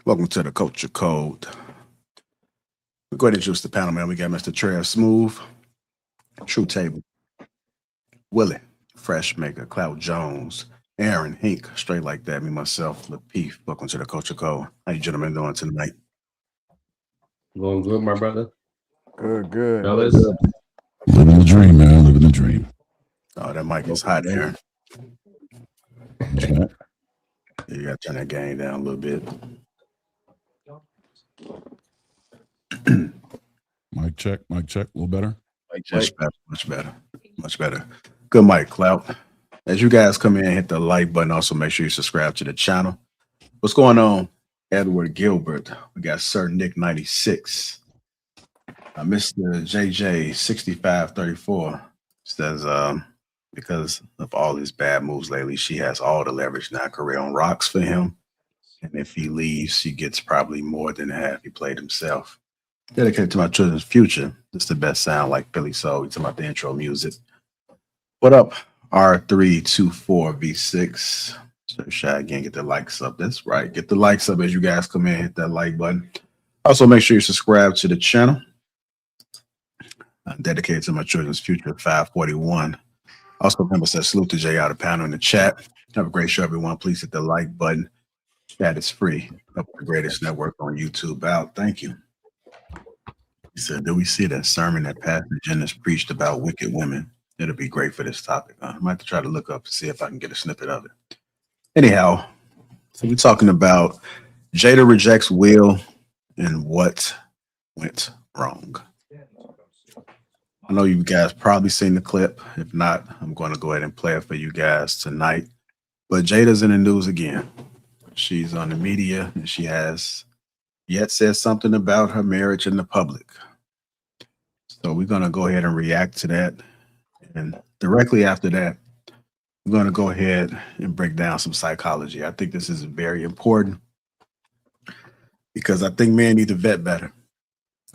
Welcome to the Culture Code. We'll go ahead and introduce the panel, man. We got Mr. Trail Smooth, True Table, Willie, Fresh Maker, Cloud Jones, Aaron, Hink, straight like that. Me, myself, Lapeef. Welcome to the Culture Code. How you gentlemen doing tonight? Going good, my brother. Good. Fellas, Living the dream, man. Living the dream. Oh, that mic is hot, Aaron. Okay. Yeah, you got to turn that gain down a little bit. Mic check. A little better. Much better. Good mic, Clout. As you guys come in, hit the like button. Also, make sure you subscribe to the channel. What's going on? Edward Gilbert. We got Sir Nick 96. Mr. JJ 6534 says, because of all his bad moves lately, she has all the leverage now. Career on rocks for him. And if he leaves, she gets probably more than half he played himself. Dedicated to my children's future. This is the best sound like Philly Soul. We talking about the intro music. What up? R324V6. So shy again, get the likes up. That's right. Get the likes up as you guys come in, hit that like button. Also, make sure you subscribe to the channel. I'm dedicated to my children's future, 541. Also, remember, says salute to JR, the panel in the chat. Have a great show, everyone. Please hit the like button. Chat is free. Help the greatest network on YouTube out. Thank you. He said, do we see that sermon that Pastor Jennings preached about wicked women? It'll be great for this topic. I might have to try to look up to see if I can get a snippet of it. Anyhow, so we're talking about Jada rejects Will and what went wrong. I know you guys probably seen the clip. If not, I'm going to go ahead and play it for you guys tonight. But Jada's in the news again. She's on the media and she has yet said something about her marriage in the public. So we're going to go ahead and react to that. And directly after that, we're going to go ahead and break down some psychology. I think this is very important because I think men need to vet better.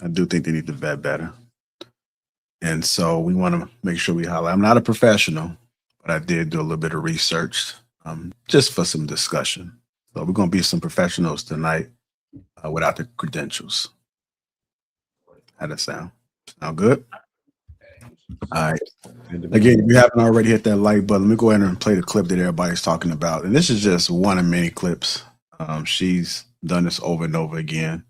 I do think they need to vet better. And so we want to make sure we highlight. I'm not a professional, but I did do a little bit of research just for some discussion. So we're going to be some professionals tonight without the credentials. How'd that sound? Sound good? All right. Again, if you haven't already hit that like button, let me go ahead and play the clip that everybody's talking about. And this is just one of many clips. She's done this over and over again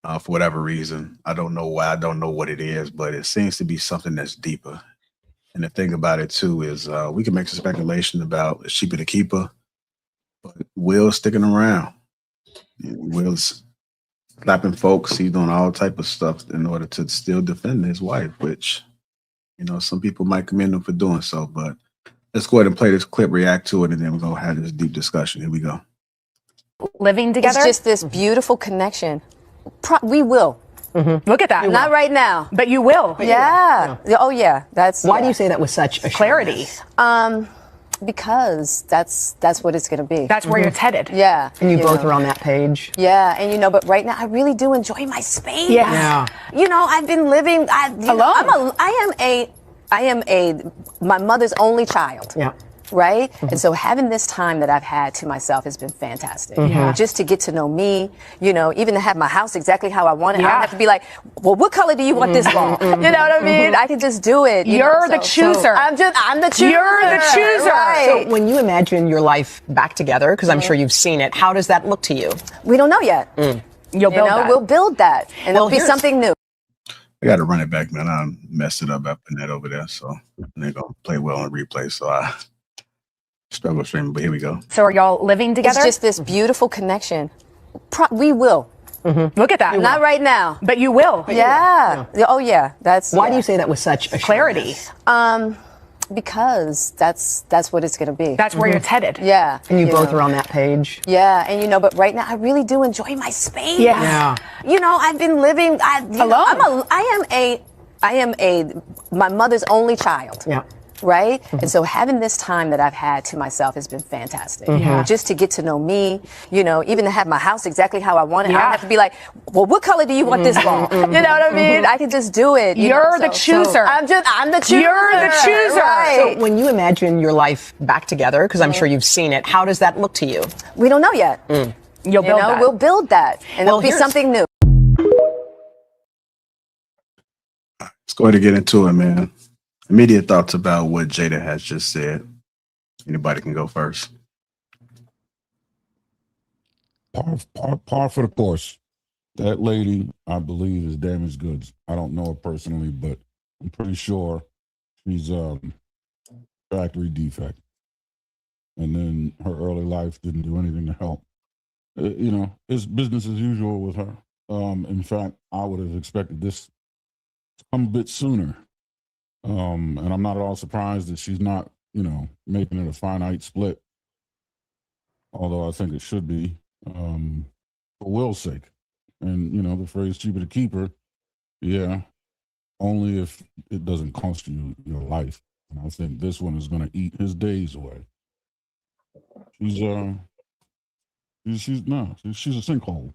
for whatever reason. I don't know why. I don't know what it is, but it seems to be something that's deeper. And the thing about it, too, is we can make some speculation about is she be the keeper, but Will's sticking around. Will's slapping folks. He's doing all type of stuff in order to still defend his wife, which, you know, some people might commend him for doing so. But let's go ahead and play this clip, react to it, and then we're going to have this deep discussion. Here we go. Living together? It's just this beautiful connection. We will. Mm-hmm. Look at that. Not right now. But you will. Yeah. Oh, yeah. That's Why do you say that with such clarity? Because that's what it's going to be. That's where it's headed. Yeah. And you both are on that page. Yeah. And, you know, but right now I really do enjoy my space. Yeah. You know, I've been living alone. I am my mother's only child. Yeah. Right? And so having this time that I've had to myself has been fantastic. Just to get to know me, you know, even to have my house exactly how I want it. I don't have to be like, well, what color do you want this wall? You know what I mean? I can just do it. You're the chooser. I'm the chooser. You're the chooser. Right. So when you imagine your life back together, because I'm sure you've seen it, how does that look to you? We don't know yet. You'll build that. We'll build that. And it'll be something new. I got to run it back, man. I messed it up by putting that over there. So they're going to play well on replay. So I struggle streaming, but here we go. So are y'all living together? It's just this beautiful connection. We will. Look at that. Not right now. But you will. Yeah. Oh, yeah. That's Why do you say that with such clarity? Because that's what it's going to be. That's where it's headed. Yeah. And you both are on that page. Yeah. And, you know, but right now I really do enjoy my space. Yeah. You know, I've been living alone. I am my mother's only child. Yeah. Right? And so having this time that I've had to myself has been fantastic. Just to get to know me, you know, even to have my house exactly how I want it. I don't have to be like, well, what color do you want this wall? You know what I mean? I can just do it. You're the chooser. I'm the chooser. You're the chooser. Right. So when you imagine your life back together, because I'm sure you've seen it, how does that look to you? We don't know yet. You'll build that. We'll build that, and Well, it'll be here's- something new. Let's go ahead and get into it, man. Immediate thoughts about what Jada has just said. Anybody can go first. Par for the course. That lady, I believe, is damaged goods. I don't know her personally, but I'm pretty sure she's factory defect. And then her early life didn't do anything to help. It's business as usual with her. In fact, I would have expected this to come a bit sooner. And I'm not at all surprised that she's not, making it a finite split. Although I think it should be, for Will's sake. And, the phrase cheaper to keep her, yeah, only if it doesn't cost you your life. And I think this one is going to eat his days away. She's a sinkhole.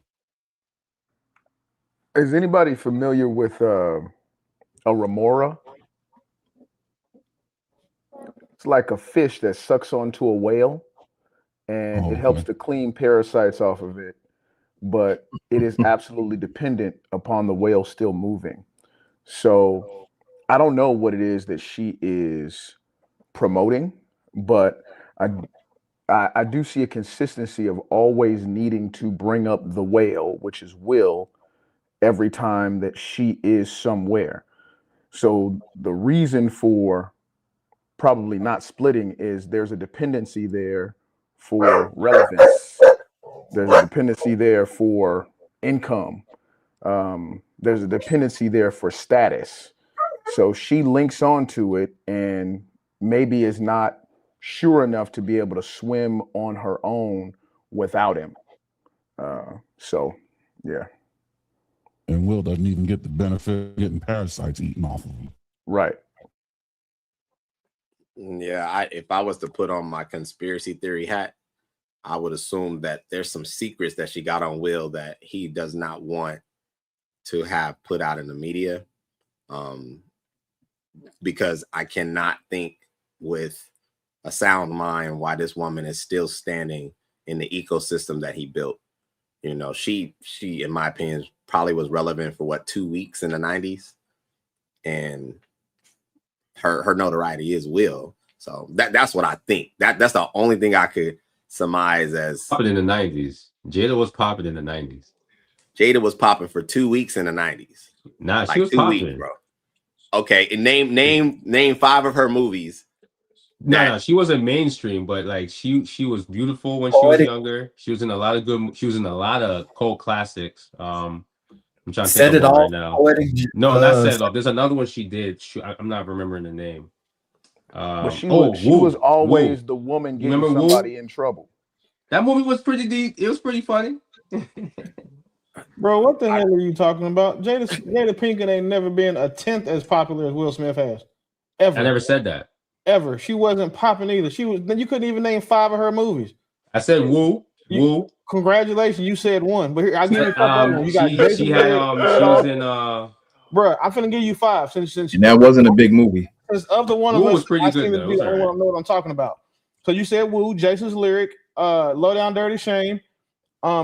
Is anybody familiar with a remora? It's like a fish that sucks onto a whale, and it helps to clean parasites off of it, but it is absolutely dependent upon the whale still moving. So I don't know what it is that she is promoting, but I do see a consistency of always needing to bring up the whale, which is Will, every time that she is somewhere. So the reason for probably not splitting is there's a dependency there for relevance. There's a dependency there for income. There's a dependency there for status. So she links onto it and maybe is not sure enough to be able to swim on her own without him. Yeah. And Will doesn't even get the benefit of getting parasites eaten off of him. Right. Yeah, if I was to put on my conspiracy theory hat, I would assume that there's some secrets that she got on Will that he does not want to have put out in the media. Because I cannot think with a sound mind why this woman is still standing in the ecosystem that he built. She in my opinion probably was relevant for 2 weeks in the 90s, and her notoriety is Will. So that's what I think. That's the only thing I could surmise as popping in the 90s. Jada was popping in the 90s. Jada was popping for 2 weeks in the 90s. Nah, she was popping, weeks, bro. Okay, and name 5 of her movies. No, she wasn't mainstream, but like she was beautiful when she was younger. She was in a lot of cult classics. I'm trying to Set think It of one Off. right now. Poetic, No, not Set It Off. There's another one she did. I'm not remembering the name. But she was always the woman getting somebody in trouble. That movie was pretty deep. It was pretty funny. Bro, what the hell are you talking about? Jada Pinkett ain't never been a tenth as popular as Will Smith has. Ever. I never said that. Ever. She wasn't popping either. You couldn't even name 5 of her movies. I said woo. Congratulations, you said 1. But here, I'll give you a couple of them. She was in bro, I'm finna give you 5 since and that wasn't a big movie. Since of the one Woo of us, was pretty I good, seem to though. be the only one know what I'm talking about. So you said Woo, Jason's Lyric, Low Down Dirty Shame,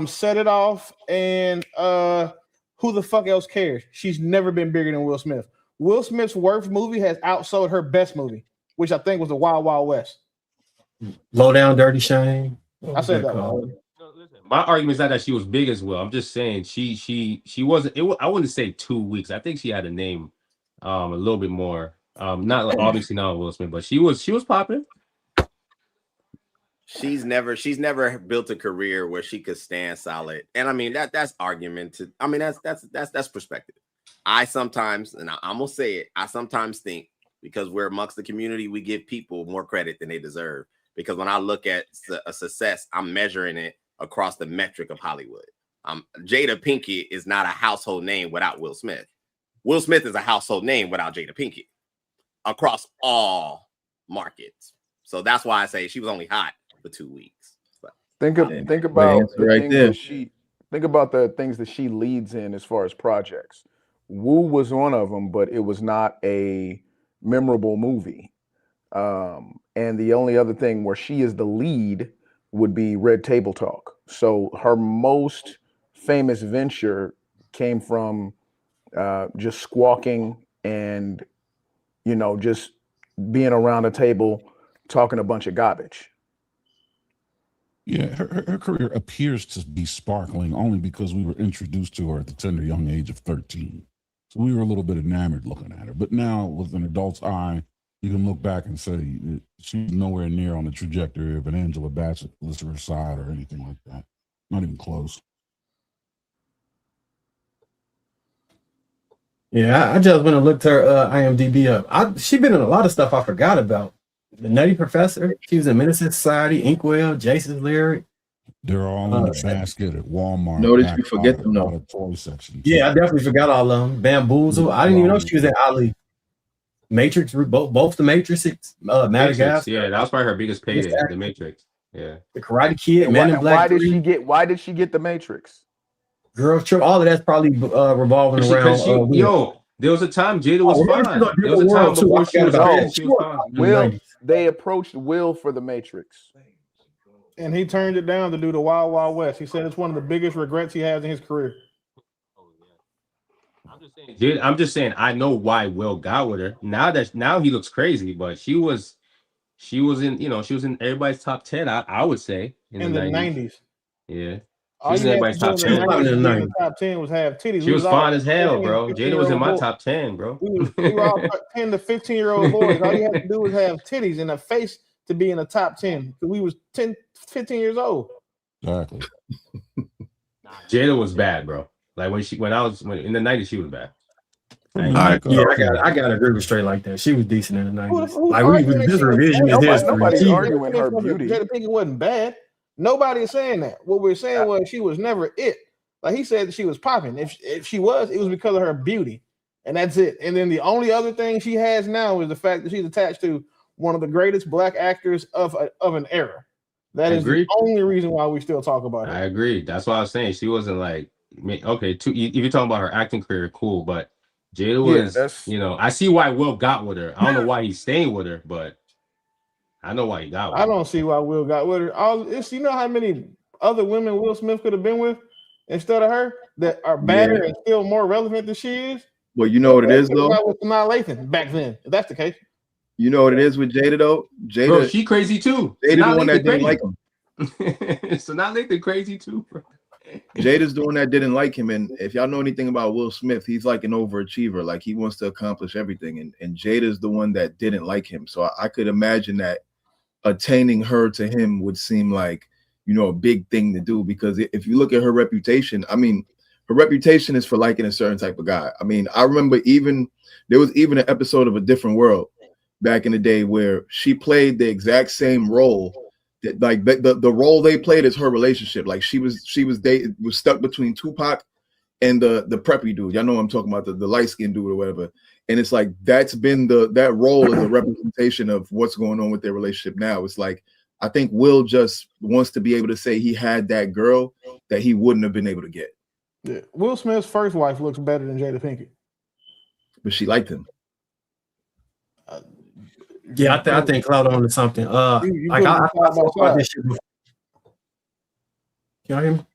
Set It Off, and Who the Fuck Else Cares? She's never been bigger than Will Smith. Will Smith's worst movie has outsold her best movie, which I think was The Wild Wild West. Low Down Dirty Shame. I said that one. My argument is not that she was big as well. I'm just saying she wasn't. I wouldn't say 2 weeks. I think she had a name a little bit more. Not obviously not Will Smith, but she was popping. She's never built a career where she could stand solid. And I mean that's argumented. I mean that's perspective. I sometimes, and I'm gonna say it, I sometimes think because we're amongst the community, we give people more credit than they deserve. Because when I look at a success, I'm measuring it across the metric of Hollywood. Jada Pinkett is not a household name without Will Smith. Will Smith is a household name without Jada Pinkett across all markets. So that's why I say she was only hot for 2 weeks. But think about the things that she leads in as far as projects. Woo was one of them, but it was not a memorable movie. And the only other thing where she is the lead would be Red Table Talk. So her most famous venture came from just squawking and, just being around a table talking a bunch of garbage. Yeah, her career appears to be sparkling only because we were introduced to her at the tender young age of 13. So we were a little bit enamored looking at her. But now, with an adult's eye, you can look back and say she's nowhere near on the trajectory of an Angela Bassett, Alyssa side, or anything like that. Not even close. Yeah, I just went and looked her IMDb up. She been in a lot of stuff I forgot about. The Nutty Professor. She was in Menace to Society, Inkwell, Jason's Lyric. They're all in the basket at Walmart. Notice back you forget by them, though. the toy section. Yeah, I definitely forgot all of them. Bamboozle. I didn't even know she was in Ali. Matrix, both the Matrixes, Matrix, Madagascar. yeah, that was probably her biggest payday. The Matrix. Yeah. The Karate Kid, And Man in Black. Why did she get the Matrix? Girl Trip, all of that's probably revolving around. Yo, there was a time Jada was fine. There was a time before she was fine. She was fine. They approached Will for the Matrix. And he turned it down to do the Wild Wild West. He said it's one of the biggest regrets he has in his career. I'm just saying I know why Will got with her. Now he looks crazy, but she was in, she was in everybody's top 10, I would say. In the 90s. Yeah. She was in everybody's top 10. The top 10 was have titties. She was fine as hell, bro. Jada was in my top 10, bro. We were all 10 to 15-year-old boys. All you had to do was have titties and a face to be in the top 10. We was 10, 15 years old. Exactly. Jada was bad, bro. Like when I was in the 90s, she was bad. I gotta agree with Straight like that. She was decent in the 90s. This revision is history. Nobody's arguing her beauty. Jada Pinkett wasn't bad. Nobody is saying that. What we're saying was she was never it. Like he said, she was popping. If she was, it was because of her beauty, and that's it. And then the only other thing she has now is the fact that she's attached to one of the greatest black actors of an era. That is the only reason why we still talk about her. I agree. That's why I was saying she wasn't like okay. If you're talking about her acting career, cool, but Jada was. I see why Will got with her. I don't know why he's staying with her, but I know why he got with her. I don't see why Will got with her. You know how many other women Will Smith could have been with instead of her that are better and still more relevant than she is? Well, you know what it is, though? With Sanaa Lathan back then, if that's the case. You know what it is with Jada, though? Jada, bro, she crazy too. Jada the one that didn't like him. Sanaa Lathan crazy too, bro. Jada's the one that didn't like him. And if y'all know anything about Will Smith, he's like an overachiever. Like he wants to accomplish everything. And Jada's the one that didn't like him. So I could imagine that attaining her to him would seem like, a big thing to do, because if you look at her reputation, her reputation is for liking a certain type of guy. I remember there was even an episode of A Different World back in the day where she played the exact same role. That, like the role they played is her relationship. Like she was stuck between Tupac and the preppy dude. Y'all know what I'm talking about, the light-skinned dude or whatever. And it's like that's been that role is a representation of what's going on with their relationship now. It's like I think Will just wants to be able to say he had that girl that he wouldn't have been able to get. Yeah. Will Smith's first wife looks better than Jada Pinkett. But she liked him. Yeah, I think Cloud on to something. I talked about this shit before. Can you hear me?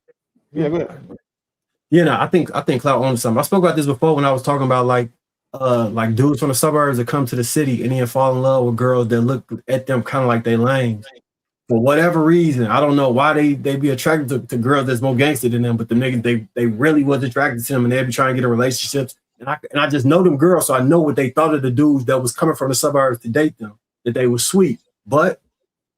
Yeah, go ahead. Yeah, I think Cloud on to something. I spoke about this before when I was talking about like dudes from the suburbs that come to the city and then fall in love with girls that look at them kind of like they lame. For whatever reason, I don't know why they be attracted to girls that's more gangster than them, but the niggas they really was attracted to them and they be trying to get in relationships. And I just know them girls, so I know what they thought of the dudes that was coming from the suburbs to date them, that they was sweet. But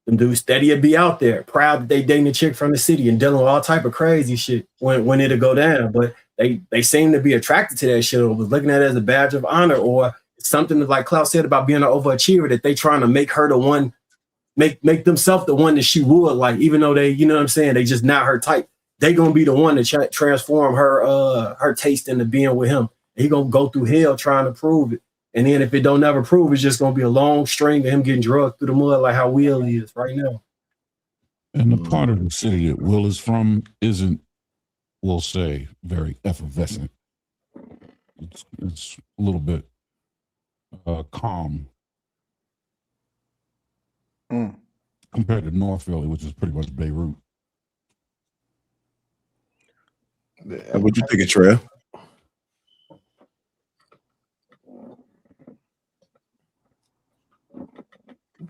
them dudes steady to be out there, proud that they dating a chick from the city and dealing with all type of crazy shit when it'll go down. But they seem to be attracted to that shit or was looking at it as a badge of honor, or something that, like Klaus said about being an overachiever, that they trying to make her the one, make themselves the one that she would like, even though they, you know what I'm saying, they just not her type. They gonna be the one to transform her taste into being with him. He gonna go through hell trying to prove it. And then if it don't never prove, it's just gonna be a long string of him getting drugged through the mud like how Will is right now. And the part of the city that Will is from isn't, we'll say, very effervescent. It's a little bit calm compared to North Philly, which is pretty much Beirut. What you thinking, Trev?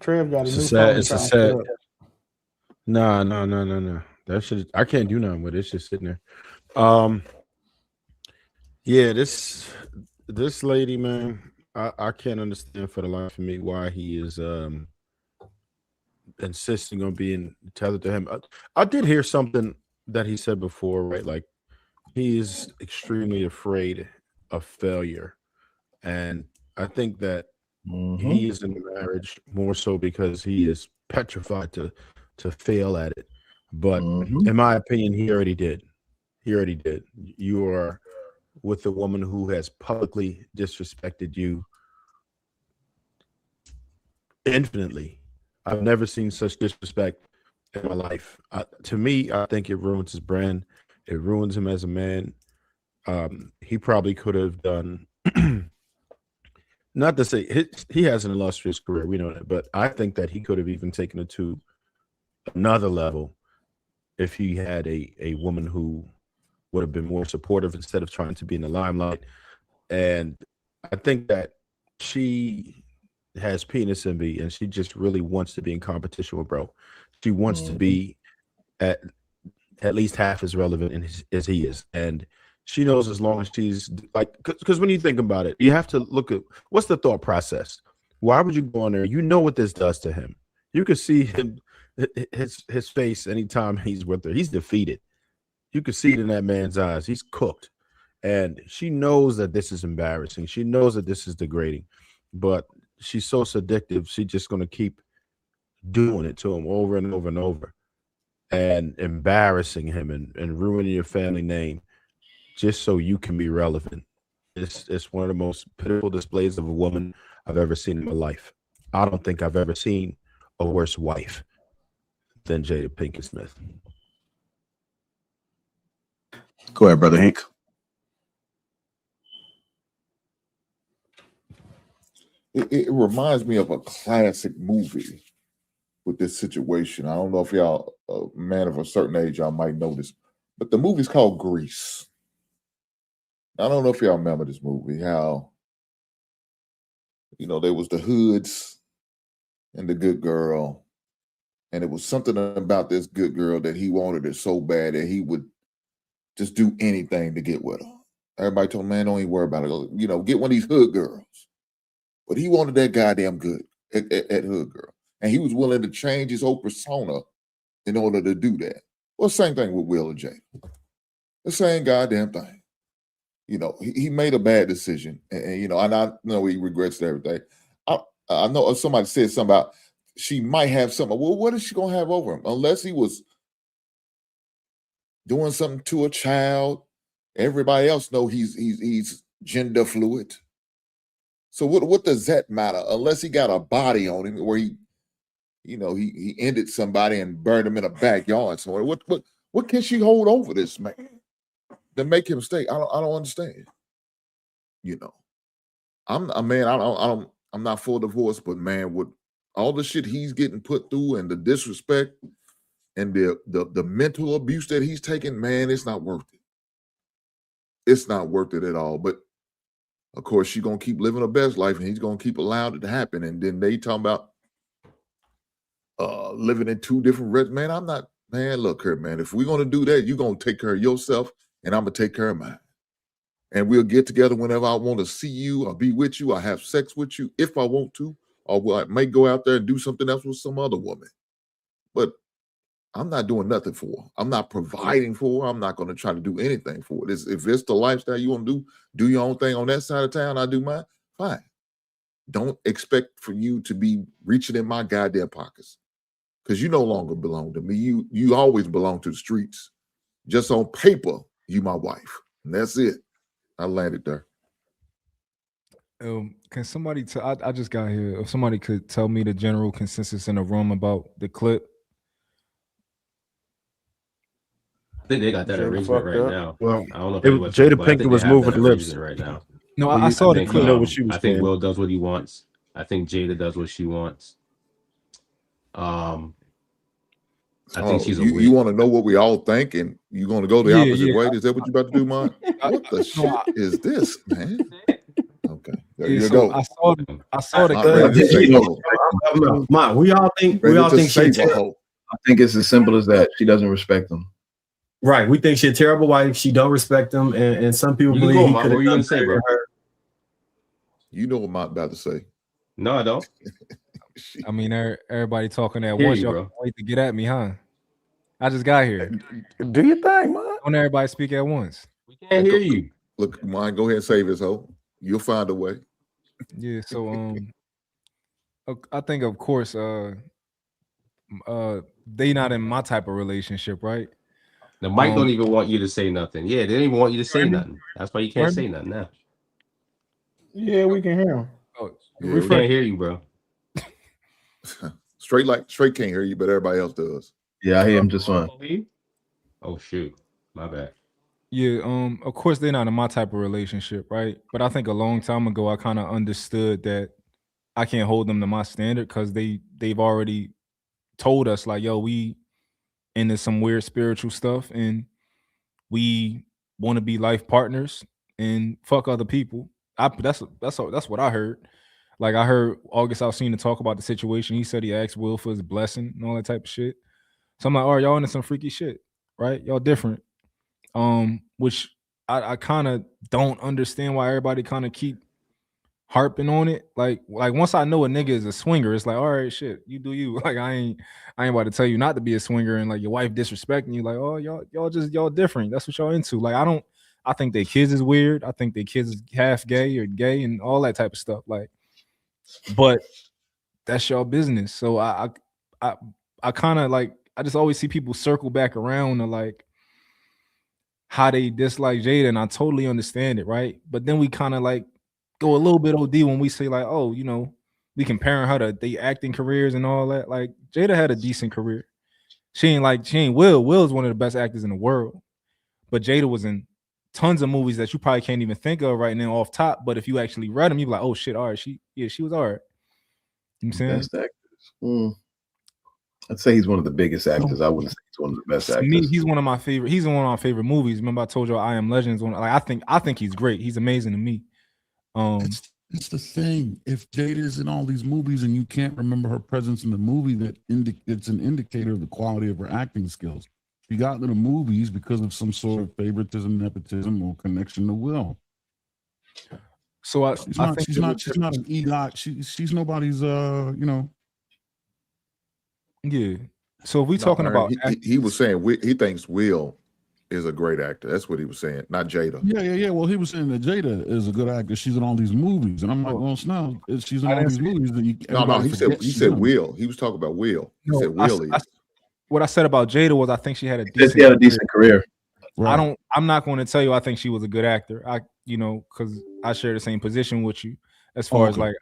Trev got a It's new a sad. phone. It's a trying to sad. set up. No. That should. I can't do nothing with it. It's just sitting there. Yeah, this lady, man, I can't understand for the life of me why he is insisting on being tethered to him. I did hear something that he said before, right? Like he is extremely afraid of failure, and I think that he is in the marriage more so because he is petrified to fail at it. But in my opinion, he already did. He already did. You are with a woman who has publicly disrespected you infinitely. I've never seen such disrespect in my life. To me, I think it ruins his brand. It ruins him as a man. He probably could have done, not to say he has an illustrious career, we know that, but I think that he could have even taken it to another level if he had a woman who would have been more supportive instead of trying to be in the limelight. And I think that she has penis envy and she just really wants to be in competition with bro. She wants to be at least half as relevant as he is. And she knows as long as she's like, because when you think about it, you have to look at what's the thought process. Why would you go on there? You know what this does to him. You can see him, his face anytime he's with her. He's defeated. You can see it in that man's eyes. He's cooked. And she knows that this is embarrassing. She knows that this is degrading. But she's so seductive, she's just going to keep doing it to him over and over and over and embarrassing him and ruining your family name just so you can be relevant. It's one of the most pitiful displays of a woman I've ever seen in my life. I don't think I've ever seen a worse wife than Jada Pinkett Smith. Go ahead, Brother Hank. It reminds me of a classic movie with this situation. I don't know if y'all, a man of a certain age, y'all might know this, but the movie's called Grease. I don't know if y'all remember this movie, how, there was the hoods and the good girl, and it was something about this good girl that he wanted it so bad that he would just do anything to get with her. Everybody told him, man, don't even worry about it. Get one of these hood girls. But he wanted that goddamn good at hood girl. And he was willing to change his whole persona in order to do that. Well, same thing with Will and Jada. The same goddamn thing. He made a bad decision. And I know he regrets everything. I know somebody said something about she might have something. Well, what is she going to have over him? Unless he was doing something to a child. Everybody else know he's gender fluid. So what does that matter? Unless he got a body on him where he ended somebody and burned him in a backyard somewhere. What can she hold over this man to make him stay? I don't understand. I'm not for divorce, but man, with all the shit he's getting put through and the disrespect and the mental abuse that he's taking, man, it's not worth it. It's not worth it at all. But of course, she's gonna keep living her best life, and he's gonna keep allowing it to happen. And then they talking about living in two different man, look here, man. If we're gonna do that, you're gonna take care of yourself, and I'm gonna take care of mine. And we'll get together whenever I want to see you or be with you or have sex with you if I want to, or I may go out there and do something else with some other woman. But I'm not doing nothing for her. I'm not providing for her. I'm not going to try to do anything for it. If it's the lifestyle you want to do your own thing on that side of town, I do mine, fine. Don't expect for you to be reaching in my goddamn pockets because you no longer belong to me. You always belong to the streets. Just on paper, you my wife. And that's it. I landed there. Can somebody I just got here. If somebody could tell me the general consensus in the room about the clip. I think they got that arrangement right now. Well, I don't know if Jada Pinkett was moving lips right now. No, I saw the clip. Know what she was I think saying. Will does what he wants. I think Jada does what she wants. I think she's a you witch. want to know what we all think, and you're going to go the Yeah, opposite yeah. way? Is that what you about to do, Mark? What the shit is this, man? Okay, there Yeah, you so go. I saw the Mark ready to save a hoe. Ma, we all think Ready to shit save a terrible. hoe. I think it's as simple as that. She doesn't respect him. Right. We think she's a terrible wife. She don't respect him, and some people You can believe go, he Ma. could What have were you done gonna say, better bro? than her. You know what Mark about to say. No, I don't. I mean, everybody talking at Hear once. you, Y'all bro. can't wait to get at me, huh? I just got here. Do you think, man? Don't everybody speak at once? We can't hear you. Look, Mark, go ahead and save his hoe. You'll find a way. Yeah. So I think of course they not in my type of relationship, right? The mic don't even want you to say nothing. Yeah, they don't even want you to say hear me? nothing. That's why you can't say nothing now. Yeah, we can hear him. Oh, We can't hear you, bro. Straight can't hear you, but everybody else does. Yeah, I hear him just fine. Oh shoot, my bad. Yeah, of course they're not in my type of relationship, right? But I think a long time ago I kind of understood that I can't hold them to my standard because they've already told us like, yo, we into some weird spiritual stuff and we want to be life partners and fuck other people. That's what I heard. Like I heard August Alsina talk about the situation. He said he asked Will for his blessing and all that type of shit. So I'm like, all right, y'all into some freaky shit, right? Y'all different. Which I kind of don't understand why everybody kind of keep harping on it. Like once I know a nigga is a swinger, it's like, all right, shit, you do you. Like I ain't about to tell you not to be a swinger and like your wife disrespecting you. Like, oh, y'all different. That's what y'all into. Like I think their kids is weird. I think their kids is half gay or gay and all that type of stuff. Like, but that's y'all business. So I kind of like I just always see people circle back around to like how they dislike Jada, and I totally understand it, right? But then we kind of like go a little bit OD when we say like, oh, you know, we comparing her to the acting careers and all that. Like Jada had a decent career. She ain't Will. Will's one of the best actors in the world, but Jada was in tons of movies that you probably can't even think of right now off top. But if you actually read them, you'd be like, oh shit, all right, she was all right. You know what I'm saying? Best actors. I'd say he's one of the biggest actors. I wouldn't say he's one of the best To actors. me, he's one of my favorite. He's in one of my favorite movies. Remember, I told you I Am Legend is one. Like I think he's great. He's amazing to me. It's the thing. If Jada's in all these movies and you can't remember her presence in the movie, it's an indicator of the quality of her acting skills. She got into the movies because of some sort of favoritism, nepotism, or connection to Will. So she's not an EGOT. She's nobody's Yeah. So if we talking about he was saying he thinks Will is a great actor. That's what he was saying, not Jada. Yeah. Well, he was saying that Jada is a good actor. She's in all these movies, and I'm like, well, no, she's in all these movies. No. He said Will. He was talking about Will. He said Will is. What I said about Jada was I think she had a decent career. Right. I'm not going to tell you I think she was a good actor. Because I share the same position with you as far as like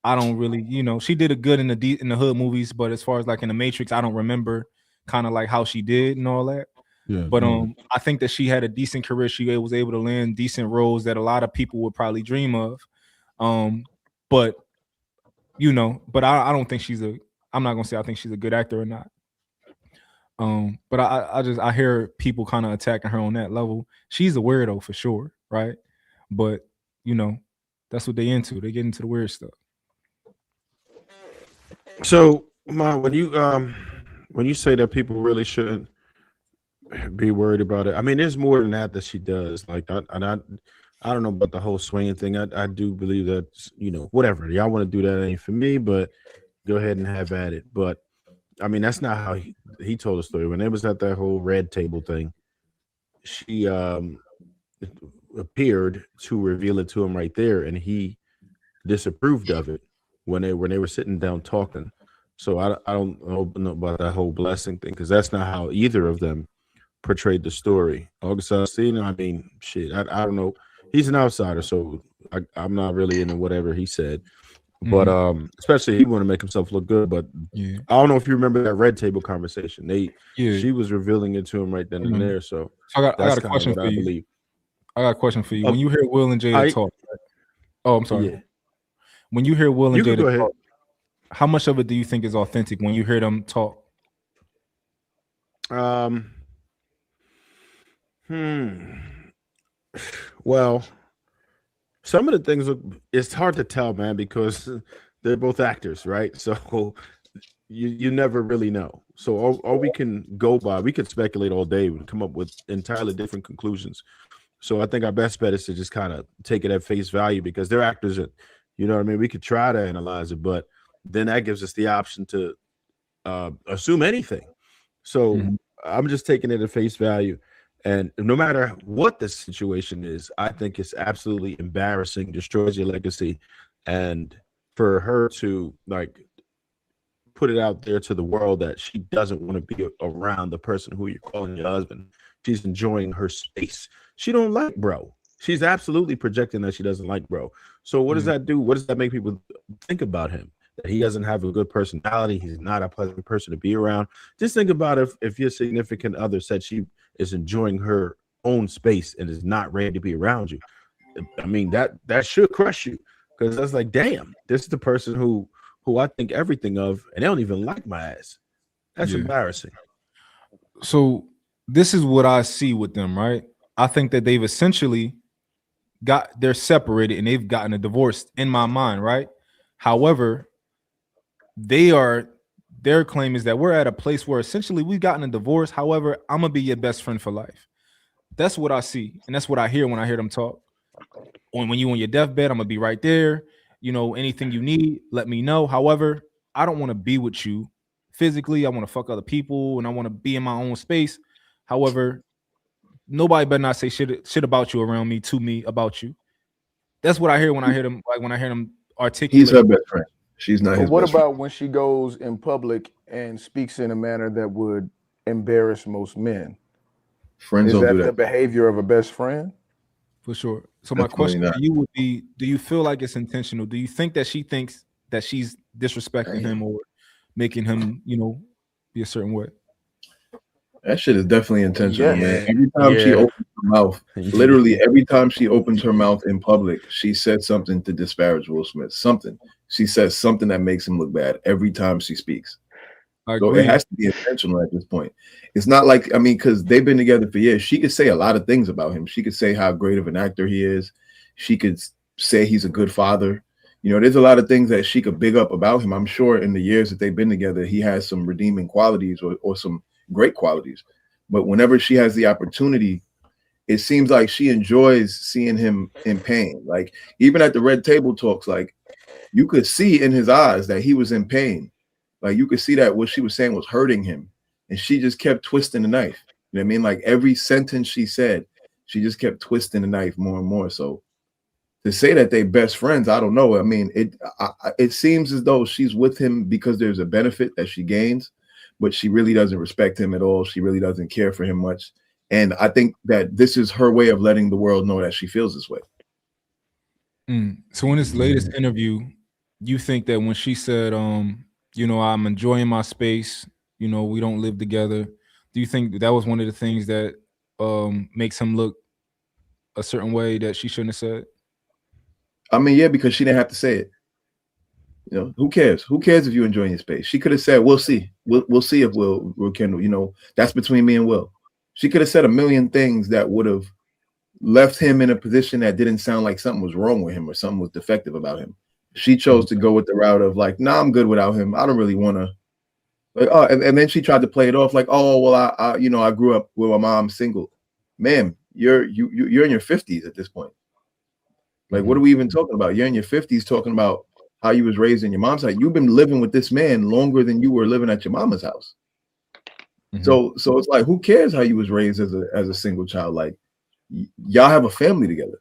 I don't really, she did a good in the hood movies, but as far as like in the Matrix, I don't remember kind of like how she did and all that. Yeah, but I think that she had a decent career. She was able to land decent roles that a lot of people would probably dream of. But I don't think I'm not gonna say I think she's a good actor or not. But I hear people kind of attacking her on that level. She's a weirdo for sure, right? But that's what they into. They get into the weird stuff. So, Ma, when you say that people really shouldn't be worried about it, I mean, there's more than that she does. Like, I don't know about the whole swinging thing. I do believe that whatever y'all want to do, that ain't for me. But go ahead and have at it. But I mean, that's not how he told the story. When it was at that whole red table thing, she appeared to reveal it to him right there, and he disapproved of it when they were sitting down talking. So I don't know about that whole blessing thing, because that's not how either of them portrayed the story. August Alsina, I mean, shit, I don't know. He's an outsider, so I'm not really into whatever he said. But especially he want to make himself look good. But I don't know if you remember that red table conversation. She was revealing it to him right then and there. So I got a question for you. I got a question for you. When you hear Will and Jada talk, right? Oh, I'm sorry. Yeah. When you hear Will and Jada talk, how much of it do you think is authentic when you hear them talk? Um. Well, some of the things it's hard to tell, man, because they're both actors, right? So you never really know. So all we can go by, we could speculate all day and come up with entirely different conclusions. So I think our best bet is to just kind of take it at face value because they're actors, and you know what I mean. We could try to analyze it, but then that gives us the option to assume anything. So I'm just taking it at face value. And no matter what the situation is, I think it's absolutely embarrassing, destroys your legacy. And for her to like put it out there to the world that she doesn't want to be around the person who you're calling your husband, she's enjoying her space. She don't like bro. She's absolutely projecting that she doesn't like bro. So what does that do? What does that make people think about him? That he doesn't have a good personality. He's not a pleasant person to be around. Just think about if your significant other said she is enjoying her own space and is not ready to be around you. I mean, that should crush you because that's like, damn, this is the person who I think everything of, and they don't even like my ass. That's embarrassing. So this is what I see with them, right? I think that they've essentially they're separated and they've gotten a divorce in my mind, right? However, their claim is that we're at a place where essentially we've gotten a divorce. However, I'm gonna be your best friend for life. That's what I see, and that's what I hear when I hear them talk. When you on your deathbed, I'm gonna be right there. You know, anything you need, let me know. However, I don't want to be with you physically. I want to fuck other people, and I want to be in my own space. However, nobody better not say shit about you around me, to me, about you. That's what I hear when I hear them. Like when I hear them articulate. He's her best friend. She's not But his what best about friend. when she goes in public and speaks in a manner that would embarrass most men? Friends Is don't that do the that. behavior of a best friend? For sure. So my Definitely question not. to you would be, do you feel like it's intentional? Do you think that she thinks that she's disrespecting him or making him, you know, be a certain way? That shit is definitely intentional, man. Yeah. Every time she Yeah. opens her mouth, literally every time she opens her mouth in public, she said something to disparage Will Smith. Something. She says something that makes him look bad every time she speaks. I So agree. it has to be intentional at this point. It's not like, I mean, because they've been together for years. She could say a lot of things about him. She could say how great of an actor he is. She could say he's a good father. You know, there's a lot of things that she could big up about him. I'm sure in the years that they've been together, he has some redeeming qualities or some great qualities. But whenever she has the opportunity, it seems like she enjoys seeing him in pain. Like even at the Red Table Talks, like you could see in his eyes that he was in pain. Like you could see that what she was saying was hurting him. And she just kept twisting the knife. You know what I mean? Like every sentence she said, she just kept twisting the knife more and more. So to say that they're best friends, I don't know. I mean, it seems as though she's with him because there's a benefit that she gains, but she really doesn't respect him at all. She really doesn't care for him much. And I think that this is her way of letting the world know that she feels this way. So in this latest interview, you think that when she said, you know, I'm enjoying my space, you know, we don't live together, do you think that was one of the things that makes him look a certain way that she shouldn't have said? I mean, yeah, because she didn't have to say it. You know, who cares? Who cares if you enjoy your space? She could have said, "We'll see. We'll see if Will Kendall." You know, that's between me and Will. She could have said a million things that would have left him in a position that didn't sound like something was wrong with him or something was defective about him. She chose to go with the route of like, "Nah, I'm good without him. I don't really want to." Like, oh, and then she tried to play it off like, "Oh, well, I you know, I grew up with my mom single." Ma'am, you're in your 50s at this point. Like, what are we even talking about? You're in your 50s talking about how you was raised in your mom's house. You've been living with this man longer than you were living at your mama's house. So it's like, who cares how you was raised as a single child? Like, y'all have a family together.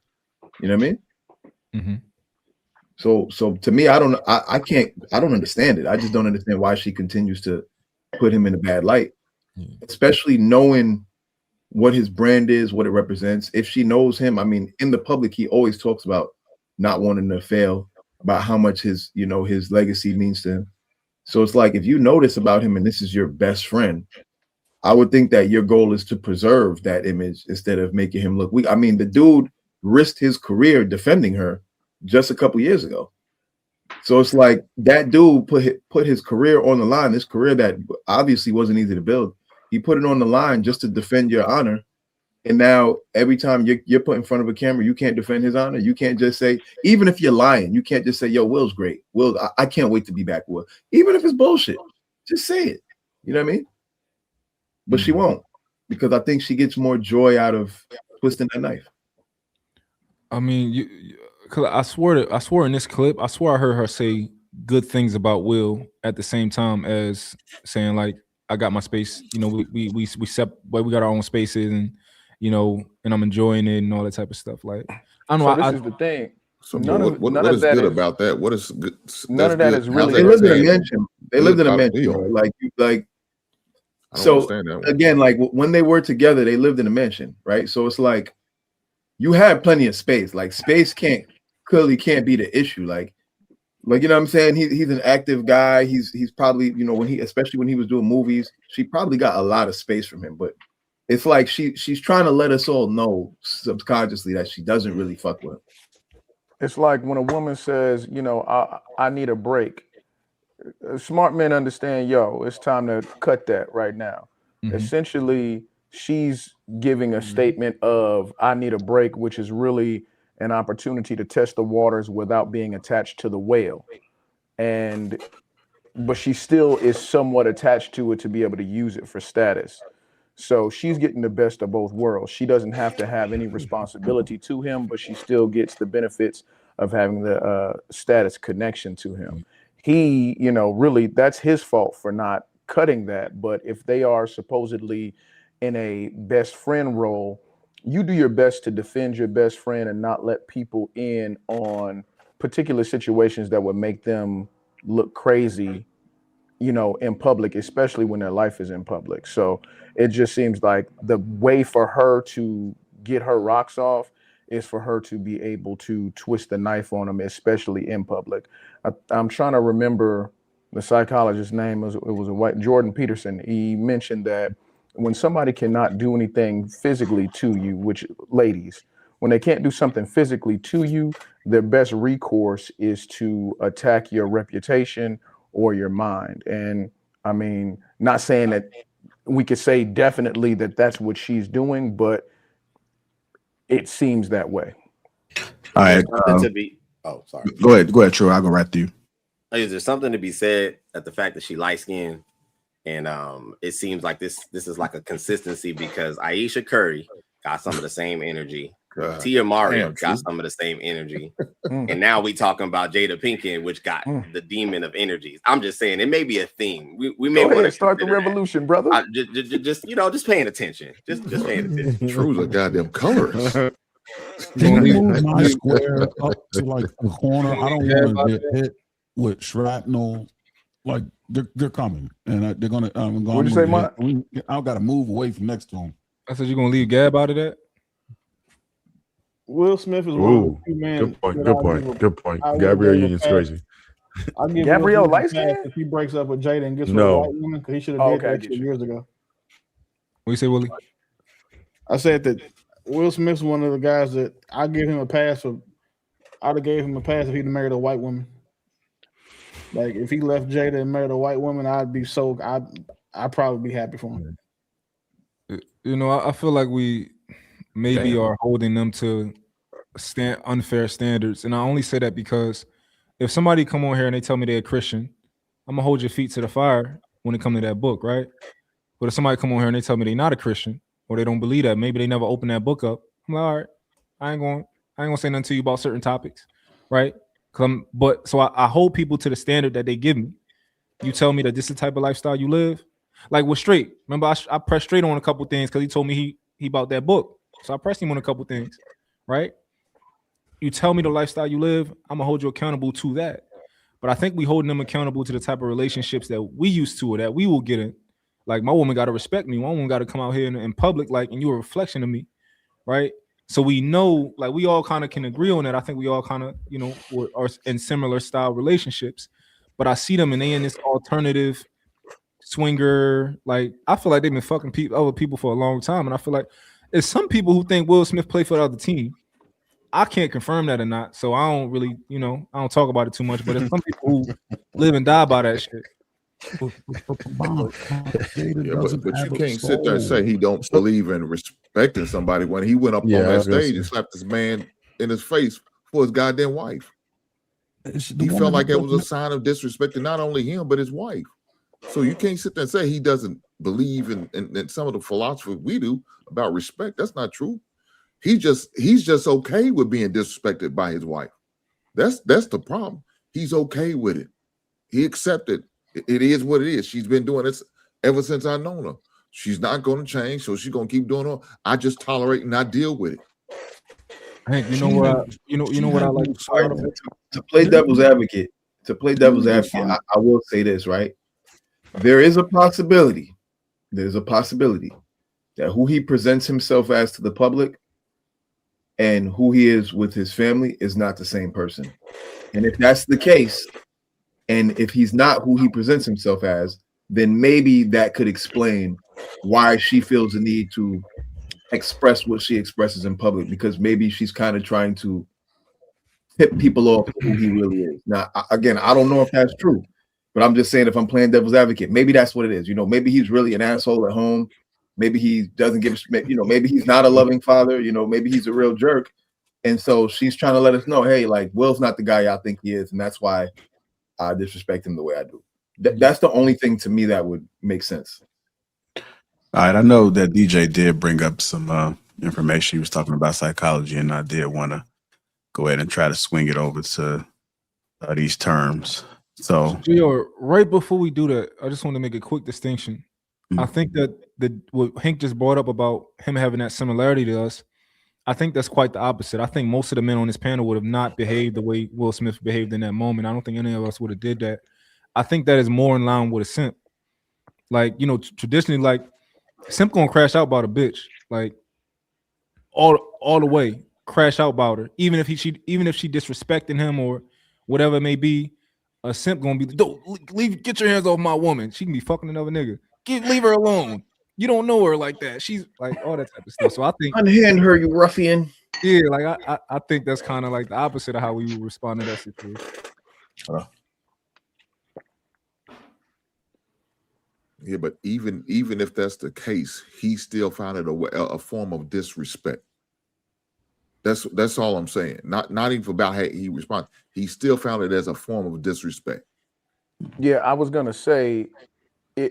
You know what I mean? So to me, I don't understand it. I just don't understand why she continues to put him in a bad light, especially knowing what his brand is, what it represents. If she knows him, I mean, in the public, he always talks about not wanting to fail, about how much his legacy means to him. So it's like, if you know this about him and this is your best friend, I would think that your goal is to preserve that image instead of making him look weak. I mean, the dude risked his career defending her just a couple years ago. So it's like that dude put his career on the line, this career that obviously wasn't easy to build. He put it on the line just to defend your honor. And now every time you're put in front of a camera, you can't defend his honor. You can't just say, even if you're lying, you can't just say, yo, Will's great. Will, I can't wait to be back with Will. Even if it's bullshit, just say it. You know what I mean? But she won't, because I think she gets more joy out of twisting that knife. I mean, I swore in this clip, I swore I heard her say good things about Will at the same time as saying like, I got my space. You know, we got our own spaces, and you know, and I'm enjoying it and all that type of stuff. Like, I don't know. So this is the thing. So what is good about that? What is good? None of that is really. They lived in a mansion. They lived in a mansion. Like. So again, like when they were together, they lived in a mansion, right? So it's like you had plenty of space. Like space can't be the issue. Like you know what I'm saying? He's an active guy. He's probably, you know, especially when he was doing movies, she probably got a lot of space from him. But it's like she's trying to let us all know subconsciously that she doesn't really fuck with him. It's like when a woman says, you know, I need a break. Smart men understand, yo, it's time to cut that right now. Essentially, she's giving a statement of I need a break, which is really an opportunity to test the waters without being attached to the whale. But she still is somewhat attached to it to be able to use it for status. So she's getting the best of both worlds. She doesn't have to have any responsibility to him, but she still gets the benefits of having the status connection to him. He, you know, really, that's his fault for not cutting that. But if they are supposedly in a best friend role, you do your best to defend your best friend and not let people in on particular situations that would make them look crazy, you know, in public, especially when their life is in public. So it just seems like the way for her to get her rocks off is for her to be able to twist the knife on them, especially in public. I'm trying to remember the psychologist's name. It was a white Jordan Peterson. He mentioned that when somebody cannot do anything physically to you, which ladies, when they can't do something physically to you, their best recourse is to attack your reputation or your mind. And I mean, not saying that we could say definitely that that's what she's doing, but it seems that way. All right. Sorry. Go ahead, Troy. I'll go right to you. Is there something to be said at the fact that she light skinned? And it seems like this is like a consistency because Aisha Curry got some of the same energy. Tia Mario got some of the same energy. And now we talking about Jada Pinkett, which got the demon of energies. I'm just saying it may be a theme. We may want to start the revolution, brother. Just you know, just paying attention. Just paying attention. True's a goddamn colors. Can you move my square up to like the corner? I don't want to get hit with shrapnel. Like they're coming, and they're gonna. What'd you say, Mike? I've got to move away from next to them. I said you're gonna leave Gab out of that. Will Smith is one of the few men. Good point. Gabrielle Union's crazy. I'll give Gabrielle Will light Smith a pass if he breaks up with Jada and gets with a white woman, because he should have did that shit years ago. What you say, Willie? I said that Will Smith's one of the guys that I give him a pass for. I'd have gave him a pass if he'd married a white woman. Like if he left Jada and married a white woman, I'd probably be happy for him. You know, I feel like we maybe are holding them to unfair standards, and I only say that because if somebody come on here and they tell me they're a Christian, I'm gonna hold your feet to the fire when it comes to that book, right? But if somebody come on here and they tell me they're not a Christian or they don't believe that, maybe they never opened that book up, I'm like, all right, I ain't gonna say nothing to you about certain topics, right? So I hold people to the standard that they give me. You tell me that this is the type of lifestyle you live. Like with Straight, remember I pressed Straight on a couple things because he told me he bought that book. So I pressed him on a couple things, right? You tell me the lifestyle you live, I'm gonna hold you accountable to that. But I think we holding them accountable to the type of relationships that we used to or that we will get in. Like my woman gotta respect me. My woman gotta come out here in public, like, and you're a reflection of me, right? So we know, like, we all kind of can agree on that. I think we all kind of, you know, are in similar style relationships. But I see them and they in this alternative swinger. Like, I feel like they've been fucking other people for a long time. And I feel like there's some people who think Will Smith played for the other team. I can't confirm that or not. So I don't really, you know, I don't talk about it too much. But there's some people who live and die by that shit. Jada Yeah, doesn't but you have a can't sit there and say soul. he don't believe in respecting somebody when he went up Yeah, on I that was gonna stage and say. slapped this man in his face for his goddamn wife. The He woman felt like who it was a doesn't- sign of disrespecting not only him but his wife. So you can't sit there and say he doesn't believe in some of the philosophy we do about respect. That's not true. He's just okay with being disrespected by his wife. That's the problem. He's okay with it. He accepted it is what it is. She's been doing this ever since I've known her. She's not going to change, so she's going to keep doing it. I just tolerate and I deal with it. Hank, you She know what? has- You know she what I has like no to All point right, out. to play devil's advocate, fine. I will say this, right? There is a possibility. There's a possibility that who he presents himself as to the public and who he is with his family is not the same person. And if that's the case, and if he's not who he presents himself as, then maybe that could explain why she feels the need to express what she expresses in public, because maybe she's kind of trying to tip people off to who he really is. Now, again, I don't know if that's true, but I'm just saying, if I'm playing devil's advocate, maybe that's what it is. You know, maybe he's really an asshole at home. Maybe he doesn't give, you know, maybe he's not a loving father. You know, maybe he's a real jerk. And so she's trying to let us know, hey, like, Will's not the guy y'all think he is. And that's why I disrespect him the way I do. That's the only thing to me that would make sense. All right, I know that DJ did bring up some information. He was talking about psychology, and I did want to go ahead and try to swing it over to these terms. So, JR, right before we do that, I just want to make a quick distinction. I think that what Hank just brought up about him having that similarity to us, I think that's quite the opposite. I think most of the men on this panel would have not behaved the way Will Smith behaved in that moment. I don't think any of us would have did that. I think that is more in line with a simp. Like, you know, traditionally, like, simp gonna crash out about a bitch, like all the way, crash out about her. Even if she disrespecting him or whatever it may be, a simp gonna be, don't leave, get your hands off my woman. She can be fucking another nigga. Leave her alone. You don't know her like that. She's like all that type of stuff. So I think unhand her, you ruffian. Yeah, like I think that's kind of like the opposite of how we would respond to that situation. Yeah, but even if that's the case, he still found it a form of disrespect. That's all I'm saying. Not even about how he responds. He still found it as a form of disrespect. Yeah, I was gonna say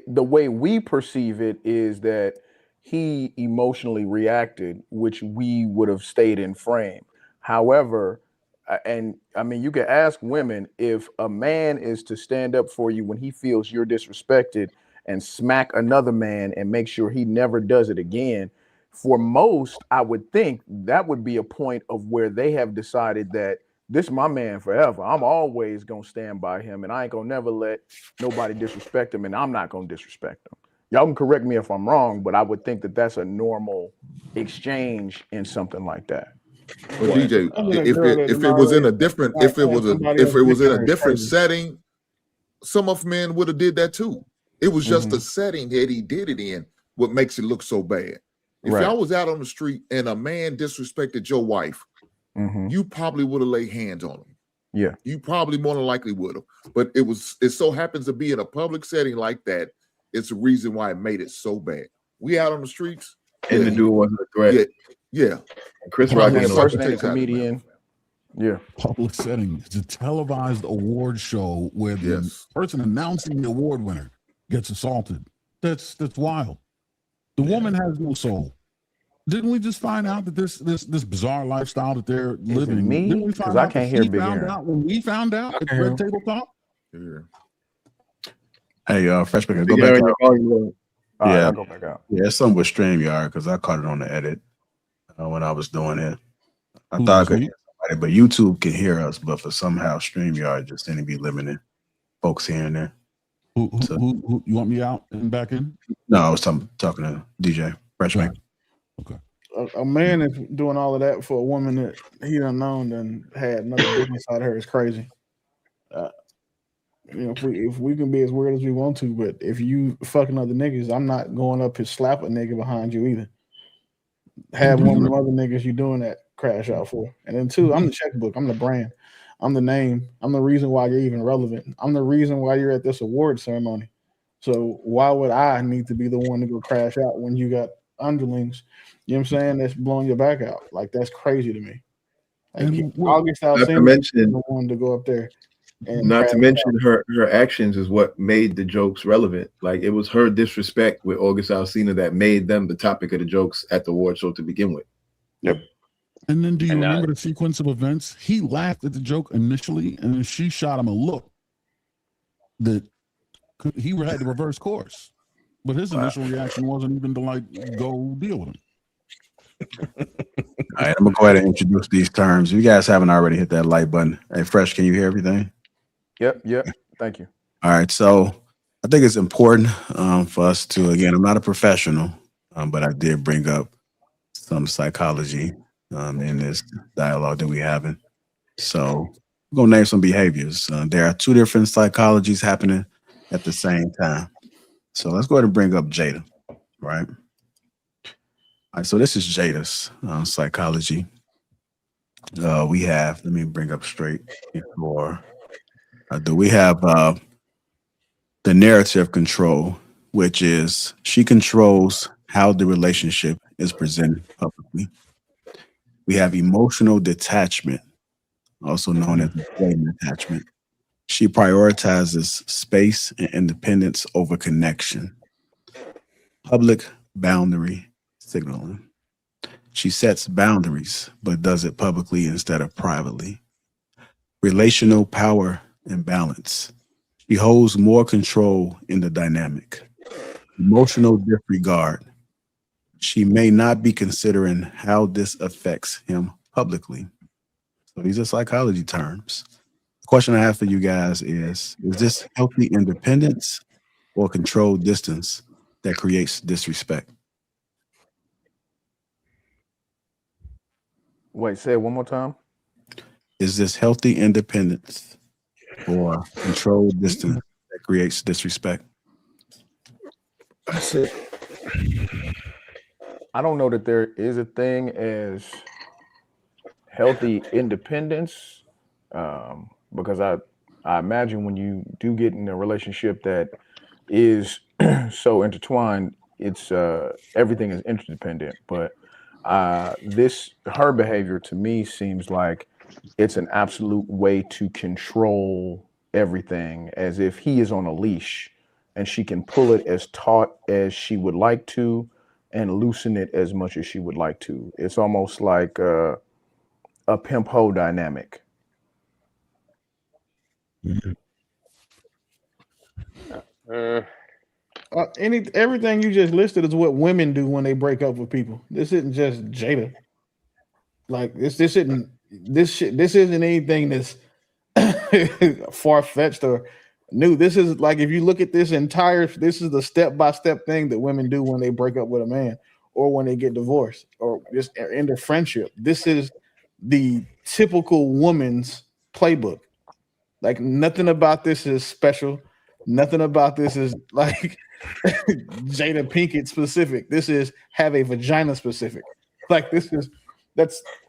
the way we perceive it is that he emotionally reacted, which we would have stayed in frame. However, and I mean, you can ask women, if a man is to stand up for you when he feels you're disrespected and smack another man and make sure he never does it again, for most, I would think that would be a point of where they have decided that this is my man forever. I'm always gonna stand by him, and I ain't gonna never let nobody disrespect him, and I'm not gonna disrespect him. Y'all can correct me if I'm wrong, but I would think that that's a normal exchange in something like that. Well, DJ, if it was in a different setting, some of men would have did that too. It was just the setting that he did it in what makes it look so bad. If y'all was out on the street and a man disrespected your wife, you probably would have laid hands on him. Yeah, you probably more than likely would have. But it so happens to be in a public setting like that. It's a reason why it made it so bad. We out on the streets, and the dude wasn't a threat. Yeah. Chris Rock and is a impersonating comedian. Yeah, public setting. It's a televised award show where the person announcing the award winner gets assaulted. That's wild. The woman has no soul. Didn't we just find out that this bizarre lifestyle that they're living? Me? Didn't we Because find I out can't that hear she Big found Aaron. out when we found out at Red Table Talk? Hey, Freshman, go Big back Aaron, out. your volume low. All right, Yeah, I'll go back out. Yeah, it's something with StreamYard because I caught it on the edit when I was doing it. I Who thought I was could me? hear somebody, but YouTube can hear us, but for somehow StreamYard just seemed to be limiting folks here and there. Who you want me out and back in? No, I was talking to DJ Freshman. A man is doing all of that for a woman that he done known and had another business out of her is crazy. You know, if we can be as weird as we want to, but if you fucking other niggas, I'm not going up and slap a nigga behind you either. Have one of them other niggas you doing that crash out for. And then two, I'm the checkbook, I'm the brand, I'm the name, I'm the reason why you're even relevant. I'm the reason why you're at this award ceremony. So why would I need to be the one to go crash out when you got underlings? You know what I'm saying? That's blowing your back out. Like that's crazy to me. Like And August not to Alsina mention, the one to go up there and not crash to mention her actions is what made the jokes relevant. Like it was her disrespect with August Alsina that made them the topic of the jokes at the award show to begin with. Yep. And then do you remember the sequence of events? He laughed at the joke initially, and then she shot him a look that he had to reverse course. But his initial reaction wasn't even to like go deal with him. All right, I'm gonna go ahead and introduce these terms. If you guys haven't already hit that like button. Hey, Fresh, can you hear everything? Yep. Thank you. All right, so I think it's important for us to, again, I'm not a professional, but I did bring up some psychology in this dialogue that we're having. So we're gonna name some behaviors. There are two different psychologies happening at the same time. So let's go ahead and bring up Jada, right? All right, so this is Jada's psychology. We have, let me bring up straight before. We have the narrative control, which is she controls how the relationship is presented publicly. We have emotional detachment, also known as blatant attachment. She prioritizes space and independence over connection. Public boundary signaling. She sets boundaries, but does it publicly instead of privately. Relational power imbalance. She holds more control in the dynamic. Emotional disregard. She may not be considering how this affects him publicly. So these are psychology terms. The question I have for you guys is this healthy independence or controlled distance that creates disrespect? Wait, say it one more time. Is this healthy independence or controlled distance that creates disrespect? That's it. I don't know that there is a thing as healthy independence, because I imagine when you do get in a relationship that is so intertwined, it's everything is interdependent. But her behavior to me seems like it's an absolute way to control everything, as if he is on a leash and she can pull it as taut as she would like to and loosen it as much as she would like to. It's almost like a pimp hoe dynamic. Everything you just listed is what women do when they break up with people. This isn't just Jada. Like this isn't anything that's far fetched or new. This is like, if you look at this is the step-by-step thing that women do when they break up with a man or when they get divorced or just end a friendship. This is the typical woman's playbook. Like nothing about this is special. Nothing about this is like Jada Pinkett specific. This is have a vagina specific. Like this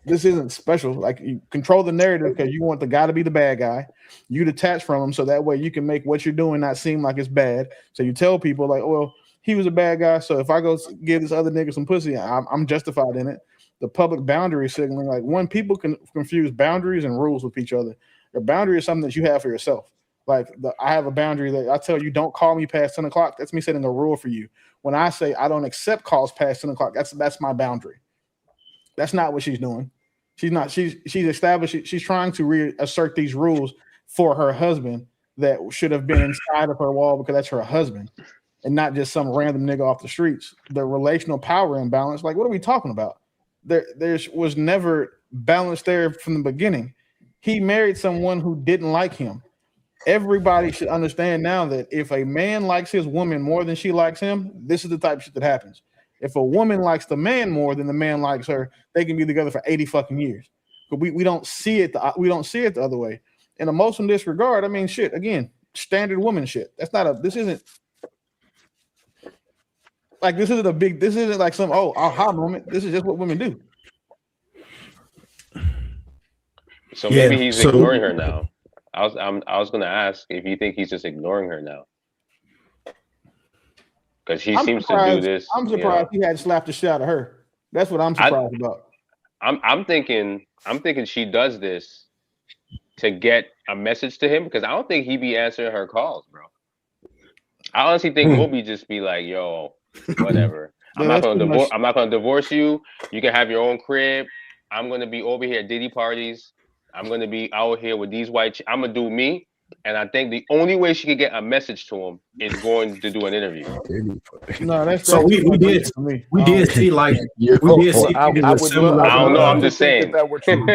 isn't special. Like you control the narrative because you want the guy to be the bad guy. You detach from him so that way you can make what you're doing not seem like it's bad. So you tell people like, well, he was a bad guy. So if I go give this other nigga some pussy, I'm justified in it. The public boundary signaling, like when people can confuse boundaries and rules with each other. A boundary is something that you have for yourself. Like I have a boundary that I tell you, don't call me past 10 o'clock. That's me setting a rule for you. When I say I don't accept calls past 10 o'clock, that's my boundary. That's not what she's doing. She's not. She's established. She's trying to reassert these rules for her husband that should have been inside of her wall because that's her husband and not just some random nigga off the streets. The relational power imbalance. Like, what are we talking about? There was never balance there from the beginning. He married someone who didn't like him. Everybody should understand now that if a man likes his woman more than she likes him, this is the type of shit that happens. If a woman likes the man more than the man likes her, they can be together for 80 fucking years. But we don't see it. We don't see it the other way. In emotional disregard, I mean, shit. Again, standard woman shit. That's not a. This isn't like this isn't a big. This isn't like some aha moment. This is just what women do. So maybe he's ignoring her now. I was going to ask if you think he's just ignoring her now. because he seems to do this. I'm surprised he had slapped the shit out of her. That's what I'm surprised about. I'm thinking she does this to get a message to him, because I don't think he be answering her calls, bro. I honestly think we'll be just be like, yo, whatever. I'm not gonna divorce you. You can have your own crib. I'm gonna be over here at Diddy parties. I'm gonna be out here with these white. I'm gonna do me. And I think the only way she could get a message to him is going to do an interview. No, that's so we did see like we did see. I don't know. I'm just saying. That were true,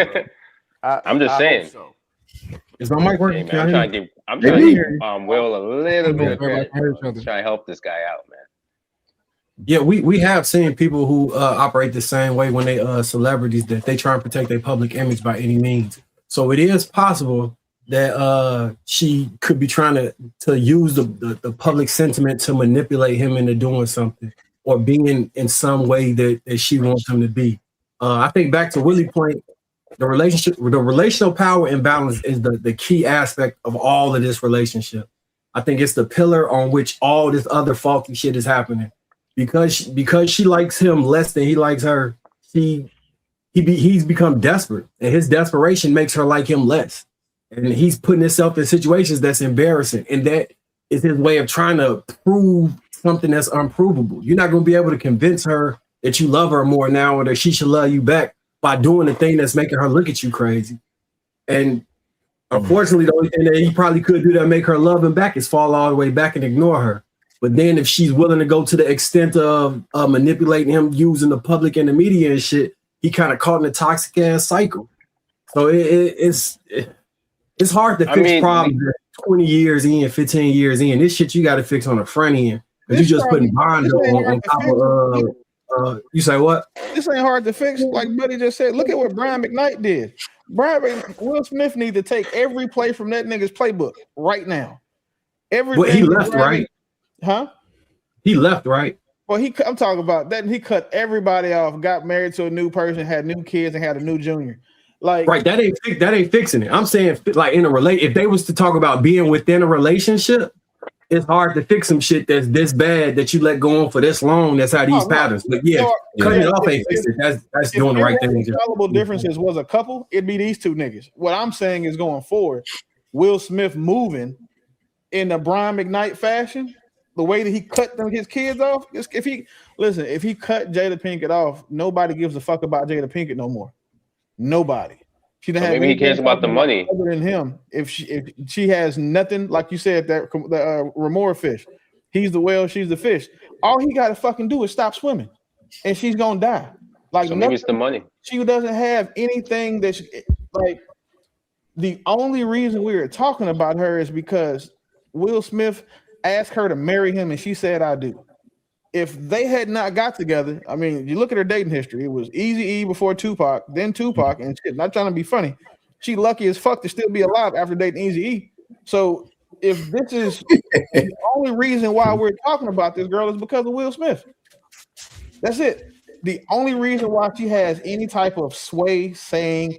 I'm just saying. Is my mic working? Hey, man, I'm trying to give Will a little bit of credit. Trying to help this guy out, man. Yeah, we have seen people who operate the same way when they celebrities, that they try and protect their public image by any means. So it is possible that she could be trying to use the public sentiment to manipulate him into doing something or being in some way that she wants him to be. I think back to Willie's point, the relational power imbalance is the key aspect of all of this relationship. I think it's the pillar on which all this other faulty shit is happening. Because she likes him less than he likes her, he's become desperate, and his desperation makes her like him less. And he's putting himself in situations that's embarrassing. And that is his way of trying to prove something that's unprovable. You're not going to be able to convince her that you love her more now or that she should love you back by doing the thing that's making her look at you crazy. And unfortunately, the only thing that he probably could do that make her love him back is fall all the way back and ignore her. But then if she's willing to go to the extent of manipulating him using the public and the media and shit, he kind of caught in a toxic ass cycle. So it's hard to fix problems 20 years in, 15 years in. This shit you got to fix on the front end, because you just putting bonds on top of. You say what? This ain't hard to fix. Like Buddy just said, look at what Brian McKnight did. Will Smith need to take every play from that nigga's playbook right now. But he left, right? Huh? He left, right? Well, I'm talking about that. He cut everybody off, got married to a new person, had new kids, and had a new junior. Like, right, that ain't fixing it. I'm saying, like, in a if they was to talk about being within a relationship, it's hard to fix some shit that's this bad that you let go on for this long. That's how these patterns. But yeah, cutting it off ain't fixing it. That's doing the right thing. Infallible differences was a couple, it'd be these two niggas. What I'm saying is, going forward, Will Smith moving in the Brian McKnight fashion, the way that he cut his kids off. If he cut Jada Pinkett off, nobody gives a fuck about Jada Pinkett no more. Nobody. She didn't have maybe he cares about the money other than him. If she has nothing, like you said, that the remora fish, he's the whale, she's the fish. All he got to fucking do is stop swimming, and she's gonna die. Like, so maybe it's the money. She doesn't have anything that like. The only reason we were talking about her is because Will Smith asked her to marry him, and she said, "I do." If they had not got together, I mean, you look at her dating history, it was Eazy-E before Tupac, then Tupac, and shit. Not trying to be funny. She lucky as fuck to still be alive after dating Eazy-E. So if this is the only reason why we're talking about this girl is because of Will Smith. That's it. The only reason why she has any type of sway, saying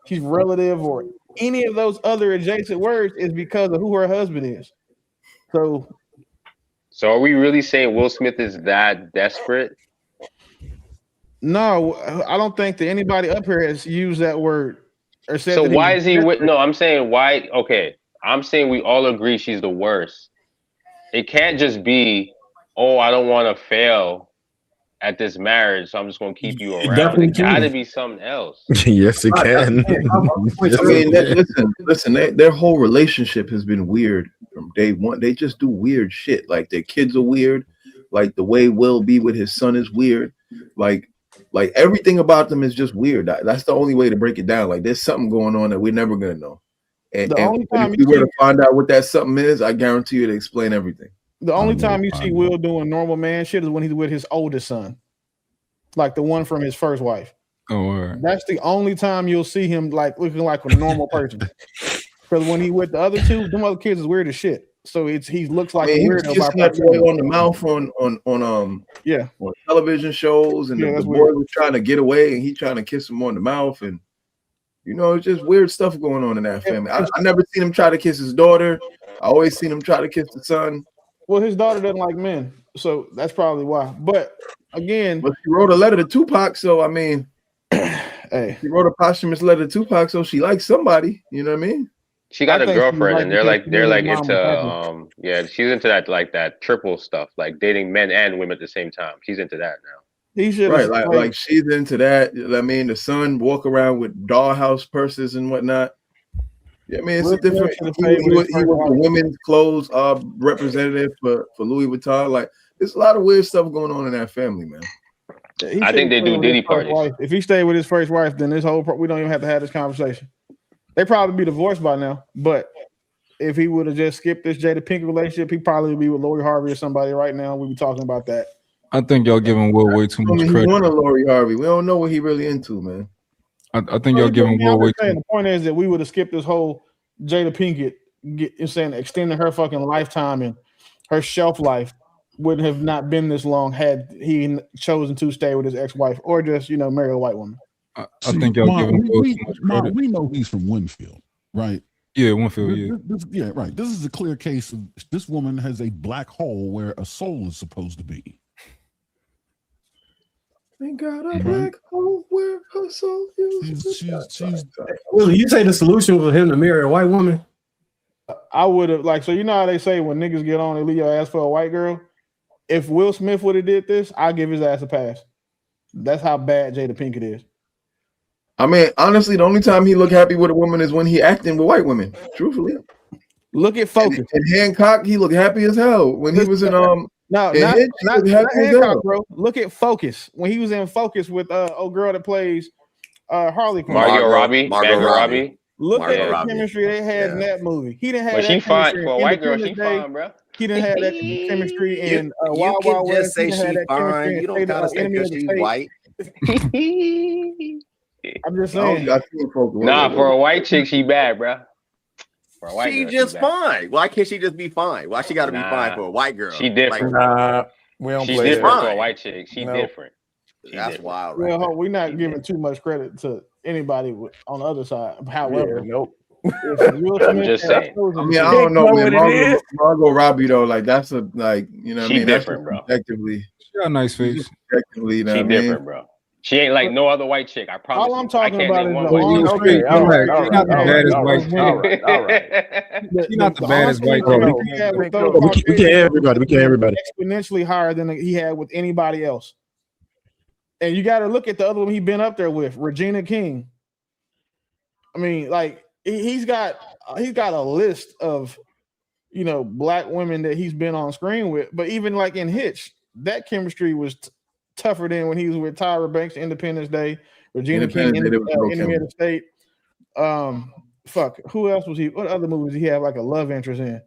she's relative or any of those other adjacent words is because of who her husband is. So are we really saying Will Smith is that desperate? No, I don't think that anybody up here has used that word or said. So why is he with? No, I'm saying why. Okay, I'm saying we all agree she's the worst. It can't just be, oh, I don't want to fail at this marriage, so I'm just gonna keep you around. It gotta be something else. Yes, it can. I mean, listen. Their whole relationship has been weird from day one. They just do weird shit. Like, their kids are weird. Like, the way Will be with his son is weird. Like everything about them is just weird. That's the only way to break it down. Like, there's something going on that we're never gonna know. And if we were to find out what that something is, I guarantee you to explain everything. The only time you see Will doing normal man shit is when he's with his oldest son, like the one from his first wife. Oh, right. That's the only time you'll see him like looking like a normal person. Because when he with the other two, them other kids is weird as shit. So he looks like a weirdo. Kissing that boy on the mouth on television shows, and the boy was trying to get away, and he trying to kiss him on the mouth, and it's just weird stuff going on in that family. I never seen him try to kiss his daughter. I always seen him try to kiss the son. Well, his daughter doesn't like men, so that's probably why. But again, But she wrote a letter to Tupac, so I mean, hey, she wrote a posthumous letter to Tupac, so she likes somebody. You know what I mean? She got I a think she girlfriend, like and because she they're knew his like mom was happy. yeah, she's into that like that triple stuff, like dating men and women at the same time. She's into that now. He should Right, have like she's into that. I mean, the son walk around with dollhouse purses and whatnot. Yeah, I mean, it's Will a different. Smith should have He, stayed he with was his he first was the wife. women's clothes representative for Louis Vuitton. Like, there's a lot of weird stuff going on in that family, man. He I should think they have stayed do with Diddy his first parties. wife. If he stayed with his first wife, then this whole we don't even have to have this conversation. They probably be divorced by now. But if he would have just skipped this Jada Pinkett relationship, he probably would be with Lori Harvey or somebody right now. We'd be talking about that. I think y'all giving Will way too I much mean, he credit. won a Lori Harvey. We don't know what he really into, man. I think y'all giving Will way too. The point is that we would have skipped this whole Jada Pinkett, extending her fucking lifetime and her shelf life would have not been this long had he chosen to stay with his ex-wife or just marry a white woman. I think y'all giving Will too much Ma, credit. we know he's from Winfield, right? Yeah, Winfield. Yeah. Yeah, right. This is a clear case of this woman has a black hole where a soul is supposed to be. They got a black hole where her soul she's Will, you say the solution was him to marry a white woman? I would have so you know how they say when niggas get on, they leave your ass for a white girl. If Will Smith would have did this, I'd give his ass a pass. That's how bad Jada Pinkett is. I mean, honestly, the only time he look happy with a woman is when he acting with white women. Truthfully, look at Focus. In Hancock, he looked happy as hell when he was in not Hancock, bro. Look at Focus when he was in Focus with old girl that plays Harley Quinn. Margot Robbie. Look Margot at the Robbie. chemistry they had in that movie. He didn't have But that she fine chemistry for a in white girl. She Independence Day. fine, bro. He didn't have that chemistry in You Wild can Wild just West. say He didn't have she that fine. chemistry You in don't gotta say Enemy because of the she's State. white. I'm just saying. Nah, for a white chick, she bad, bro. For a white She girl, just bad. fine. Why can't she just be fine? Why she got to be fine for a white girl? She different. We don't She's play different that. for a white chick. She No. different. That's wild, right? Well, we're not giving too much credit to anybody on the other side. However, nope. I'm just saying. I mean, I don't know, man. Margot Robbie though, like that's a you know what I She mean? different, That's bro. Objectively, She got a nice face. objectively, you know She what I mean? different, bro. She ain't like no other white chick. I promise. All I'm you. talking I can't about name is one the white chick. on-screen chemistry. She's not the baddest white. All right. She's not the baddest on-screen white chick. chemistry he had with those We can't everybody. We can't everybody. exponentially higher than he had with anybody else. And you got to look at the other one he been up there with, Regina King. I mean, like he's got a list of black women that he's been on screen with. But even like in Hitch, that chemistry was tougher than when he was with Tyra Banks, Independence Day, Regina King, Enemy of the State. Who else was he? What other movies did he have like a love interest in?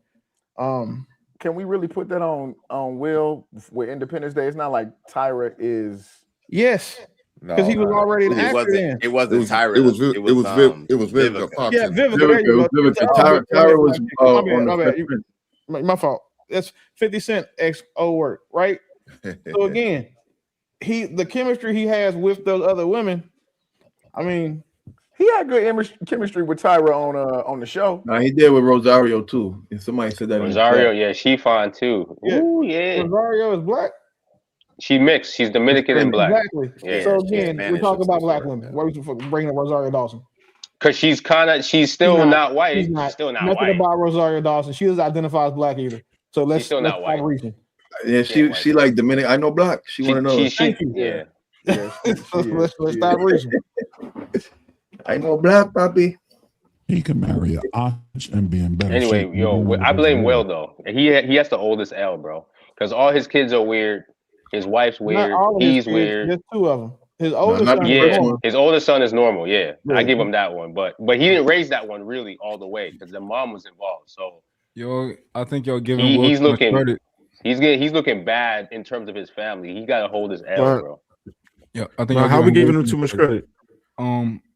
Can we really put that on Will with Independence Day? It's not like Tyra is. Yes, because he was already an actor then. It wasn't Tyra. It was Vivica Fox. Yeah, Vivica. There you go. Tyra was my fault. That's 50 Cent XO work, right? So again, the chemistry he has with those other women. I mean, he had good chemistry with Tyra on the show. Nah, he did with Rosario too. If somebody said that, Rosario, yeah, she fine too. Yeah. Ooh, yeah. Rosario is black. She mixed. She's Dominican and black. Exactly. Yeah. So again, we're talking about black women. Why are we bringing up Rosario Dawson? Because she's still not white. She's still not nothing white. about Rosario Dawson. She doesn't identify as black either. So let's still not white. Reason. Yeah, she like Dominican. I know black. She want to know. Yeah. Let's stop reasoning. I know black, papi. He can marry an Arch and be in better Anyway, shape. yo, I blame Will though. He has the oldest L, bro. Because all his kids are weird. His wife's weird. He's weird. There's two of them. His oldest son. Yeah, his oldest son is normal. Yeah, I give him that one. But he didn't raise that one really all the way because the mom was involved. So yo, I think y'all giving he's Will looking credit. He's looking bad in terms of his family. He got to hold his L, bro. Yeah, I think. How we giving him too much credit?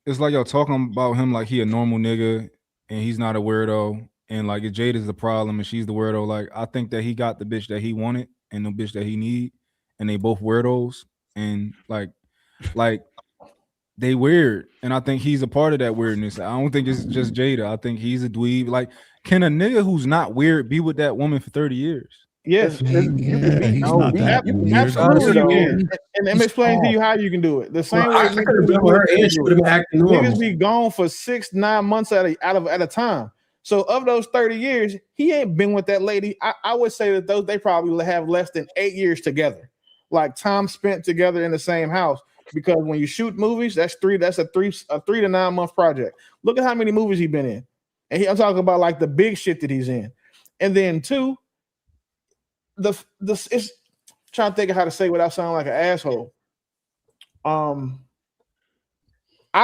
It's like y'all talking about him like he a normal nigga and he's not a weirdo, and like if Jada's the problem and she's the weirdo. Like I think that he got the bitch that he wanted and the bitch that he need, and they both weirdos, and like they weird, and I think he's a part of that weirdness. I don't think it's just Jada. I think he's a dweeb. Like, can a nigga who's not weird be with that woman for 30 years? Yes, he's not that weird. absolutely you weird. can. And let me explain to you how you can do it. The same Well, way I could have been with her and she would have been acting normal. niggas be gone for 6-9 months at a time. So of those 30 years, he ain't been with that lady. I would say that they probably have less than 8 years together, like time spent together in the same house. Because when you shoot movies, that's a 3 to 9 month project. Look at how many movies he's been in, and I'm talking about like the big shit that he's in. And then two, it's trying to think of how to say without sounding like an asshole. I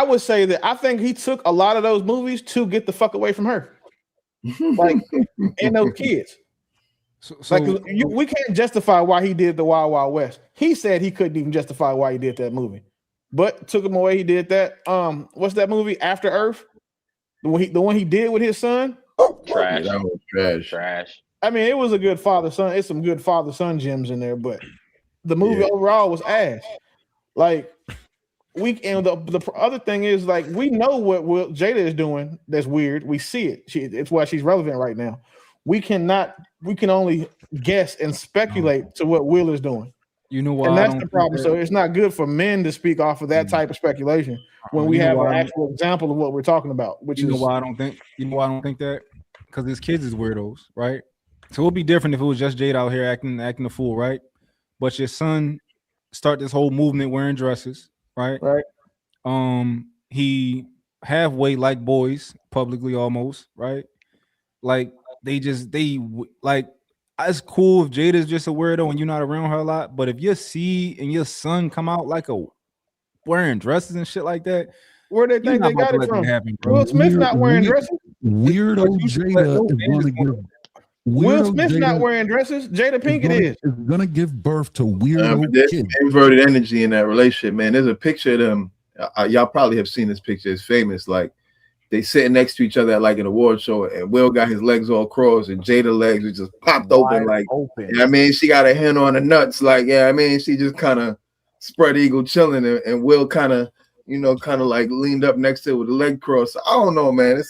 would say that I think he took a lot of those movies to get the fuck away from her, like and those kids. We can't justify why he did the Wild Wild West. He said he couldn't even justify why he did that movie, but took him away. He did that. What's that movie? After Earth, the one he did with his son. Trash. That was trash. I mean, it was a good father-son. It's some good father-son gems in there, but the movie overall was ass. Like the other thing is, like, we know what Jada is doing that's weird. We see it. It's why she's relevant right now. We can only guess and speculate to what Will is doing. You know why? And that's the problem. So it's not good for men to speak off of that type of speculation when we have an actual example of what we're talking about. Which you know why I don't think that? Because his kids is weirdos, right? So it would be different if it was just Jada out here acting a fool, right? But your son start this whole movement wearing dresses, right? Right. He halfway like boys publicly almost, right? Like it's cool if Jada's just a weirdo and you're not around her a lot, but if your seed and your son come out like wearing dresses and shit like that, where they think they got it from? Will Smith not wearing dresses. Weirdo Jada is going to give. Will Smith not wearing dresses. Jada Pinkett is gonna give birth to weirdo kids. Inverted energy in that relationship, man. There's a picture of them. Y'all probably have seen this picture. It's famous. Like they sitting next to each other at like an award show, and Will got his legs all crossed, and Jada legs were just popped open. Like, you know what I mean, she got a hand on the nuts. Like, yeah, I mean, she just kind of spread eagle chilling, and Will kind of like leaned up next to it with the leg crossed. I don't know, man.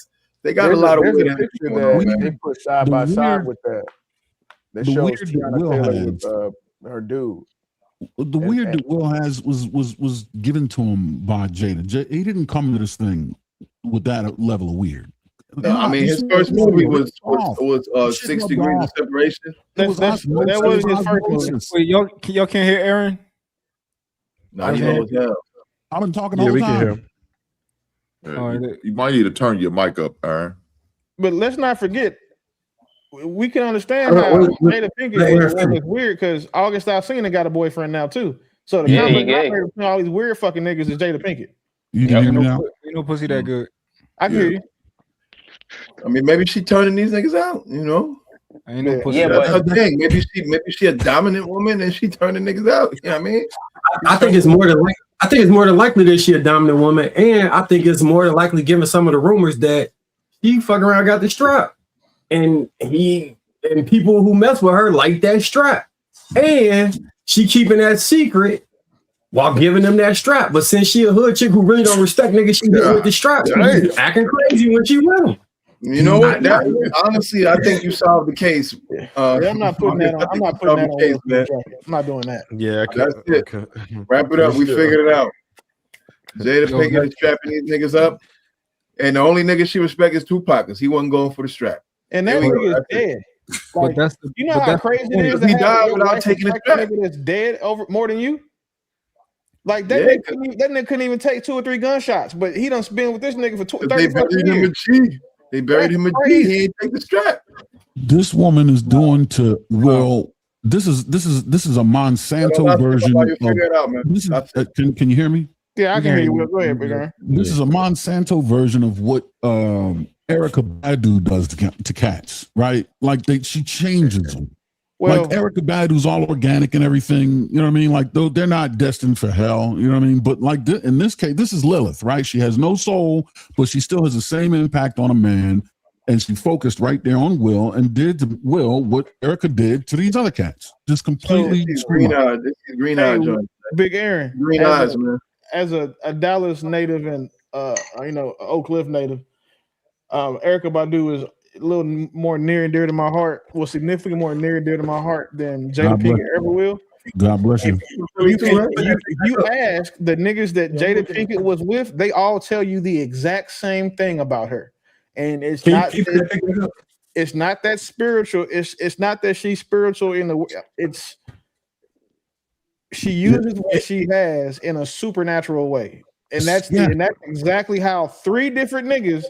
They got a lot of weird energy going on, man. They put side by side with that. That shows Tiana Taylor with her dude. The weird that Will has was given to him by Jada. He didn't come to this thing with that level of weird. No, I mean, his first movie was 6 Degrees of Separation. That was his first movie. Wait, y'all can't hear Aaron? No, he knows hell. I've been talking all the time. Can hear him. You might need to turn your mic up, Aaron. But let's not forget, we can understand how Jada Pinkett was weird because August Alsina got a boyfriend now too. So the common denominator between all these weird fucking niggas is Jada Pinkett. You can hear me now? You know, pussy that good. I hear you. I mean, maybe she turning these niggas out. You know, ain't no pussy. That's her thing. Maybe she a dominant woman and she turning niggas out. You know what I mean? I think it's more than likely that she a dominant woman, and I think it's more than likely, given some of the rumors, that she fucking around got the strap, and people who mess with her like that strap, and she keeping that secret while giving them that strap. But since she a hood chick who really don't respect niggas, she with the strap, she's acting crazy when she with them. You know what? Honestly, I think you solved the case. I'm not putting that on. I'm not putting that on. Case, man. I'm not doing that. Yeah, that's it. Wrap it up. We figured it out. Jada Pinkett is strapping these niggas up, and the only nigga she respect is Tupac because he wasn't going for the strap. And that nigga is dead. Like, you know how crazy it is to he have died without taking the strap. Nigga that's dead over more than you. Like that nigga couldn't even take 2 or 3 gunshots, but he done been with this nigga for 30 years. They buried him in G. He ain't take the strap. This woman is doing to Will. This is a Monsanto version. Can you hear me? Yeah, I can hear you. Go ahead, Big Aaron. This is a Monsanto version of what Erykah Badu does to cats, right? Like she changes them. Well, like Erykah Badu's all organic and everything, you know what I mean? Like they're not destined for hell, you know what I mean? But like in this case, this is Lilith, right? She has no soul, but she still has the same impact on a man, and she focused right there on Will and did to Will what Erykah did to these other cats, just completely. Green eyes, John. Big Aaron, green eyes, man. As a Dallas native and Oak Cliff native, Erykah Badu a little more near and dear to my heart. Well, significantly more near and dear to my heart than Jada Pinkett ever will. God bless you. You ask the niggas that Jada Pinkett was with, they all tell you the exact same thing about her, and it's not that spiritual. It's not that she's spiritual in the. It's she uses what she has in a supernatural way, and that's exactly how 3 different niggas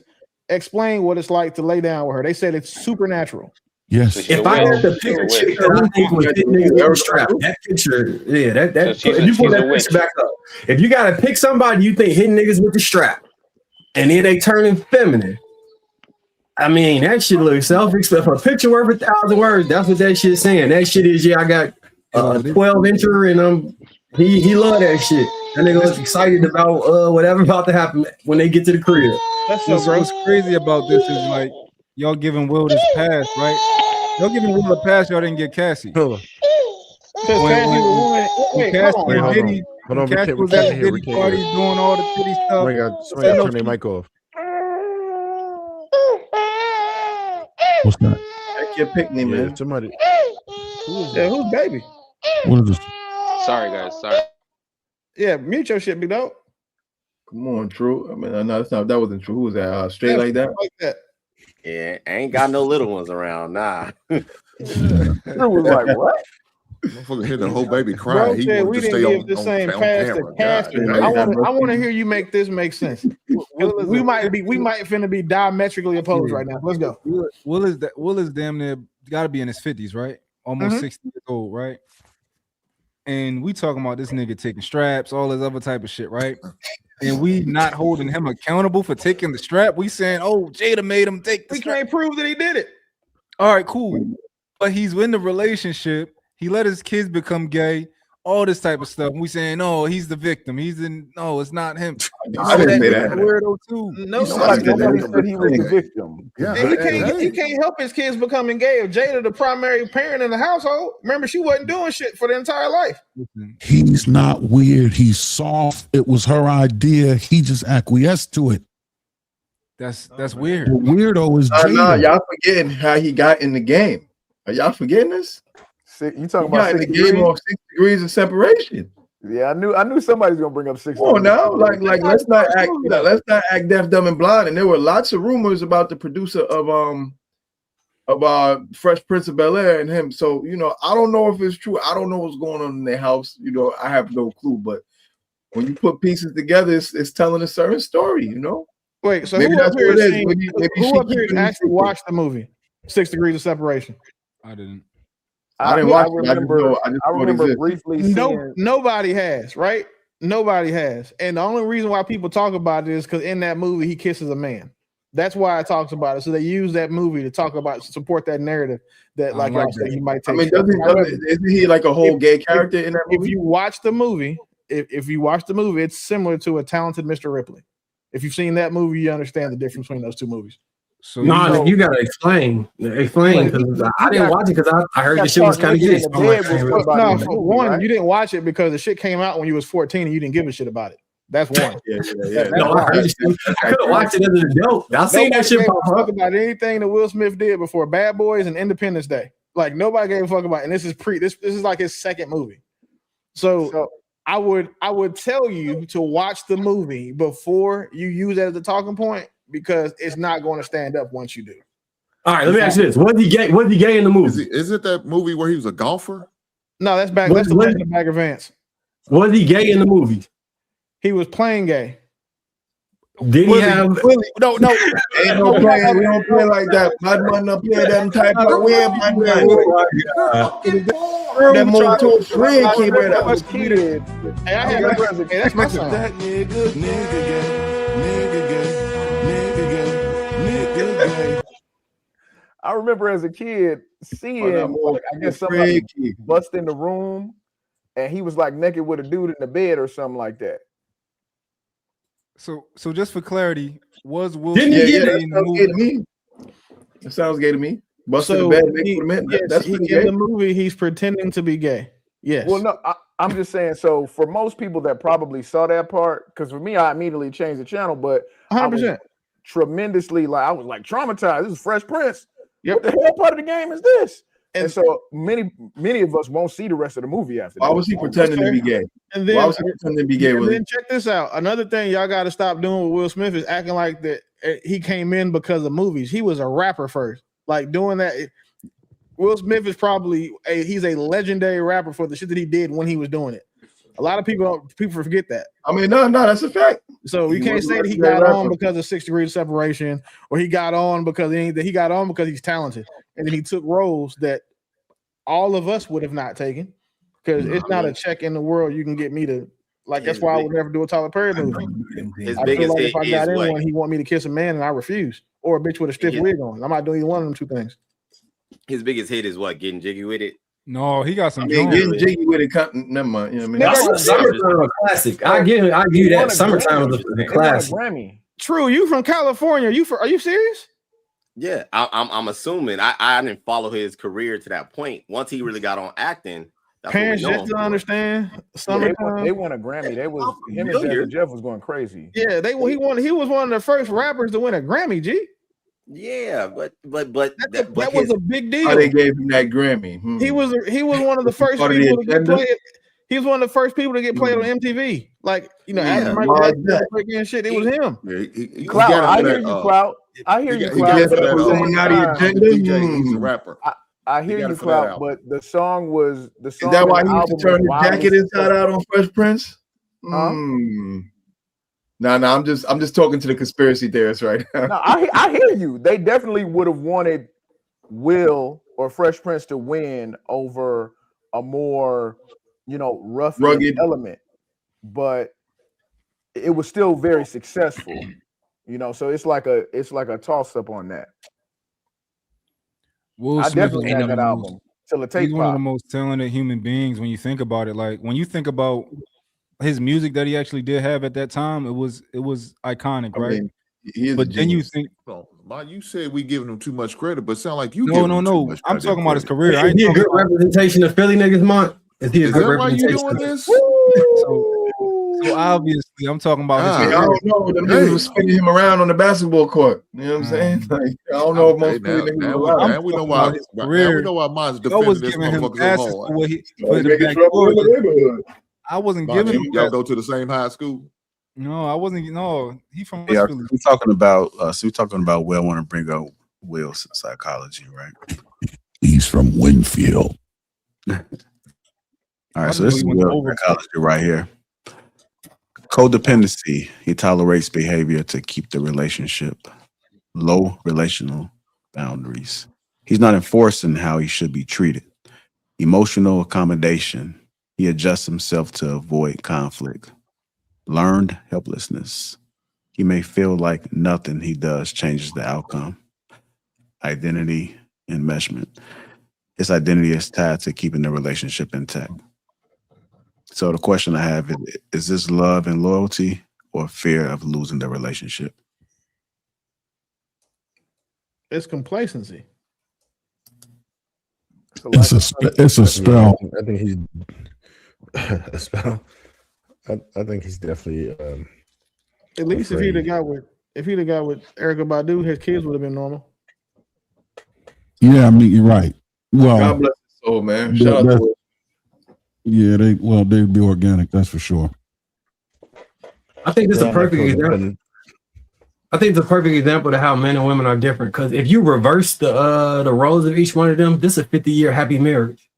explain what it's like to lay down with her. They said it's supernatural. Yes. If I had to pick a chick that I think was niggas with a strap, that picture, if you pull that picture back up, if you gotta pick somebody you think hitting niggas with the strap, and then they turning feminine, I mean that shit looks self-explanatory. A picture worth 1,000 words. That's what that shit's saying. That shit is I got a 12-incher and he love that shit. That nigga was excited about whatever about to happen when they get to the crib. That's so What's crazy about this is like y'all giving Will this pass, right? Y'all giving Will a pass, y'all didn't get Cassie. When Cassie and Diddy was at the Diddy parties doing all the Diddy stuff. Somebody turn their mic off. What's that? Check your picnic, man. Somebody. Who's baby? What is this? Sorry, guys. Sorry. Yeah, mute your shit, big dog. Come on, True. I mean, no, that wasn't true. Who was that? Straight like that? Yeah, I ain't got no little ones around. Nah. True was like, what? Motherfucker hit the whole baby crying. Bro said we didn't give the same pass to Cassie. I want to hear you make this make sense. We might finna be diametrically opposed right now. Let's go. Will is damn near got to be in his 50s, right? Almost 60 years old, right? And we talking about this nigga taking straps, all this other type of shit, right? And we not holding him accountable for taking the strap. We saying, oh, Jada made him take the strap. We can't prove that he did it. All right, cool. But he's in the relationship. He let his kids become gay. All this type of stuff. We saying, no, he's the victim. No, it's not him. I didn't say that. Weirdo too. Nobody said he was the victim. Yeah, he can't help his kids becoming gay. If Jada the primary parent in the household, remember she wasn't doing shit for the entire life. He's not weird. He's soft. It was her idea. He just acquiesced to it. That's weird. The weirdo is Jada. No, y'all forgetting how he got in the game. Are y'all forgetting this? You talking about in the game of 6 degrees of separation? Yeah, I knew somebody's gonna bring up 6 Oh, now, like let's not act deaf, dumb, and blind. And there were lots of rumors about the producer of Fresh Prince of Bel-Air and him. So I don't know if it's true. I don't know what's going on in their house. I have no clue. But when you put pieces together, it's telling a certain story. Wait, so maybe who up here actually watched the movie 6 Degrees of Separation? I didn't. I didn't watch it. I remember briefly seeing. Nobody has, right? Nobody has. And the only reason why people talk about it is because in that movie he kisses a man. That's why I talks about it. So they use that movie to talk about, support that narrative that, like y'all say, he might take. I mean, isn't he like a whole gay character in that movie? If you watch the movie, it's similar to A Talented Mr. Ripley. If you've seen that movie, you understand the difference between those two movies. So you gotta explain because I didn't watch it because I heard the shit was kind of gay. No, for one, you didn't watch it because the shit came out when you was 14 and you didn't give a shit about it. That's one. No, I could have watched it as an adult. I seen that shit pop talk up. about anything that Will Smith did before Bad Boys and Independence Day. Like nobody gave a fuck about it. And this is this is like his second movie. So I would tell you to watch the movie before you use it as a talking point, because it's not going to stand up once you do. All right, let me ask you this: Was he gay in the movie? Is it that movie where he was a golfer? No, that's back. That's the Legend of Bagger Vance. Was he gay in the movie? He was playing gay. Did he have? No. Ain't no play. We don't play like that. Bad man not play them type of way. Bad man. That move too freaky, brother. That's my son. That nigga gay. I remember as a kid seeing, I guess somebody bust in the room, and he was like naked with a dude in the bed or something like that. So just for clarity, was Will Didn't Smith he get in the movie? That sounds gay to me. Busting the bed, make for men. That's in the movie. He's pretending to be gay. Yes. Well, no, I'm just saying. So for most people that probably saw that part, because for me, I immediately changed the channel. But 100%. tremendously, like I was like traumatized. This is Fresh Prince. What the hell part of the game is this? And so many of us won't see the rest of the movie after. Why was he pretending to be gay? And then, Why was he pretending to be gay? And then check this out. Another thing y'all got to stop doing with Will Smith is acting like that he came in because of movies. He was a rapper first. Like doing that. Will Smith is probably he's a legendary rapper for the shit that he did when he was doing it. A lot of people forget that. I mean, no, that's a fact. So you can't say that he got on because of 6 degrees of separation, or he got on because he got on because he's talented, and then he took roles that all of us would have not taken, because it's not a check in the world you can get me to like. That's why I would never do a Tyler Perry movie. His I biggest feel like hit if I got is in what? one, he want me to kiss a man, and I refuse, or a bitch with a stiff wig on. I'm not doing either one of them two things. His biggest hit is what? Getting jiggy with it. No, he got some. I mean, getting jiggy with it. Never mind. You know what I mean? That's summertime a classic. I give you that. Summertime was a classic. True, you from California? Are you serious? Yeah, I'm assuming. I didn't follow his career to that point. Once he really got on acting, that's Parents what we know just him don't for. understand. They won a Grammy. They was him and Jazzy Jeff was going crazy. Yeah, he was one of the first rappers to win a Grammy. G. Yeah, but that was a big deal. How they gave him that Grammy? He was one of the first Part of the people to get agenda? played. He was one of the first people to get played on MTV. Like, after Michael Jackson and shit, it was him. Clout, I hear you, Clout. I hear you, Clout. But at the same time, He's a rapper. I hear you, Clout. But the song was the song. Is that why he and used to album turn was his jacket wildly inside out on Fresh Prince? No, I'm just talking to the conspiracy theorists right now. No, I hear you. They definitely would have wanted Will or Fresh Prince to win over a more, rough Rugged element, but it was still very successful. So it's like a toss up on that. Will I Smith definitely is had one of that the album till the tape he's one of the pop. most talented human beings when you think about it. Like when you think about his music that he actually did have at that time, it was iconic, right? mean, he is but a then you genius. think, Well, you said we giving him too much credit, but sound like you. no, giving no, him too no. much I'm goddamn talking about his credit. career. I Is ain't he a talking good about. representation of Philly niggas, Monk? Is he a Is good that why you representation? doing this? So obviously, I'm talking about his I career. don't know. Them niggas was spinning him around on the basketball court. You know what I'm saying? Like, I don't know if most Philly niggas now, were allowed. now we know why. Now we know why mine's I was defending this giving him motherfucker so passes hard. for what he Don't for the make it trouble in the backdoor. neighborhood. I wasn't Mind giving you, him y'all that. go to the same high school. No, I wasn't. No, he from West Yeah, Philly. we're talking about. So we're talking about. Will want to bring up Will's psychology, right? He's from Winfield. All right, I so just this is know he went to Will's psychology right here. Codependency. He tolerates behavior to keep the relationship. Low relational boundaries. He's not enforcing how he should be treated. Emotional accommodation. He adjusts himself to avoid conflict. Learned helplessness. He may feel like nothing he does changes the outcome. Identity enmeshment. His identity is tied to keeping the relationship intact. So the question I have is this love and loyalty or fear of losing the relationship? It's complacency. It's a spell. I think he's a spell. I think he's definitely. At least if he'd have got with Erykah Badu, his kids would have been normal. Yeah, I mean you're right. Well, God bless his soul, man. Yeah, Shout out that's- to yeah, they'd be organic, that's for sure. I think it's a perfect example. I think it's a perfect example of how men and women are different. Because if you reverse the roles of each one of them, this is a 50-year happy marriage.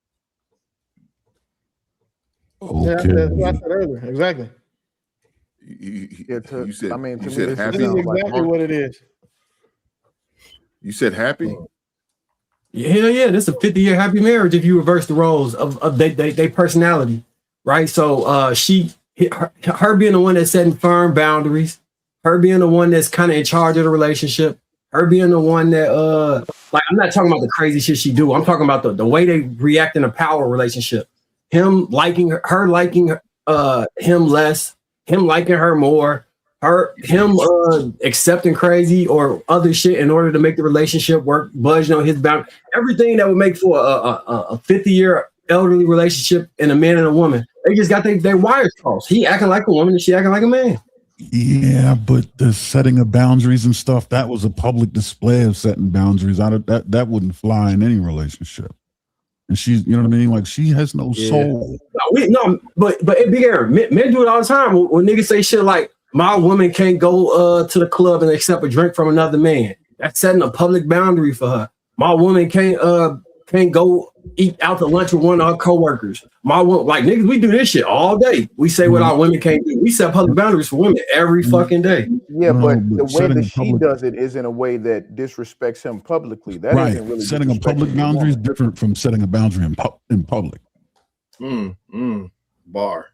Yeah, that's what I said earlier. Exactly. You said. I mean, to you me, said this happy. This is sounds like exactly what it is. You said happy. Yeah, hell yeah, this is a 50-year happy marriage if you reverse the roles of their personality, right? So her being the one that's setting firm boundaries, her being the one that's kind of in charge of the relationship, her being the one that like I'm not talking about the crazy shit she do. I'm talking about the way they react in a power relationship. Him liking her liking him less, him liking her more, him accepting crazy or other shit in order to make the relationship work, budging on his bound, everything that would make for a 50-year elderly relationship and a man and a woman. They just got their wires crossed. He acting like a woman and she acting like a man. Yeah, but the setting of boundaries and stuff, that was a public display of setting boundaries. That wouldn't fly in any relationship. And she's, you know what I mean? Like, she has no soul. But Big Aaron, men do it all the time. When niggas say shit like, my woman can't go to the club and accept a drink from another man. That's setting a public boundary for her. My woman can't go eat out to lunch with one of her coworkers. My woman, like, niggas, we do this shit all day. We say what our women can't do. We set public boundaries for women every fucking day. Yeah, No, but the but way that setting she public- does it is in a way that disrespects him publicly. That Right. not really Setting a public disrespecting the boundary is woman. different from setting a boundary in public. Bar.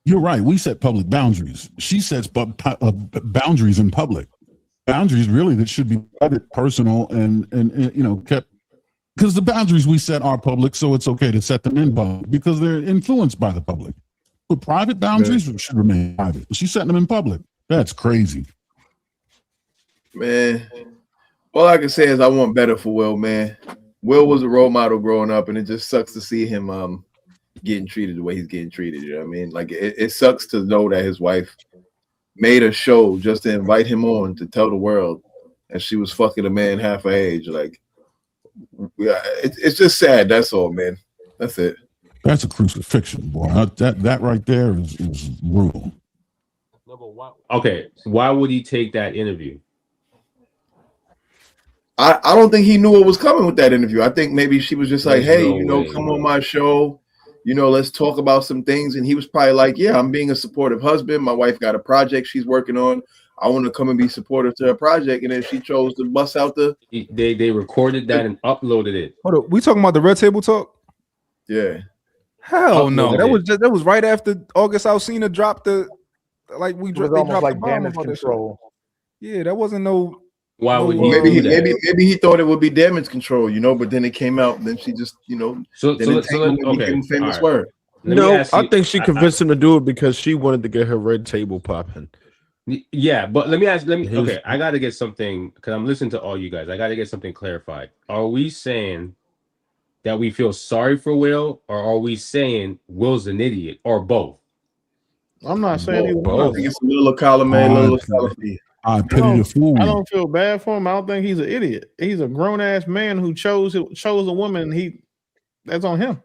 You're right. We set public boundaries. She sets boundaries in public. Boundaries really that should be private, personal, and you know, kept, because the boundaries we set are public, so it's okay to set them in public because they're influenced by the public. But private boundaries should remain private. She's setting them in public. That's crazy. Man, all I can say is I want better for Will, man. Will was a role model growing up, and it just sucks to see him getting treated the way he's getting treated. You know what I mean? Like, it sucks to know that his wife made a show just to invite him on to tell the world that she was fucking a man half her age. Like, yeah, it's just sad. That's all, man. That's it. That's a crucifixion, boy. That right there is brutal. Okay, why would he take that interview? I don't think he knew what was coming with that interview. I think maybe she was just like, There's hey, no you know, way, come bro. on my show. You know, let's talk about some things. And he was probably like, yeah, I'm being a supportive husband. My wife got a project she's working on. I want to come and be supportive to her project. And then she chose to bust out the. They recorded that and uploaded it. Hold up, we talking about the Red Table Talk? Yeah. Hell no, Uploaded that was right after August Alsina dropped the like we It was they almost dropped like the bomb damage about that shit. control. Yeah, that wasn't no. Why would he Maybe do that? maybe he thought it would be damage control, you know, but then it came out. Then she just, you know, became famous all right. word. Let me No, ask I you- think she convinced him to do it because she wanted to get her red table popping. Yeah, but let me He was- okay, I gotta get something because I'm listening to all you guys. I gotta get something clarified. Are we saying that we feel sorry for Will, or are we saying Will's an idiot, or both? I'm not saying either I one. think it's a little column A, little column B. I pity the fool. I don't feel bad for him. I don't think he's an idiot. He's a grown ass man who chose a woman. That's on him.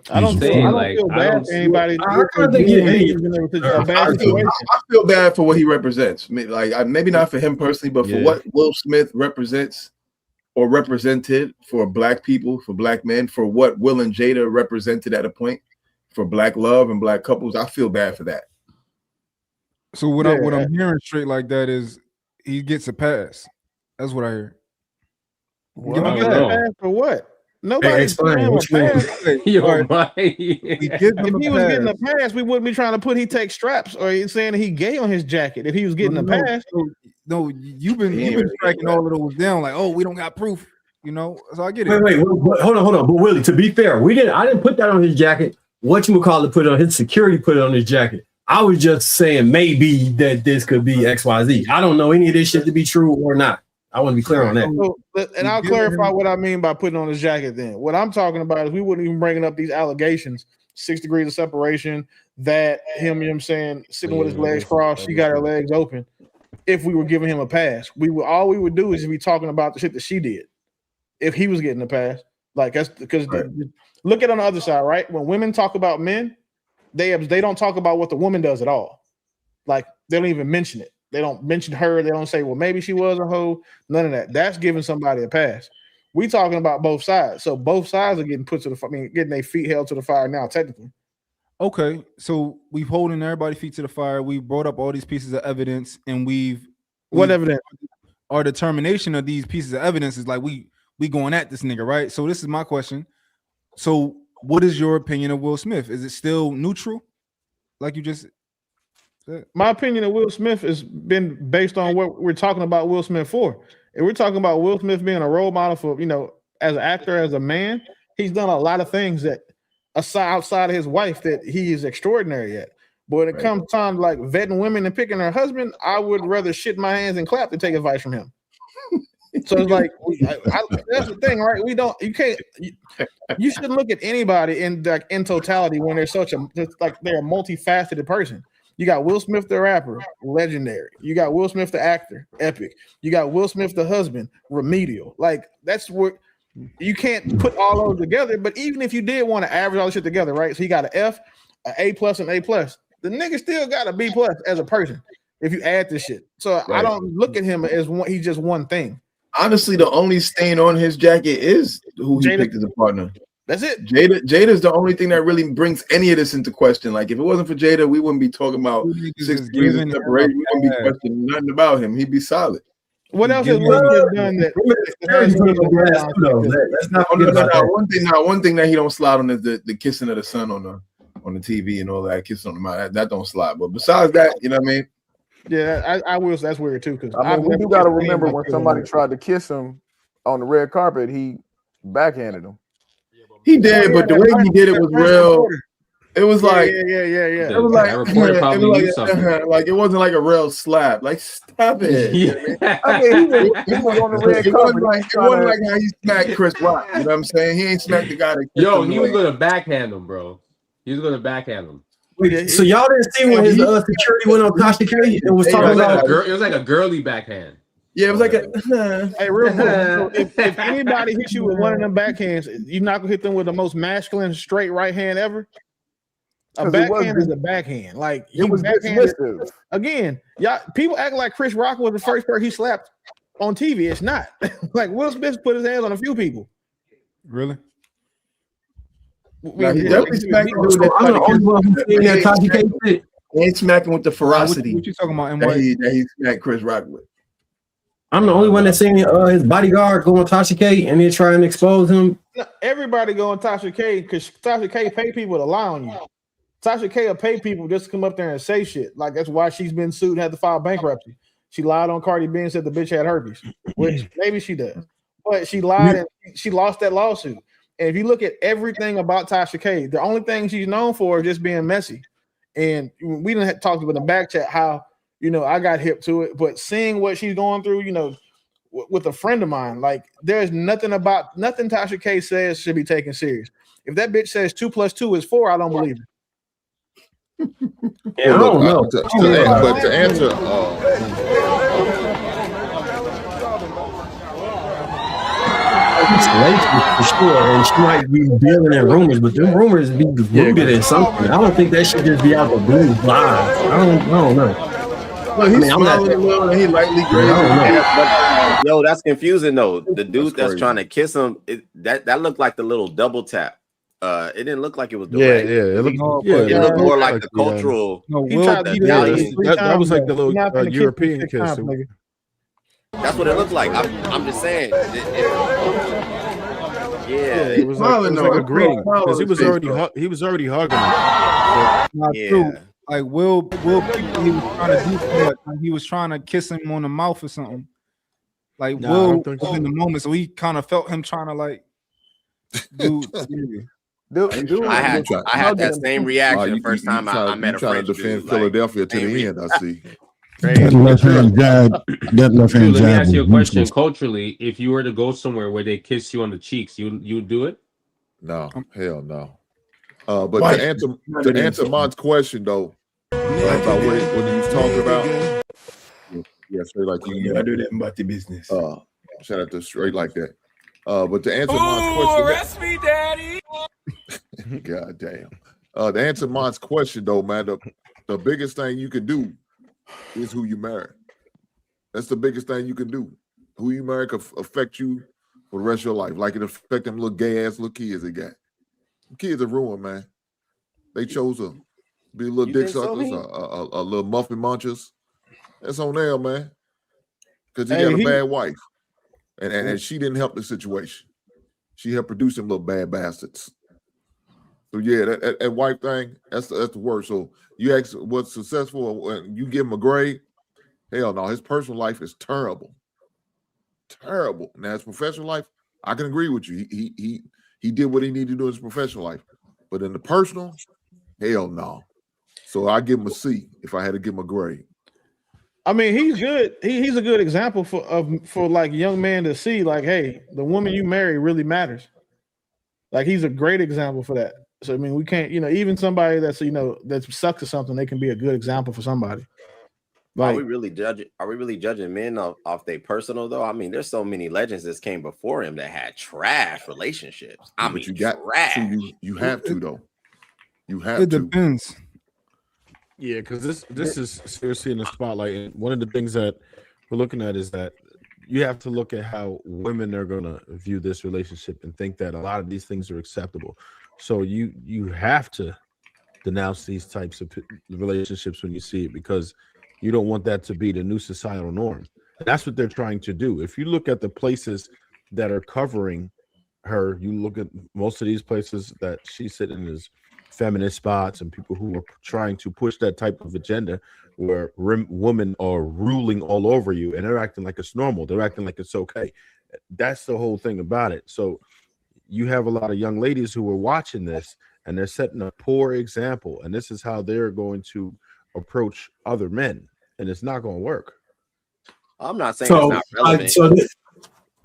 I don't feel bad for anybody. I feel bad for what he represents. Like, maybe not for him personally, but for what Will Smith represents or represented for Black people, for Black men, for what Will and Jada represented at a point for Black love and Black couples. I feel bad for that. So what I'm hearing straight like that is he gets a pass. That's what I hear. Give him a pass for what? Nobody's giving him a pass. If he was getting a pass, we wouldn't be trying to put he takes straps or he's saying he gay on his jacket. If he was getting a pass, no, you've been striking all of those down like, oh, we don't got proof, you know. So I get it. Wait, hold on. But Willie, to be fair, I didn't put that on his jacket. Whatchamacallit put it on his security, put it on his jacket. I was just saying maybe that this could be XYZ. I don't know any of this shit to be true or not. I want to be clear on that. So, and I'll clarify what I mean by putting on his jacket then. What I'm talking about is we wouldn't even bringing up these allegations, 6 degrees of separation, that him, you know what I'm saying, sitting with his legs crossed, she got her legs open. If we were giving him a pass, all we would do is be talking about the shit that she did. If he was getting a pass, like that's because look at on the other side, right? When women talk about men, they don't talk about what the woman does at all. Like they don't even mention it. They don't mention her. They don't say, well, maybe she was a hoe. None of that. That's giving somebody a pass. We talking about both sides. So both sides are getting put to getting their feet held to the fire now, technically. Okay, so we've holding everybody's feet to the fire. We brought up all these pieces of evidence, and what evidence? Our determination of these pieces of evidence is like we going at this nigga, right? So this is my question. So what is your opinion of Will Smith? Is it still neutral, like you just said? My opinion of Will Smith has been based on what we're talking about Will Smith for. If we're talking about Will Smith being a role model for, as an actor, as a man, he's done a lot of things that outside of his wife that he is extraordinary at. But when it comes time to like vetting women and picking her husband, I would rather shit my hands and clap to take advice from him. So it's like that's the thing, right? You shouldn't look at anybody in totality when they're they're a multifaceted person. You got Will Smith the rapper, legendary. You got Will Smith the actor, epic. You got Will Smith the husband, remedial. Like that's what you can't put all those together. But even if you did want to average all this shit together, right? So you got an F, an A+, and A+. The nigga still got a B+ as a person if you add this shit. So I don't look at him as he's just one thing. Honestly, the only stain on his jacket is who he picked as a partner. That's it. Jada's the only thing that really brings any of this into question. Like, if it wasn't for Jada, we wouldn't be talking about 6 degrees of separation. We wouldn't be questioning nothing about him. He'd be solid. What else has Will Smith done that? That's not one thing that he don't slide on is the kissing of the son on the TV and all that, kissing on the mouth. That don't slide. But besides that, you know what I mean? Yeah, I will. That's weird too. Because we do got to remember when somebody tried to kiss him on the red carpet, he backhanded him. He did, but the way he did it was real. It was like, yeah. It was like it wasn't like a real slap. Like, stop it. Yeah. I mean, he was on the red carpet. It wasn't like how he smacked Chris Rock. You know what I'm saying? He ain't smacked the guy that kissed him. He was gonna backhand him, bro. He was gonna backhand him. Wait, so y'all didn't see when his security went on Tasha K? It was talking about it was like a girly backhand. Yeah, it was like hey, real quick. If anybody hits you with one of them backhands, you're not gonna hit them with the most masculine straight right hand ever. A backhand is a backhand. Like it was dismissive. Again, y'all people act like Chris Rock was the first person he slapped on TV. It's not. Like Will Smith put his hands on a few people. Really? He definitely smacked that. He ain't smacking with the ferocity. What you talking about? That he smacked Chris Rock with. I'm the only one that seen his bodyguard go on Tasha K and then try and expose him. No, everybody go on Tasha K because Tasha K pay people to lie on you. Tasha K will pay people just to come up there and say shit. Like that's why she's been sued and had to file bankruptcy. She lied on Cardi B and said the bitch had herpes, which maybe she does, but she lied and she lost that lawsuit. And if you look at everything about Tasha K, the only thing she's known for is just being messy. And we didn't talk about in the back chat how I got hip to it, but seeing what she's going through, with a friend of mine, like there's nothing Tasha K says should be taken serious. If that bitch says 2 + 2 is 4, I don't believe it. Yeah, I don't know. But to answer, for sure, and she might be dealing in rumors, but them rumors be rooted in something. I don't think that should just be out the blue live. I don't know. Well, he's smiling a little and he lightly grazing. Yo, that's confusing though. The dude that's trying to kiss him, that looked like the little double tap. It didn't look like it was direct. It looked more like the cultural. That was like the little European kiss. That's what it looked like. I'm just saying. It was like a greeting because he was already hugging him. True. Like Will, he was trying to do too much. Like, he was trying to kiss him on the mouth or something. Like Will was in the moment, so he kind of felt him trying to like do. I had that same reaction the first time I met a friend. Trying to defend Philadelphia to the end. I see. That left hand jab. Let me ask you a question. Culturally, if you were to go somewhere where they kiss you on the cheeks, you do it? No, hell no. But to answer Mon's question though, about what he was talking about, straight like you. I do that about the business. Shout out to straight like that. But to answer Mon's question, arrest me, daddy. God damn. To answer Mon's question though, man, the biggest thing you can do is who you marry. That's the biggest thing you can do. Who you marry can affect you for the rest of your life, like it affect them little gay ass little kids they got. Kids are ruined, man. They chose to be little dick suckers, a little muffin munchers. That's on them, man. Because he got a bad wife, and she didn't help the situation. She helped produce them little bad bastards. So yeah, that wife thing, that's the worst. So you ask what's successful, and you give him a grade. Hell no, his personal life is terrible, terrible. Now his professional life, I can agree with you. He did what he needed to do in his professional life, but in the personal, hell no. So I give him a C if I had to give him a grade. I mean, he's good. He's a good example for like young men to see, like, hey, the woman you marry really matters. Like, he's a great example for that. So I mean, we can't, even somebody that's that sucks at something, they can be a good example for somebody. Like, are we really judging men off their personal though? I mean, there's so many legends that came before him that had trash relationships. I mean, trash. You have to though. You have It depends. Yeah, because this is seriously in the spotlight, and one of the things that we're looking at is that you have to look at how women are gonna view this relationship and think that a lot of these things are acceptable. So you have to denounce these types of relationships when you see it, because you don't want that to be the new societal norm. And that's what they're trying to do. If you look at the places that are covering her, you look at most of these places that she's sitting as feminist spots and people who are trying to push that type of agenda where women are ruling all over you and they're acting like it's normal. They're acting like it's okay. That's the whole thing about it. So you have a lot of young ladies who are watching this and they're setting a poor example. And this is how they're going to approach other men, and it's not going to work. I'm not saying it's not relevant.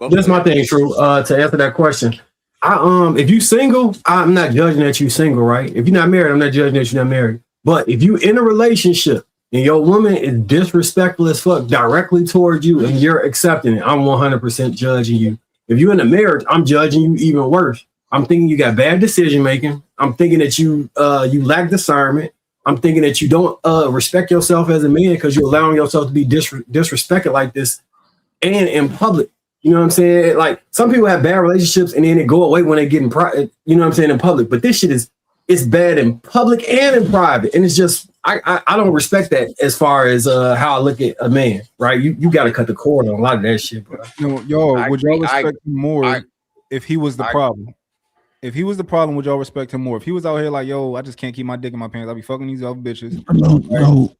That's my thing, True. To answer that question, if you single, I'm not judging that you single, right? If you're not married, I'm not judging that you're not married. But if you in a relationship and your woman is disrespectful as fuck directly towards you and you're accepting it, I'm 100% judging you. If you're in a marriage, I'm judging you even worse. I'm thinking you got bad decision making. I'm thinking that you lack discernment. I'm thinking that you don't respect yourself as a man because you're allowing yourself to be disrespected like this and in public. You know what I'm saying? Like, some people have bad relationships and then they go away when they get in private, you know what I'm saying, in public. But this shit it's bad in public and in private. And it's just, I don't respect that as far as how I look at a man, right? You got to cut the cord on a lot of that shit, bro. No, would y'all respect him more if he was the problem? If he was the problem, would y'all respect him more? If he was out here like, yo, I just can't keep my dick in my pants, I'll be fucking these other bitches. No.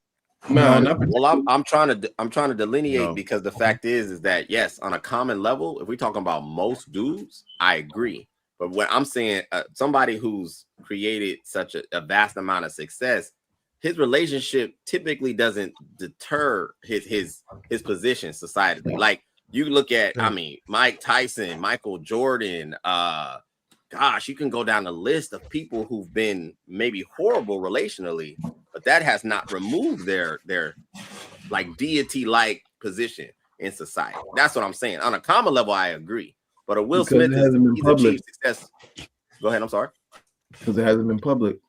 Well, I'm trying to delineate because the fact is that yes, on a common level, if we're talking about most dudes, I agree. But when I'm saying somebody who's created such a vast amount of success, his relationship typically doesn't deter his position societally. Like, you look at, I mean, Mike Tyson, Michael Jordan, gosh, you can go down the list of people who've been maybe horrible relationally, but that has not removed their like deity-like position in society. That's what I'm saying. On a common level, I agree. But a Will Smith he's achieved success. Go ahead. I'm sorry. Because it hasn't been public.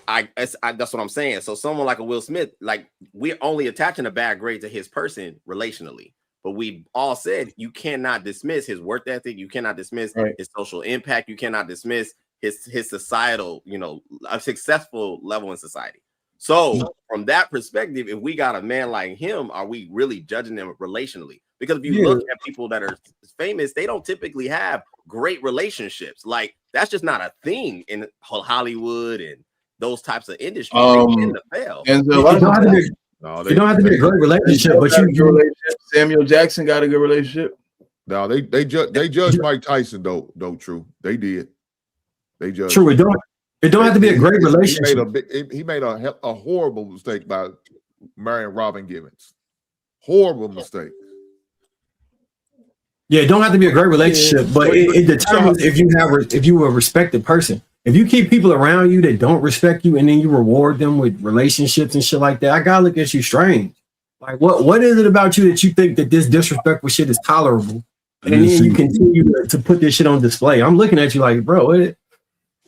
That's what I'm saying. So someone like a Will Smith, like, we're only attaching a bad grade to his person relationally. But we all said you cannot dismiss his work ethic. You cannot dismiss his social impact. You cannot dismiss his societal, a successful level in society. So from that perspective, if we got a man like him, are we really judging them relationally? Because if you look at people that are famous, they don't typically have great relationships. Like, that's just not a thing in Hollywood and those types of industries. They tend to fail. And you don't have to be a great relationship, but Samuel Jackson got a good relationship. No, they judged Mike Tyson though. True, they did. They judged. True, it don't have to be a great relationship. He made a horrible mistake by marrying Robin Givens. Horrible mistake. Yeah, it don't have to be a great relationship, but it determines if you are a respected person. If you keep people around you that don't respect you and then you reward them with relationships and shit like that, I gotta look at you strange. Like, what is it about you that you think that this disrespectful shit is tolerable? And then you continue to put this shit on display. I'm looking at you like, bro, it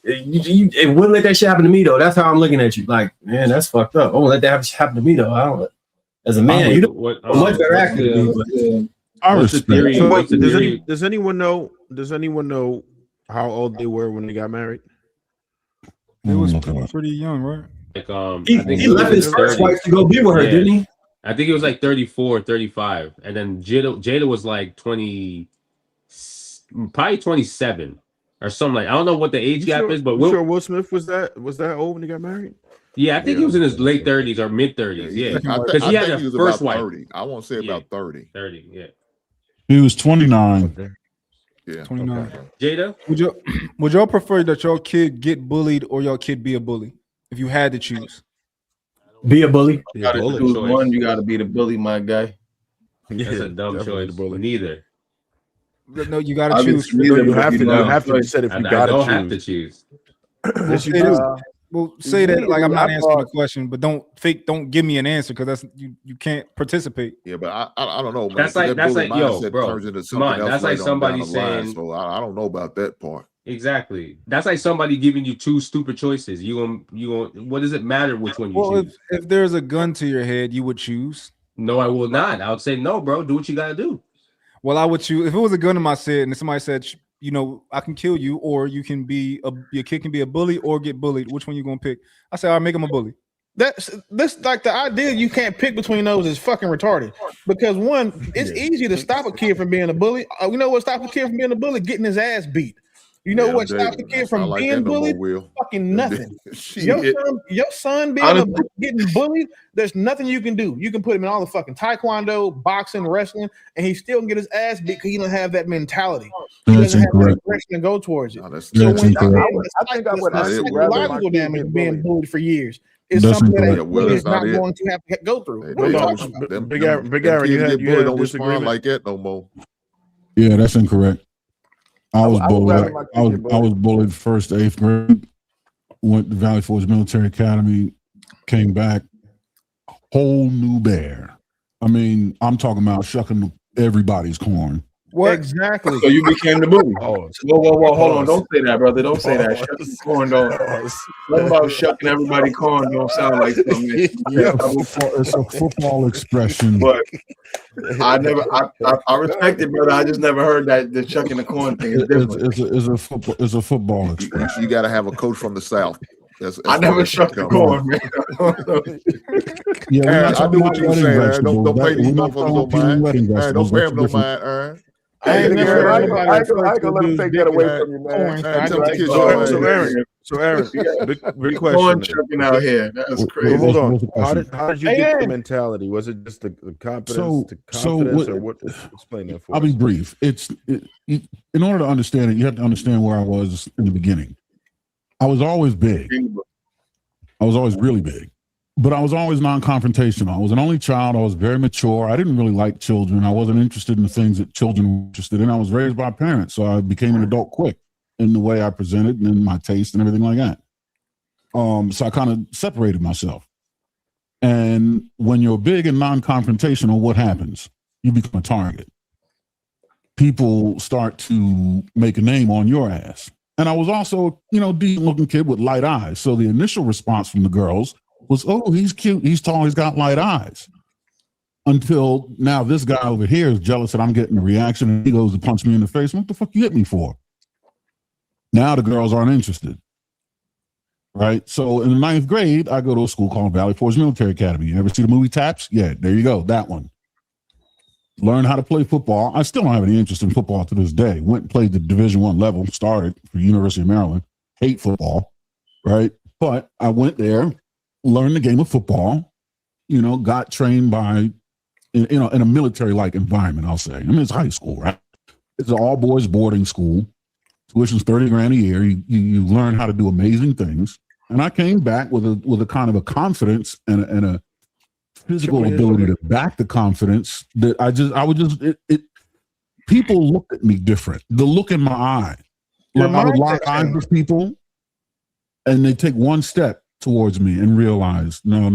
wouldn't let that shit happen to me though. That's how I'm looking at you. Like, man, that's fucked up. I won't let that happen to me though. I don't. As a man, you don't much better actor than me. I respect. Does anyone know how old they were when they got married? It was pretty young, right? Like, I think he left his first wife to go be with her, didn't he? I think it was like 34, 35. And then Jada was like 20, probably 27 or something. Like, I don't know what the age gap is, but Will Smith was that old when he got married? Yeah, I think he was in his late 30s or mid 30s. Yeah, because he had a first wife. 30. I won't say about 30. 30, yeah. He was 29. Yeah, 29. Okay. Jada, would y'all prefer that your kid get bullied or your kid be a bully if you had to choose? Be a bully. You gotta choose one. You gotta be the bully, my guy. That's a dumb choice. Neither. No, you got to Obviously, choose. neither, You but have if to. you You don't have to. You choice- said if I you got don't to have to choose. choose. Yes, you Say do. this. Well, say that like I'm not I answering the thought- question, but don't give me an answer because that's you can't participate. Yeah, but I don't know, man. That's 'cause like- that that's bully like, yo, mindset bro, turns into come on, something else that's like later on down somebody the line. saying- So I don't know about that part. Exactly. That's like somebody giving you two stupid choices. You going what does it matter which one you Well, choose? if there's a gun to your head, you would choose. No, I will not. I would say no, bro. Do what you gotta do. Well, I would choose if it was a gun in my head and somebody said, you know, I can kill you, or you can be your kid can be a bully or get bullied. Which one you gonna pick? I say, I'll make him a bully. That's like the idea you can't pick between those is fucking retarded. Because one, it's easy to stop a kid from being a bully. You know what stops a kid from being a bully? Getting his ass beat. You know Yeah, what Jay, stops a kid that's from not like being that no more, bullied? Will. Fucking nothing. Shit. Your son being Honestly- getting bullied, there's nothing you can do. You can put him in all the fucking taekwondo, boxing, wrestling, and he still can get his ass beat because he don't have that mentality. He That's doesn't have that incorrect. aggression to go towards it. No, that's So That's when incorrect. I think I would the honestly rather my psychological kid damage get of being bullied. bullied for years is That's something that incorrect. a Yeah, Will, kid that's is not not it. going to have to go through. Hey, What are you them talking dogs- about? them- Big them- Aaron, Big them Aaron, kids you get had bullied, a don't respond disagreement? like that no more. Yeah, that's incorrect. I was I would rather bullied. my kid I was get bullied. I was bullied first to 8th grade. Went to Valley Forge Military Academy. Came back, whole new bear. I mean, I'm talking about shucking everybody's corn. What exactly? So you became the bully. Pause. Whoa, hold on. Pause. Don't say that, brother. Don't say that. Pause. Shucking corn don't. Pause. What about shucking everybody corn don't sound like something that you Yeah, can't- it's a football expression. But I respect it, brother. I just never heard that the shucking the corn thing is different. It's a football expression. You got to have a coach from the South. I never shucked the corn, man. Yeah, we're Aaron, not I talking knew about what you were wedding saying, Aaron. Don't vegetables. pay these We're not motherfuckers talking no about peeling mind. wedding Aaron, don't vegetables. pay That's them no different. mind, Aaron. I ain't never heard I nobody ain't refer gonna to let him dudes take that away dick from you, man. corn, so I tell know the they kids go your on. So Aaron, big Corn question. shucking out here. That's Well, crazy. hold on. What's the How question? did you Hey, get the Aaron. mentality? Was it just the confidence, So or what? Explain that for I'll us. be brief. In order to understand it, you have to understand where I was in the beginning. I was always big. I was always really big, but I was always non-confrontational. I was an only child. I was very mature. I didn't really like children. I wasn't interested in the things that children were interested in. I was raised by parents, so I became an adult quick in the way I presented and in my taste and everything like that. So I kind of separated myself. And when you're big and non-confrontational, what happens? You become a target. People start to make a name on your ass. And I was also, decent looking kid with light eyes. So the initial response from the girls was, oh, he's cute, he's tall, he's got light eyes. Until now this guy over here is jealous that I'm getting a reaction and he goes to punch me in the face. What the fuck you hit me for? Now the girls aren't interested. Right? So in the 9th grade, I go to a school called Valley Forge Military Academy. You ever see the movie Taps? Yeah, there you go, that one. Learn how to play football. I still don't have any interest in football to this day. Went and played the Division I level, started for University of Maryland. Hate football, right? But I went there, learned the game of football, got trained by, in a military-like environment, I'll say. I mean, it's high school, right? It's an all-boys boarding school. Tuition's $30,000 a year. You learn how to do amazing things. And I came back with a kind of a confidence and a physical ability to back the confidence that people looked at me different. The look in my eye. Like I would lock eyes with people and they take one step towards me and realize, no.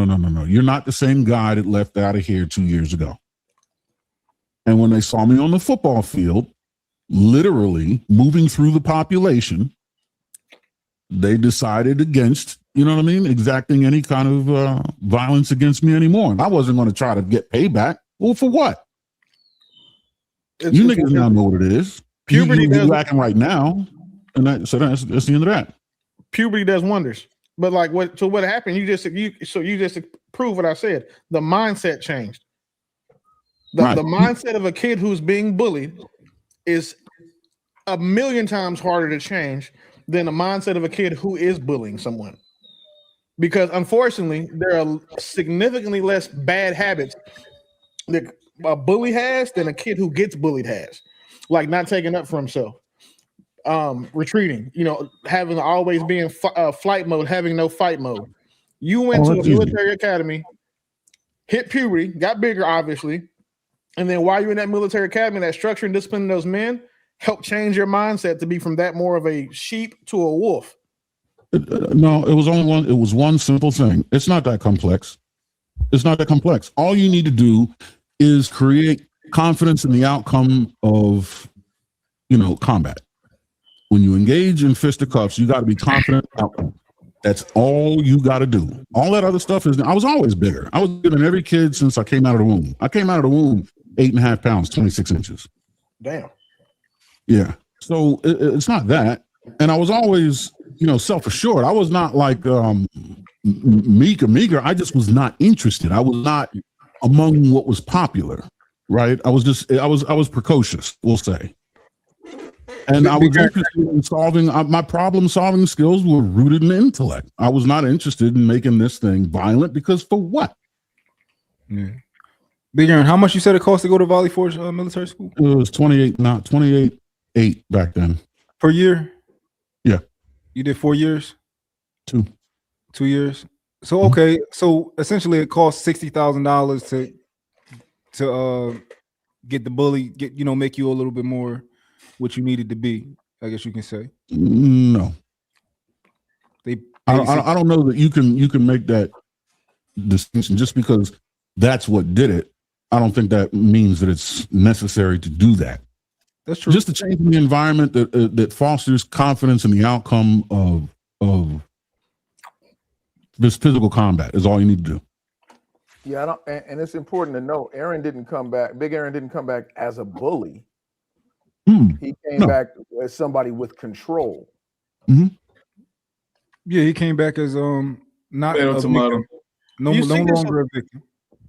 You're not the same guy that left out of here 2 years ago. And when they saw me on the football field, literally moving through the population, they decided against, exacting any kind of violence against me anymore. And I wasn't going to try to get payback. Well, for what? You niggas now know what it is. Puberty you're acting right now, and that's the end of that. Puberty does wonders. But like what happened? You just prove what I said. The mindset changed. The mindset of a kid who's being bullied is a million times harder to change than the mindset of a kid who is bullying someone. Because unfortunately, there are significantly less bad habits that a bully has than a kid who gets bullied has. Like not taking up for himself, retreating, having always be in flight mode, having no fight mode, You went to a that's easy. military academy, hit puberty, got bigger, obviously, and then while you're in that military academy, that structure and discipline of those men helped change your mindset to be from that more of a sheep to a wolf. No, it was only one. It was one simple thing. It's not that complex. It's not that complex. All you need to do is create confidence in the outcome of, combat. When you engage in fisticuffs, you got to be confident in the outcome. That's all you got to do. All that other stuff is. I was always bigger. I was bigger than every kid since I came out of the womb. I came out of the womb 8.5 pounds, 26 inches. Damn. Yeah. So it's not that. And I was always, self-assured. I was not like meager. I just was not interested. I was not among what was popular, right? I was precocious, we'll say. And I was interested in solving, my problem-solving skills were rooted in intellect. I was not interested in making this thing violent because for what? Yeah. Big Aaron, how much you said it cost to go to Valley Forge military school? It was 28.8 back then. Per year? Yeah. You did 4 years? 2 years. So okay, so essentially it cost $60,000 to get the bully, make you a little bit more what you needed to be, I guess you can say. No. I don't know that you can make that distinction just because that's what did it. I don't think that means that it's necessary to do that. That's true. Just to change the environment that fosters confidence in the outcome of this physical combat is all you need to do. Yeah, and it's important to know Big Aaron didn't come back as a bully. He came back as somebody with control. Yeah, he came back as not a victim. No longer a victim.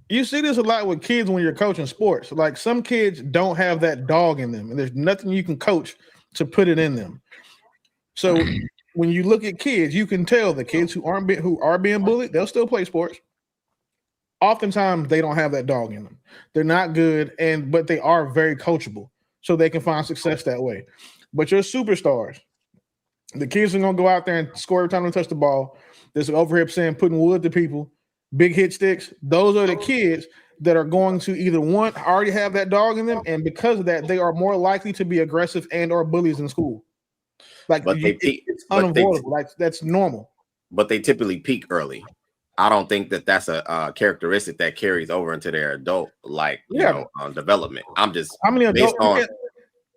You see this a lot with kids when you're coaching sports. Like some kids don't have that dog in them, and there's nothing you can coach to put it in them. So when you look at kids, you can tell the kids who are being bullied, they'll still play sports. Oftentimes they don't have that dog in them. They're not good, but they are very coachable, so they can find success that way. But your superstars, the kids are gonna go out there and score every time they touch the ball. There's an overhead saying putting wood to people, big hit sticks. Those are the kids that are going to either one already have that dog in them, and because of that, they are more likely to be aggressive and or bullies in school. It's unavoidable. That's normal. But they typically peak early. I don't think that's a characteristic that carries over into their adult development. I'm just how many adults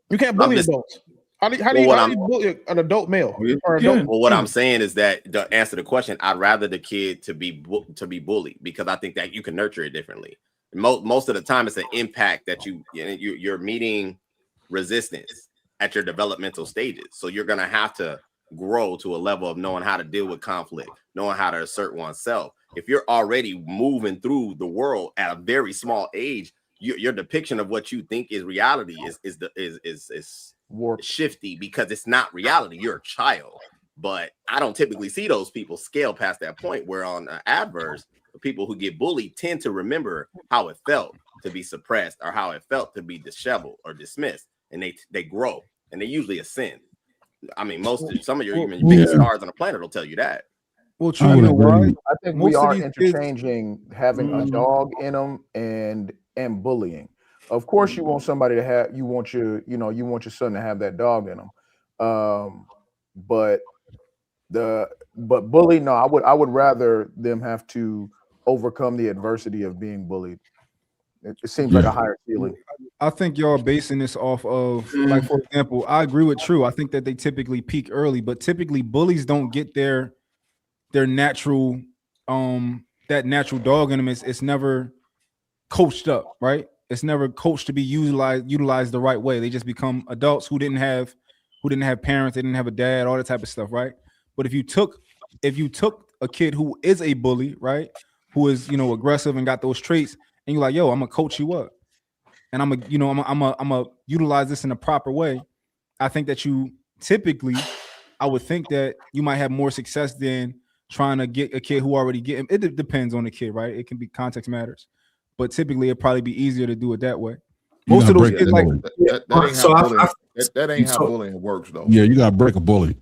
you can't bully adults. How do you bully an adult male? Well, what I'm saying is that to answer the question, I'd rather the kid to be bullied because I think that you can nurture it differently. Most of the time, it's an impact that you're meeting resistance at your developmental stages. So you're gonna have to grow to a level of knowing how to deal with conflict, knowing how to assert oneself. If you're already moving through the world at a very small age, your depiction of what you think is reality is shifty because it's not reality. You're a child. But I don't typically see those people scale past that point where on adverse, the people who get bullied tend to remember how it felt to be suppressed or how it felt to be disheveled or dismissed, and they grow and they usually ascend. I mean, some of your biggest stars on the planet will tell you that. Well, true. You know why? I think we are interchanging having a dog in them and bullying. Of course, you want somebody to have. You want your son to have that dog in them. But bully, no, I would rather them have to overcome the adversity of being bullied. It seems like a higher ceiling. I think y'all basing this off of, like, for example, I agree with True. I think that they typically peak early, but typically bullies don't get their natural that natural dog in them. It's never coached up, right? It's never coached to be utilized the right way. They just become adults who didn't have parents, they didn't have a dad, all that type of stuff, right? But if you took a kid who is a bully, right, who is aggressive and got those traits, and you're like, yo, I'm gonna coach you up, and I'm gonna utilize this in a proper way. I think that I would think that you might have more success than trying to get a kid who already get him. It depends on the kid, right? It can be context matters, but typically it'd probably be easier to do it that way. Most of those kids that ain't how bullying works, though. Yeah, you gotta break a bully.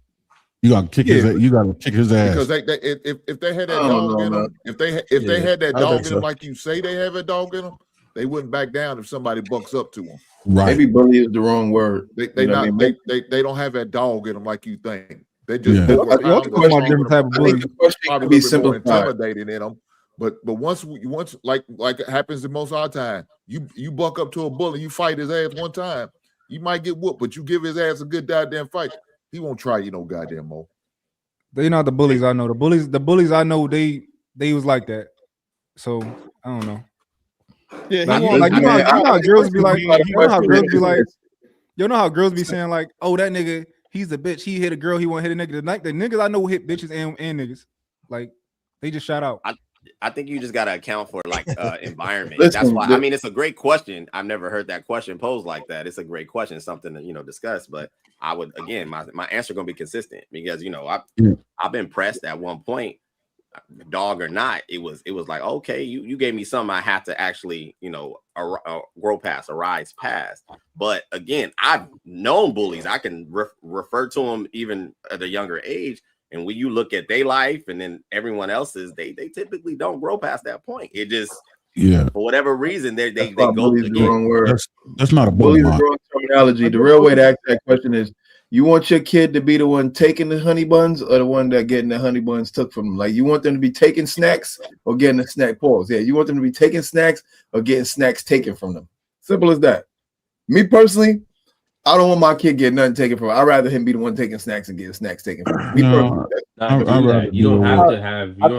You gotta kick his. You gotta kick his ass. Because if they had that I don't dog know, in man. them, if they had that I dog think in so. them, like you say they have a dog in them, they wouldn't back down if somebody bucks up to them. Right. Maybe bully is the wrong word. They You know what I not mean? they don't have that dog in them like you think. They just Yeah. they Well, were I think pounds the of question- stronger different type of than- I think the question probably could be a little bit more simplified. intimidating in them. But once like it happens in most of our time, you buck up to a bully, you fight his ass one time, you might get whooped, but you give his ass a good goddamn fight, he won't try you no goddamn more. They not the bullies I know. The bullies I know, they was like that. So I don't know. Yeah, Like, he you won't. know how girls be like, you know how girls be like, It's- you know how girls be saying like, oh, that nigga, he's a bitch. He hit a girl, he won't hit a nigga. The niggas I know hit bitches and niggas. Like they just shout out. I think you just got to account for like environment. Listen, That's why I mean it's a great question. I've never heard that question posed like that. It's a great question, something to discuss. But I would again, my answer gonna be consistent because I've been pressed at one point, dog or not. It was like okay, you gave me something I have to actually grow past, rise past. But again, I've known bullies. I can refer to them even at a younger age. And when you look at their life and then everyone else's, they typically don't grow past that point. It just for whatever reason they go bully's the wrong word. That's not a bully. bully. The wrong terminology. The real way to ask that question is: you want your kid to be the one taking the honey buns or the one that getting the honey buns took from them? Like you want them to be taking snacks or getting a snack pause? Yeah, you want them to be taking snacks or getting snacks taken from them. Simple as that. Me personally, I don't want my kid getting nothing taken from him. I'd rather him be the one taking snacks and getting snacks taken from him. Me personally. You don't have to have your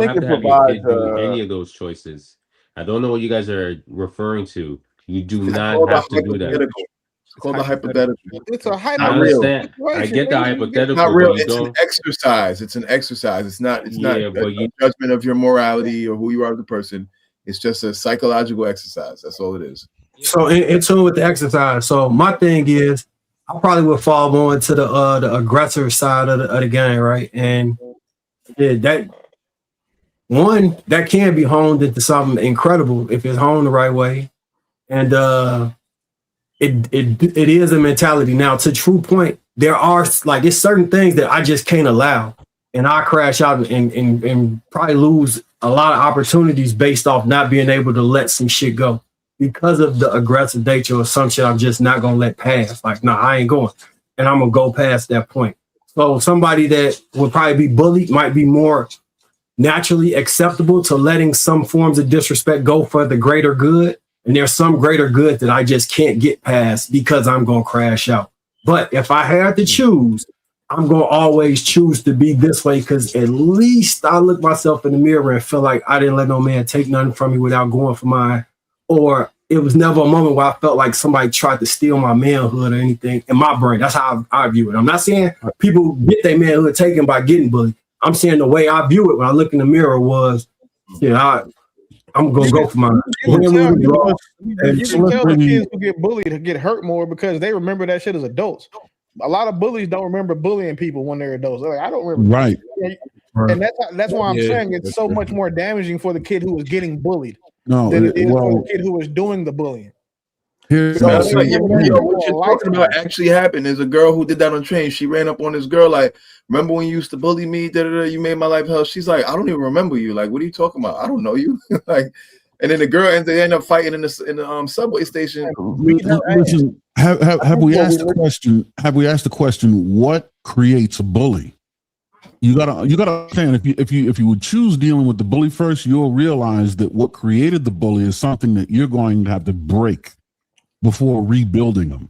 kid do any of those choices. I don't know what you guys are referring to. You do not have to do that. It's called a hypothetical. It's a I understand. I get the hypothetical. It's not real. But you It's an don't. exercise. It's an exercise. It's not Yeah, a but judgment of your morality or who you are as a person. It's just a psychological exercise. That's all it is. So in tune with the exercise. So my thing is, I probably would fall more into the aggressor side of the game, right? And that can be honed into something incredible if it's honed the right way. And it is a mentality. Now, to true point, there are it's certain things that I just can't allow, and I crash out and probably lose a lot of opportunities based off not being able to let some shit go. Because of the aggressive nature or some shit I'm just not gonna let pass. Like, nah, I ain't going. And I'm gonna go past that point. So somebody that would probably be bullied might be more naturally acceptable to letting some forms of disrespect go for the greater good. And there's some greater good that I just can't get past because I'm gonna crash out. But if I had to choose, I'm gonna always choose to be this way because at least I look myself in the mirror and feel like I didn't let no man take nothing from me without going for mine. Or it was never a moment where I felt like somebody tried to steal my manhood or anything in my brain. That's how I view it. I'm not saying people get their manhood taken by getting bullied. I'm saying the way I view it when I look in the mirror was, I'm going to go for mine. You can tell the kids who get bullied to get hurt more because they remember that shit as adults. A lot of bullies don't remember bullying people when they're adults. They're like, I don't remember. Right. And that's why I'm saying it's so much more damaging for the kid who was getting bullied than it is well, for the kid who was doing the bullying. What you're talking about actually happened. There's a girl who did that on the train. She ran up on this girl like, remember when you used to bully me? You made my life hell. She's like, I don't even remember you. Like, what are you talking about? I don't know you. Like, and then the girl end up fighting in the subway station. Listen, have we asked the question? Have we asked the question? What creates a bully? You gotta understand if you would choose dealing with the bully first, you'll realize that what created the bully is something that you're going to have to break before rebuilding them.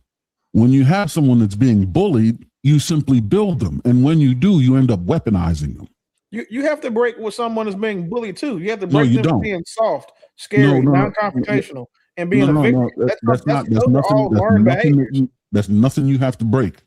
When you have someone that's being bullied, you simply build them, and when you do, you end up weaponizing them. You have to break with someone that's being bullied too. You have to break you them from don't. being soft, scary, non-confrontational, and being a victim. That's nothing you have to break.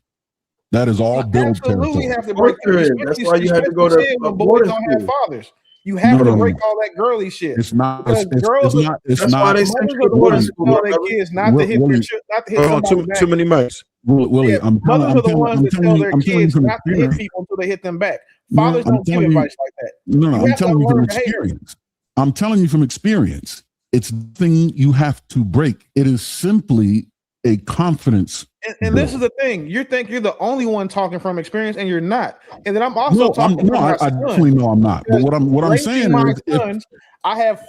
That is all build Absolutely territory. have to break. That's why you had to go to boys don't have fathers. You have to break all that girly shit. It's not. Girls, it's that's not. why they send you to boarding school. Tell their kids not to hit their not to hit somebody back. Too many mics. Willie, mothers are the ones that tell their kids not to hit people until they hit them back. Fathers don't give advice like that. No, I'm telling you from experience. I'm telling you from experience. It's the thing you have to break. It is simply a confidence. And this is the thing. You think you're the only one talking from experience, and you're not. And then I'm also talking from my I son. definitely know I'm not. But what I'm saying is, I have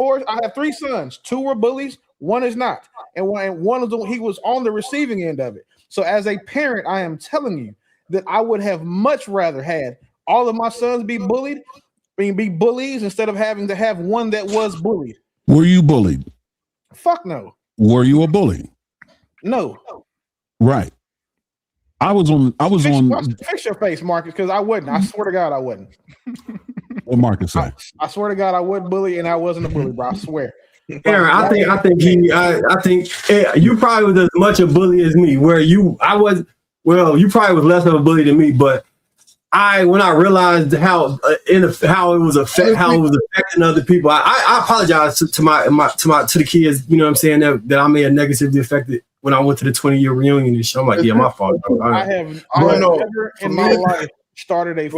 3 sons. 2 were bullies, 1 is not, and one of them, he was on the receiving end of it. So as a parent, I am telling you that I would have much rather had all of my sons be bullied, be bullies, instead of having to have one that was bullied. Were you bullied? Fuck no. Were you a bully? No. Right. I was on. Fix your face, Marcus, because I wouldn't. I swear to God, I wouldn't. What Marcus said? I swear to God, I wouldn't bully, and I wasn't a bully, bro. I swear. Aaron, I think you probably was as much a bully as me. You probably was less of a bully than me. But when I realized how it was affecting other people, I apologize to the kids. You know what I'm saying, that I may have negatively affected when I went to the 20-year reunion and shit. I'm like, yeah, my fault. I have never in my life started a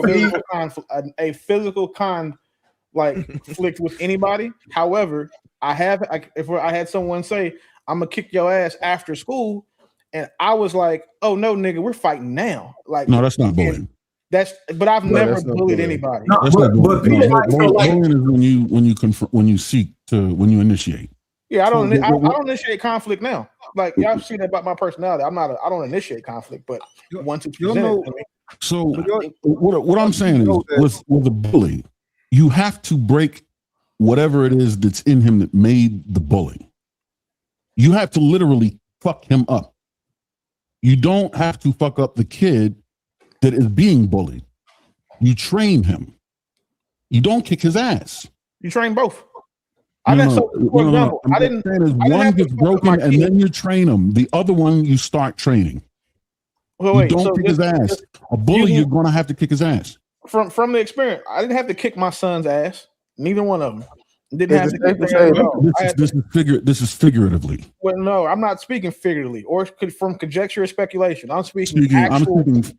physical conflict with anybody. However, I had someone say, I'm gonna kick your ass after school, and I was like, oh no, nigga, we're fighting now. Like, no, that's not bullying. But I've never bullied anybody. No, that's not bullying. Bullying is when you initiate. Yeah, I don't initiate conflict now. Like, y'all see that about my personality. I don't initiate conflict, but once it's presented to me. So what I'm saying is, with a bully, you have to break whatever it is that's in him that made the bully. You have to literally fuck him up. You don't have to fuck up the kid that is being bullied. You train him. You don't kick his ass. You train both. One gets broken and then you train him. The other one you start training. You don't kick his ass. A bully, you're going to have to kick his ass. From the experience, I didn't have to kick my son's ass. Neither one of them. Didn't have to kick their This is figuratively. Well, no, I'm not speaking figuratively or from conjecture or speculation. I'm speaking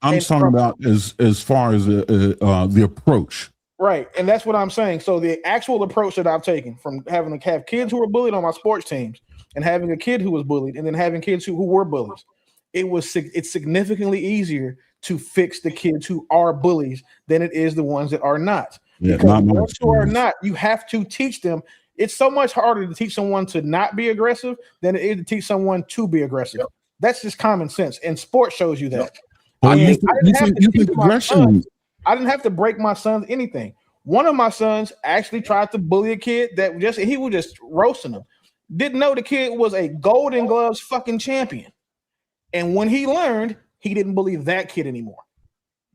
I'm talking about as far as the approach. Right, and that's what I'm saying. So the actual approach that I've taken from having to have kids who were bullied on my sports teams and having a kid who was bullied and then having kids who were bullies, it's significantly easier to fix the kids who are bullies than it is the ones that are not. Yeah, because once you are not, you have to teach them. It's so much harder to teach someone to not be aggressive than it is to teach someone to be aggressive. Yep. That's just common sense, and sport shows you that. Well, you think aggression. I didn't have to break my sons anything. One of my sons actually tried to bully a kid he was just roasting him. Didn't know the kid was a Golden Gloves fucking champion. And when he learned, he didn't bully that kid anymore.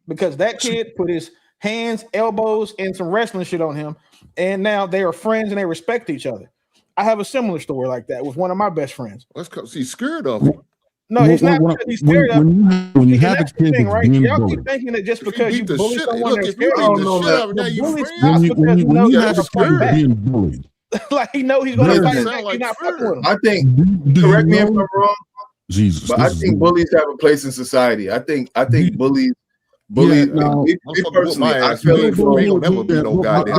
Because that kid put his hands, elbows, and some wrestling shit on him. And now they are friends and they respect each other. I have a similar story like that with one of my best friends. That's because he's scared of him. No, he's not because he's scared of him. When you have a kid that's right? being Y'all bullied. keep thinking that just because you bully someone look, they're if you scared beat the shit out of that, you friends. When you have a kid that's being bullied. Like he knows he's going to fight back. You're not fucking with him. I think, correct me if I'm wrong, Jesus, but I think bullies have a place in society. I think bullies. Me personally, I feel like ain't never be no goddamn.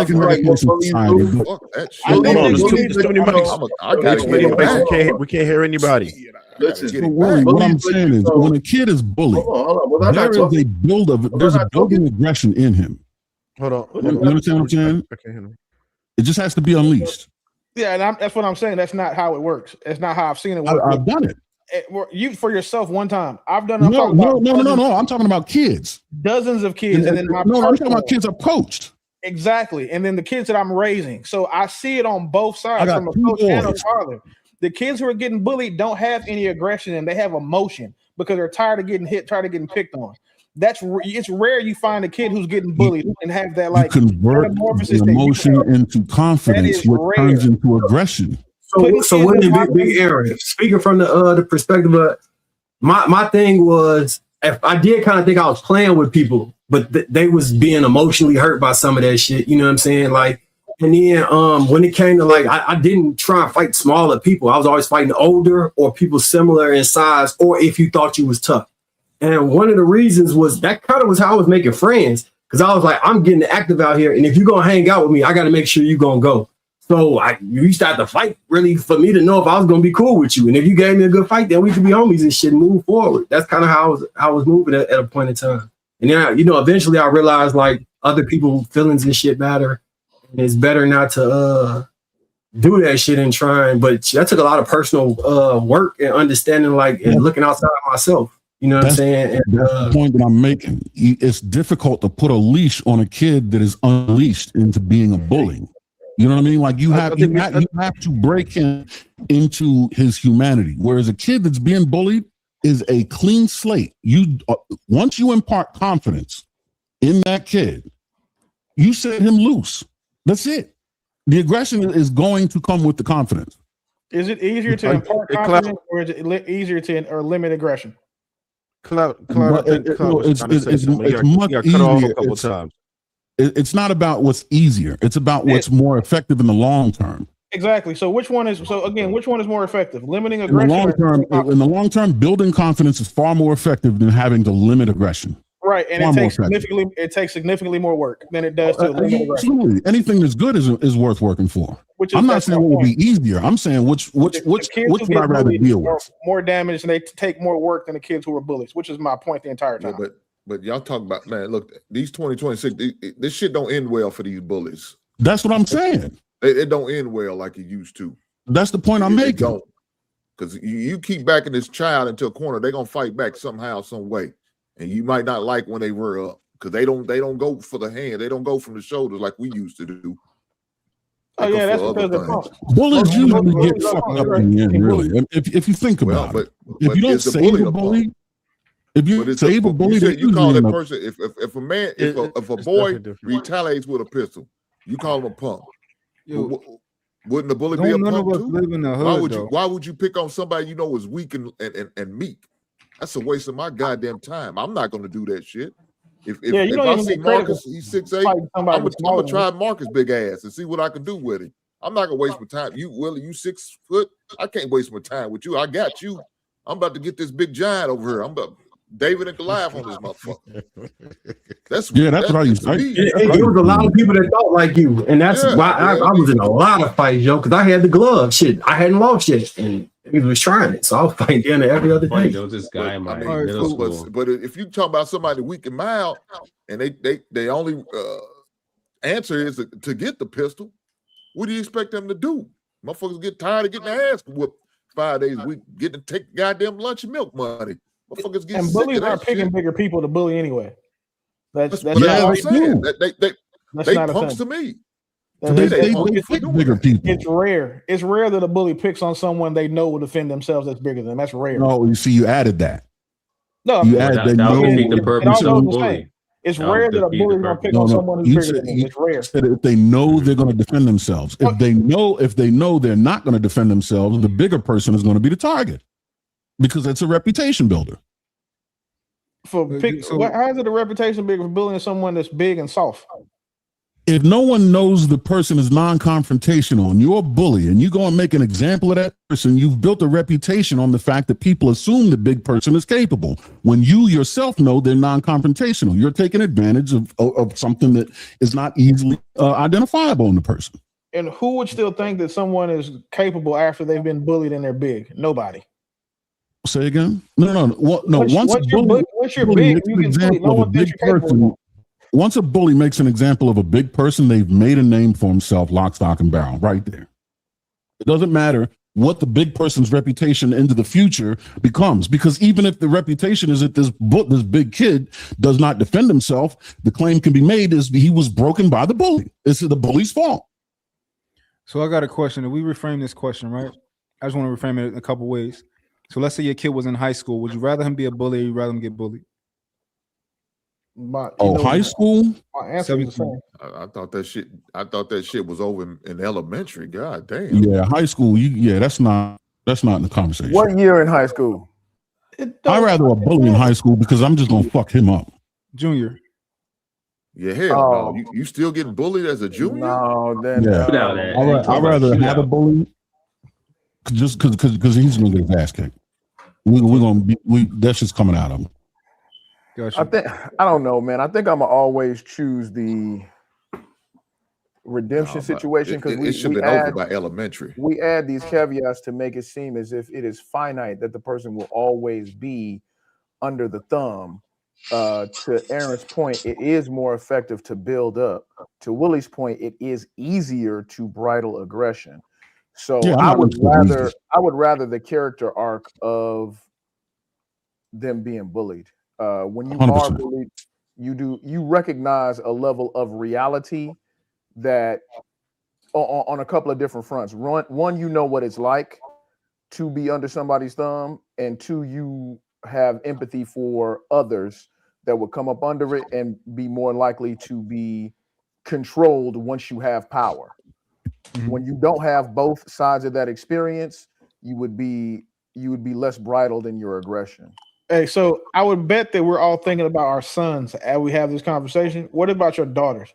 We can't hear anybody. Listen, what I'm saying is, when a kid is bullied, there's a building aggression in him. Hold on. You understand what I'm saying? It just has to be unleashed. Yeah, and that's what I'm saying. That's not how it works. That's not how I've seen it work. I've done it. You for yourself one time. I've done it. No. I'm talking about kids. Dozens of kids, and then I'm talking about kids I've coached. Exactly, and then the kids that I'm raising. So I see it on both sides from a coach and a father. The kids who are getting bullied don't have any aggression, and they have emotion because they're tired of getting hit, tired of getting picked on. It's rare you find a kid who's getting bullied and have that like convert the emotion into confidence, which turns into aggression. So when the big area, speaking from the perspective of my thing was, if I did kind of think I was playing with people, but they was being emotionally hurt by some of that shit. You know what I'm saying? Like, and then when it came to like, I didn't try and fight smaller people. I was always fighting older or people similar in size, or if you thought you was tough. And one of the reasons was that kind of was how I was making friends, because I was like, I'm getting active out here, and if you're gonna hang out with me, I got to make sure you're gonna go. So you used to have to fight really for me to know if I was gonna be cool with you. And if you gave me a good fight, then we could be homies and shit and move forward. That's kind of how I was moving at a point in time. And then eventually I realized like other people's feelings and shit matter. And it's better not to do that shit and trying. But that took a lot of personal work and understanding, like, and looking outside of myself. You know what I'm saying? And, that's the point that I'm making. It's difficult to put a leash on a kid that is unleashed into being a bully. You know what I mean? Like you have to break him into his humanity. Whereas a kid that's being bullied is a clean slate. You once you impart confidence in that kid, you set him loose. That's it. The aggression is going to come with the confidence. Is it easier to impart confidence, or is it easier to limit aggression? It's much easier. It's not about what's easier. It's about what's more effective in the long term. Exactly. So which one is more effective? Limiting aggression. In the long term, building confidence is far more effective than having to limit aggression. Right, and it takes significantly more work than it does to limit aggression. Absolutely. Anything that's good is worth working for. I'm not saying what would be easier. I'm saying which would I rather deal with? More damage, and they take more work than the kids who were bullies, which is my point the entire time. Yeah, but y'all talk about, man, look, these 2026, this shit don't end well for these bullies. That's what I'm saying. It don't end well like it used to. That's the point I'm making. Don't. Because you keep backing this child into a corner, they're gonna fight back somehow, some way. And you might not like when they rear up, because they don't go for the hand, they don't go from the shoulders like we used to do. Oh yeah, that's because they're bullies usually get fucked up in the end, really. If you think about it, if you don't save a bully, you call that person. If a boy retaliates with a pistol, you call him a punk. Wouldn't the bully be a punk too? Why would you pick on somebody you know is weak and meek? That's a waste of my goddamn time. I'm not going to do that shit. If I see Marcus, he's 6'8", I'm gonna try Marcus' big ass and see what I can do with him. I'm not gonna waste my time. You, Willie, you 6 foot. I can't waste my time with you. I got you. I'm about to get this big giant over here. I'm about David and Goliath on this motherfucker. That's what I used to say. There was a lot of people that thought like you, and that's why I was in a lot of fights, yo, because I had the glove. Shit, I hadn't lost yet, and he was trying it, so I was fighting down there every other day. There was this guy in my middle school. But if you talk about somebody weak and mild, and they only answer is to get the pistol, what do you expect them to do? Motherfuckers get tired of getting their ass whooped 5 days a week, getting to take goddamn lunch and milk money. Motherfuckers get and sick bullies of that aren't picking shit. bigger people to bully anyway. That's what I'm saying. They not punks a to thing. me. They pick bigger people. It's rare. It's rare that a bully picks on someone they know will defend themselves that's bigger than them. That's rare. No, you see, you added that. No, you added that. would defeat the purpose of the bully. It's rare that a bully is going to pick on someone who's bigger than them. It's rare. Said if they know they're going to defend themselves. If they know they're not going to defend themselves, the bigger person is going to be the target because it's a reputation builder. How is it a reputation bigger for bullying someone that's big and soft? If no one knows the person is non-confrontational and you're a bully and you go and make an example of that person, you've built a reputation on the fact that people assume the big person is capable. When you yourself know they're non-confrontational, you're taking advantage of something that is not easily identifiable in the person. And who would still think that someone is capable after they've been bullied and they're big? Nobody. Say again? No. Once you're big, you can bully. No one thinks you're capable. Once a bully makes an example of a big person, they've made a name for himself, lock, stock, and barrel, right there. It doesn't matter what the big person's reputation into the future becomes, because even if the reputation is that this big kid does not defend himself, the claim can be made is he was broken by the bully. It's the bully's fault. So I got a question. If we reframe this question, right? I just want to reframe it in a couple ways. So let's say your kid was in high school. Would you rather him be a bully or you rather him get bullied? High school? My answer is the same. I thought that shit was over in elementary. God damn. Yeah, high school. That's not in the conversation. What year in high school? I'd rather a bully in high school because I'm just gonna fuck him up. Junior. Yeah, hell no. You still getting bullied as a junior? No, then I'd rather have a bully just because he's gonna get his ass kicked. That's just coming out of him. I don't know, man. I think I'm gonna always choose the redemption but situation because it should we have been over add by elementary. we add these caveats to make it seem as if it is finite that the person will always be under the thumb. To Aaron's point, it is more effective to build up. To Willie's point, it is easier to bridle aggression. So Yeah, I'm I not would into the rather the character arc of them being bullied. When you are 100%. bullied, you recognize a level of reality that on a couple of different fronts. One, you know what it's like to be under somebody's thumb, and two, you have empathy for others that would come up under it and be more likely to be controlled once you have power. When you don't have both sides of that experience, you would be less bridled in your aggression. Hey, so I would bet that we're all thinking about our sons as we have this conversation. What about your daughters?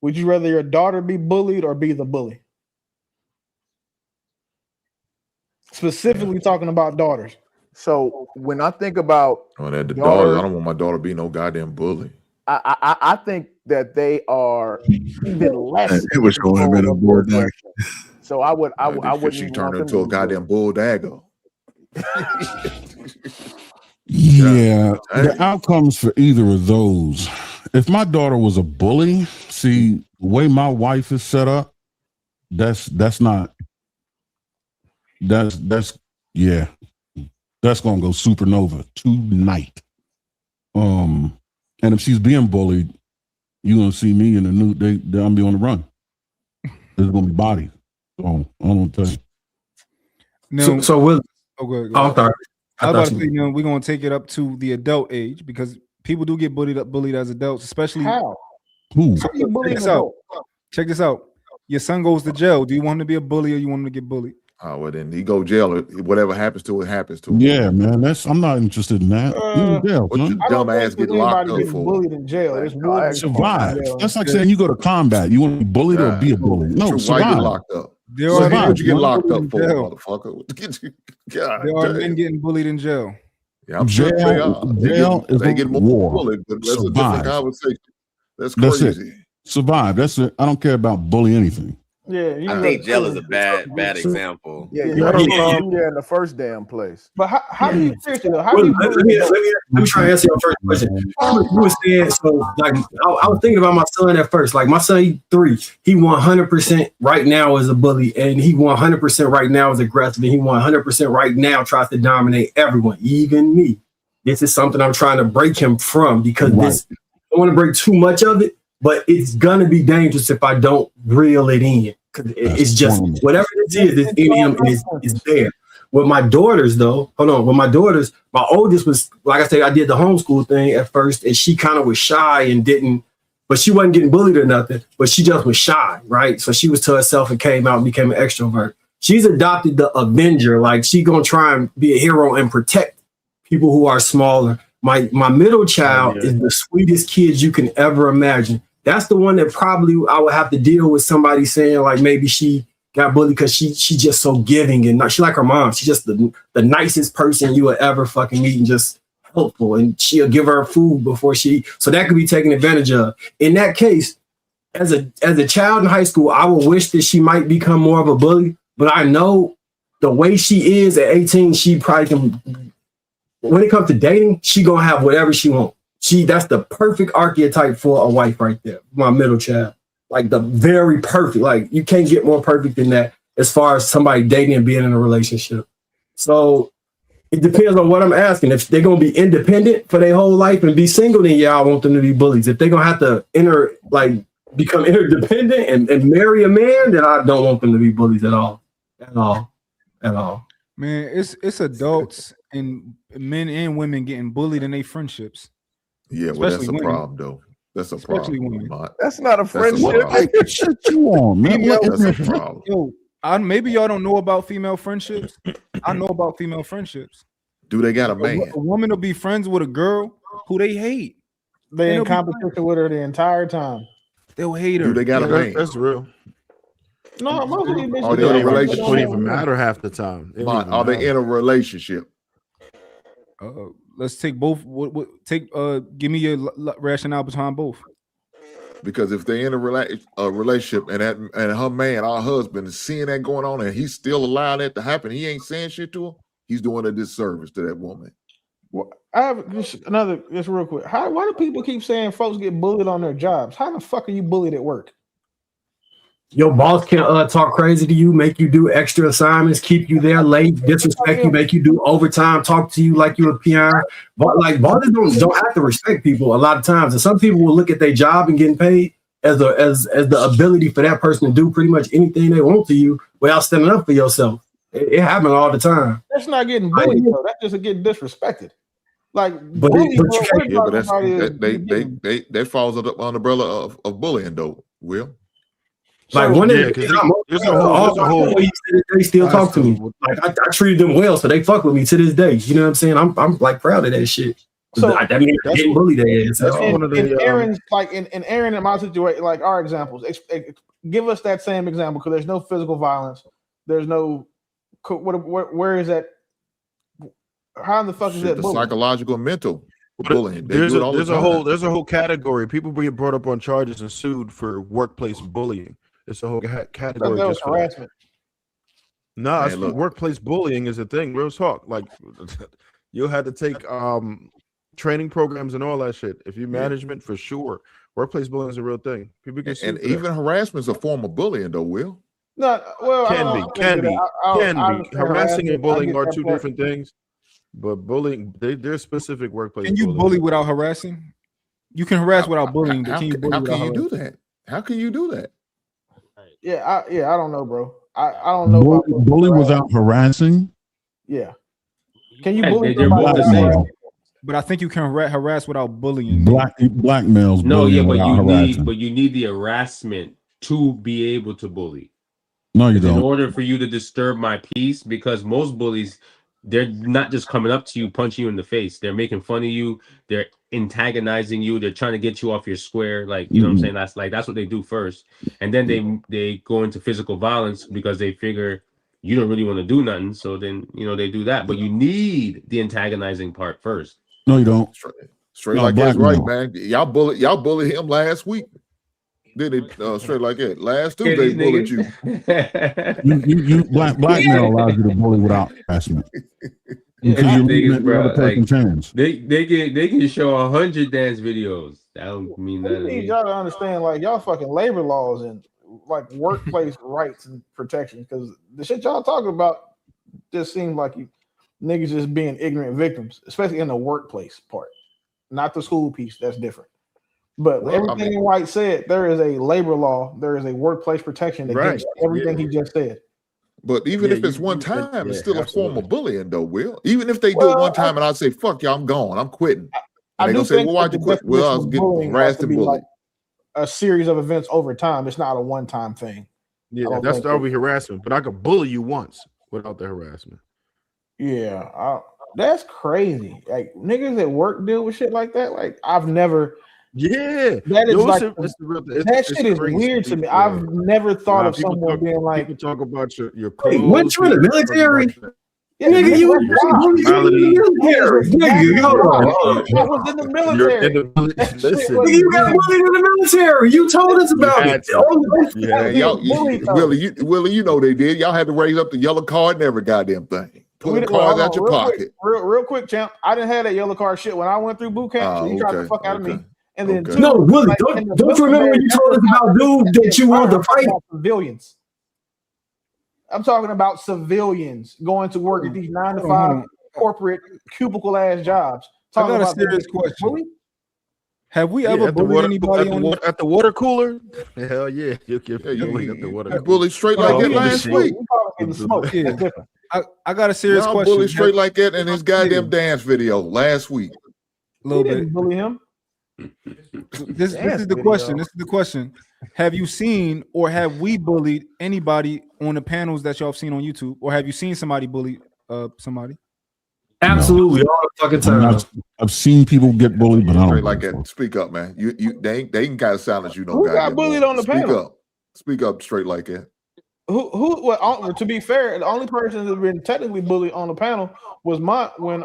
Would you rather your daughter be bullied or be the bully? Specifically talking about daughters. So when I think about Well, that the daughters, daughters, I don't want my daughter to be no goddamn bully. I think that they are even less. It was going to have been a board day. So I wouldn't She even turned want them into to a be goddamn bull dagger. Yeah, the outcomes for either of those. If my daughter was a bully, see the way my wife is set up, that's yeah, that's gonna go supernova tonight. And if she's being bullied, you're gonna see me in the new. I'm gonna be on the run. There's gonna be bodies. So I don't want to tell you. No, So Will, go ahead. I'm sorry. I was about to say, we're gonna take it up to the adult age because people do get bullied as adults, especially. How? Who? How do you bully Check an this out. adult? Check this out. Your son goes to jail. Do you want him to be a bully or you want him to get bullied? Oh, well, then he go jail. Whatever happens to it, happens to him. Yeah, man. I'm not interested in that. You in jail, What son. your dumb ass get locked up for? Bullied in jail. There's more Survive. That's like saying you go to combat. You want to be bullied or be a bully? No, Why you survive. get locked up? There So are what you get men locked bullied up in for, jail. motherfucker? God There are damn. men getting bullied in jail. Yeah, I'm sure they are. Jail is They a get more war. bullied, but that's a Survive. different conversation. That's That's crazy. it. Survive. That's it. I don't care about bully anything. Yeah, I think jail is a bad example. Yeah, you don't do that in the first damn place. But how do you seriously though? How do you let me try to answer your first question. You were saying, so like I was thinking about my son at first. Like my son, he's 3. He 100% right now is a bully, and he 100% right now is aggressive, and he 100% right now tries to dominate everyone, even me. This is something I'm trying to break him from because this. I don't want to break too much of it, but it's gonna be dangerous if I don't reel it in. Because it's just whatever this is, it's in him and it's there. With my daughters, though, with my daughters, my oldest was, like I said, I did the homeschool thing at first, and she kind of was shy and didn't, but she wasn't getting bullied or nothing, but she just was shy, right? So she was to herself and came out and became an extrovert. She's adopted the Avenger, like she gonna try and be a hero and protect people who are smaller. My middle child is the sweetest kid you can ever imagine. That's the one that probably I would have to deal with somebody saying like maybe she got bullied because she just so giving and not, she like her mom. She's just the nicest person you would ever fucking meet and just helpful. And she'll give her food before she. So that could be taken advantage of. In that case, as a child in high school, I would wish that she might become more of a bully. But I know the way she is at 18, she probably can. When it comes to dating, she gonna have whatever she wants. That's the perfect archetype for a wife right there. My middle child, like the very perfect. Like you can't get more perfect than that as far as somebody dating and being in a relationship. So it depends on what I'm asking. If they're gonna be independent for their whole life and be single, then yeah, I want them to be bullies. If they're gonna have to become interdependent and marry a man, then I don't want them to be bullies at all. Man, it's adults and men and women getting bullied in their friendships. Yeah, well, that's a women. problem, though. That's a Especially problem. women. That's not a friendship. Shut you on, man. That's a problem. Yo, maybe y'all don't know about female friendships. I know about female friendships. Do they got a man? A woman will be friends with a girl who they hate. They in competition with her the entire time. They'll hate her. Do they got a man? That's real. No, most of these bitches. Are they in a It relationship? don't even matter half the time. Are they in a relationship? Let's take both. Give me your rationale behind both. Because if they're in a relationship and her man, our husband, is seeing that going on and he's still allowing that to happen, he ain't saying shit to her, he's doing a disservice to that woman. Well, I have just real quick. Why do people keep saying folks get bullied on their jobs? How the fuck are you bullied at work? Your boss can talk crazy to you, make you do extra assignments, keep you there late, disrespect you, make you do overtime, talk to you like you're a peon. But like bosses don't have to respect people a lot of times. And some people will look at their job and getting paid as the ability for that person to do pretty much anything they want to you without standing up for yourself. It happens all the time. That's not getting bullied, though. That's just getting disrespected. Like, but that falls under the umbrella of bullying, though. Will. Like one day, they still talk to me. Like I treated them well, so they fuck with me to this day. You know what I'm saying? I'm like proud of that shit. So that means I'm getting bullied. Aaron's like in Aaron and my situation, like our examples. Give us that same example because there's no physical violence. There's no where is that? How in the fuck is that? The psychological and mental bullying. There's a whole category. People being brought up on charges and sued for workplace bullying. It's a whole category. That was harassment. No, workplace bullying is a thing. Real talk. Like you'll have to take training programs and all that shit. If you management, for sure, workplace bullying is a real thing. People get and even harassment is a form of bullying, though. Will. No, well, can be. Harassing and bullying are two different things. But bullying, there's specific workplace. Can you bully without harassing? You can harass without bullying. But can you bully how can you do that? How can you do that? I don't know, bro. I don't know. Bully without harassing? Yeah. Can you bully somebody? But I think you can harass without bullying. Blackmails. No, yeah, but you need the harassment to be able to bully. No, you don't. In order for you to disturb my peace, because most bullies, they're not just coming up to you, punching you in the face. They're making fun of you. They're antagonizing you. They're trying to get you off your square. Like, you know what I'm saying? That's what they do first. And then they go into physical violence because they figure you don't really want to do nothing. So then, they do that. But you need the antagonizing part first. No, you don't. Straight like that's right, man. Y'all bullied him last week. Did it straight like that? Last Tuesday bullied you. you blackmail allows you to bully without harassment. They can show 100 dance videos. That don't mean that. I need y'all to understand, like y'all fucking labor laws and like workplace rights and protection, because the shit y'all talking about just seems like you niggas just being ignorant victims, especially in the workplace part, not the school piece. That's different. But everything White said, there is a labor law, there is a workplace protection against everything he just said. But even if it's one time, it's still a form of bullying, though, Will. Even if they do it one time and I say, fuck you, I'm gone, I'm quitting. And they're going to say, well, why'd you quit? Well, I was getting harassed and bullied. Like a series of events over time. It's not a one-time thing. Yeah, that's the harassment. But I could bully you once without the harassment. Yeah, that's crazy. Like, niggas at work deal with shit like that. Like, I've never... Yeah, that is that shit is weird to me. I've never thought of someone being like, people talk about your clothes. Wait, what, you in the military? Nigga, you in the military. I was in the military. Listen, you got bullied in the military. You told us about it. Willie, you know they did. Y'all had to raise up the yellow card and every goddamn thing. Pull the cards out your pocket. Real quick, champ. I didn't have that yellow card shit when I went through boot camp. So you tried the fuck out of me. And then no, Willie, don't you remember when you told us about dude that you wanted to fight? Civilians. I'm talking about civilians going to work at these 9 to 5 corporate cubicle ass jobs. I got a serious question. Have we ever bullied anybody at the water cooler? Hell yeah, you get bullied at the water cooler. Bullied straight like that last week. I got a serious question. Bullied straight like that in his goddamn dance video last week. A little bit. Didn't bully him. This is the question. This is the question. Have you seen or have we bullied anybody on the panels that y'all have seen on YouTube, or have you seen somebody bully somebody? Absolutely, all the fucking time. I've seen people get bullied, but I don't straight like that. Speak up, man. They ain't got to silence you. Who got bullied on the panel? Speak up straight like that. Well, to be fair, the only person that's been technically bullied on the panel was when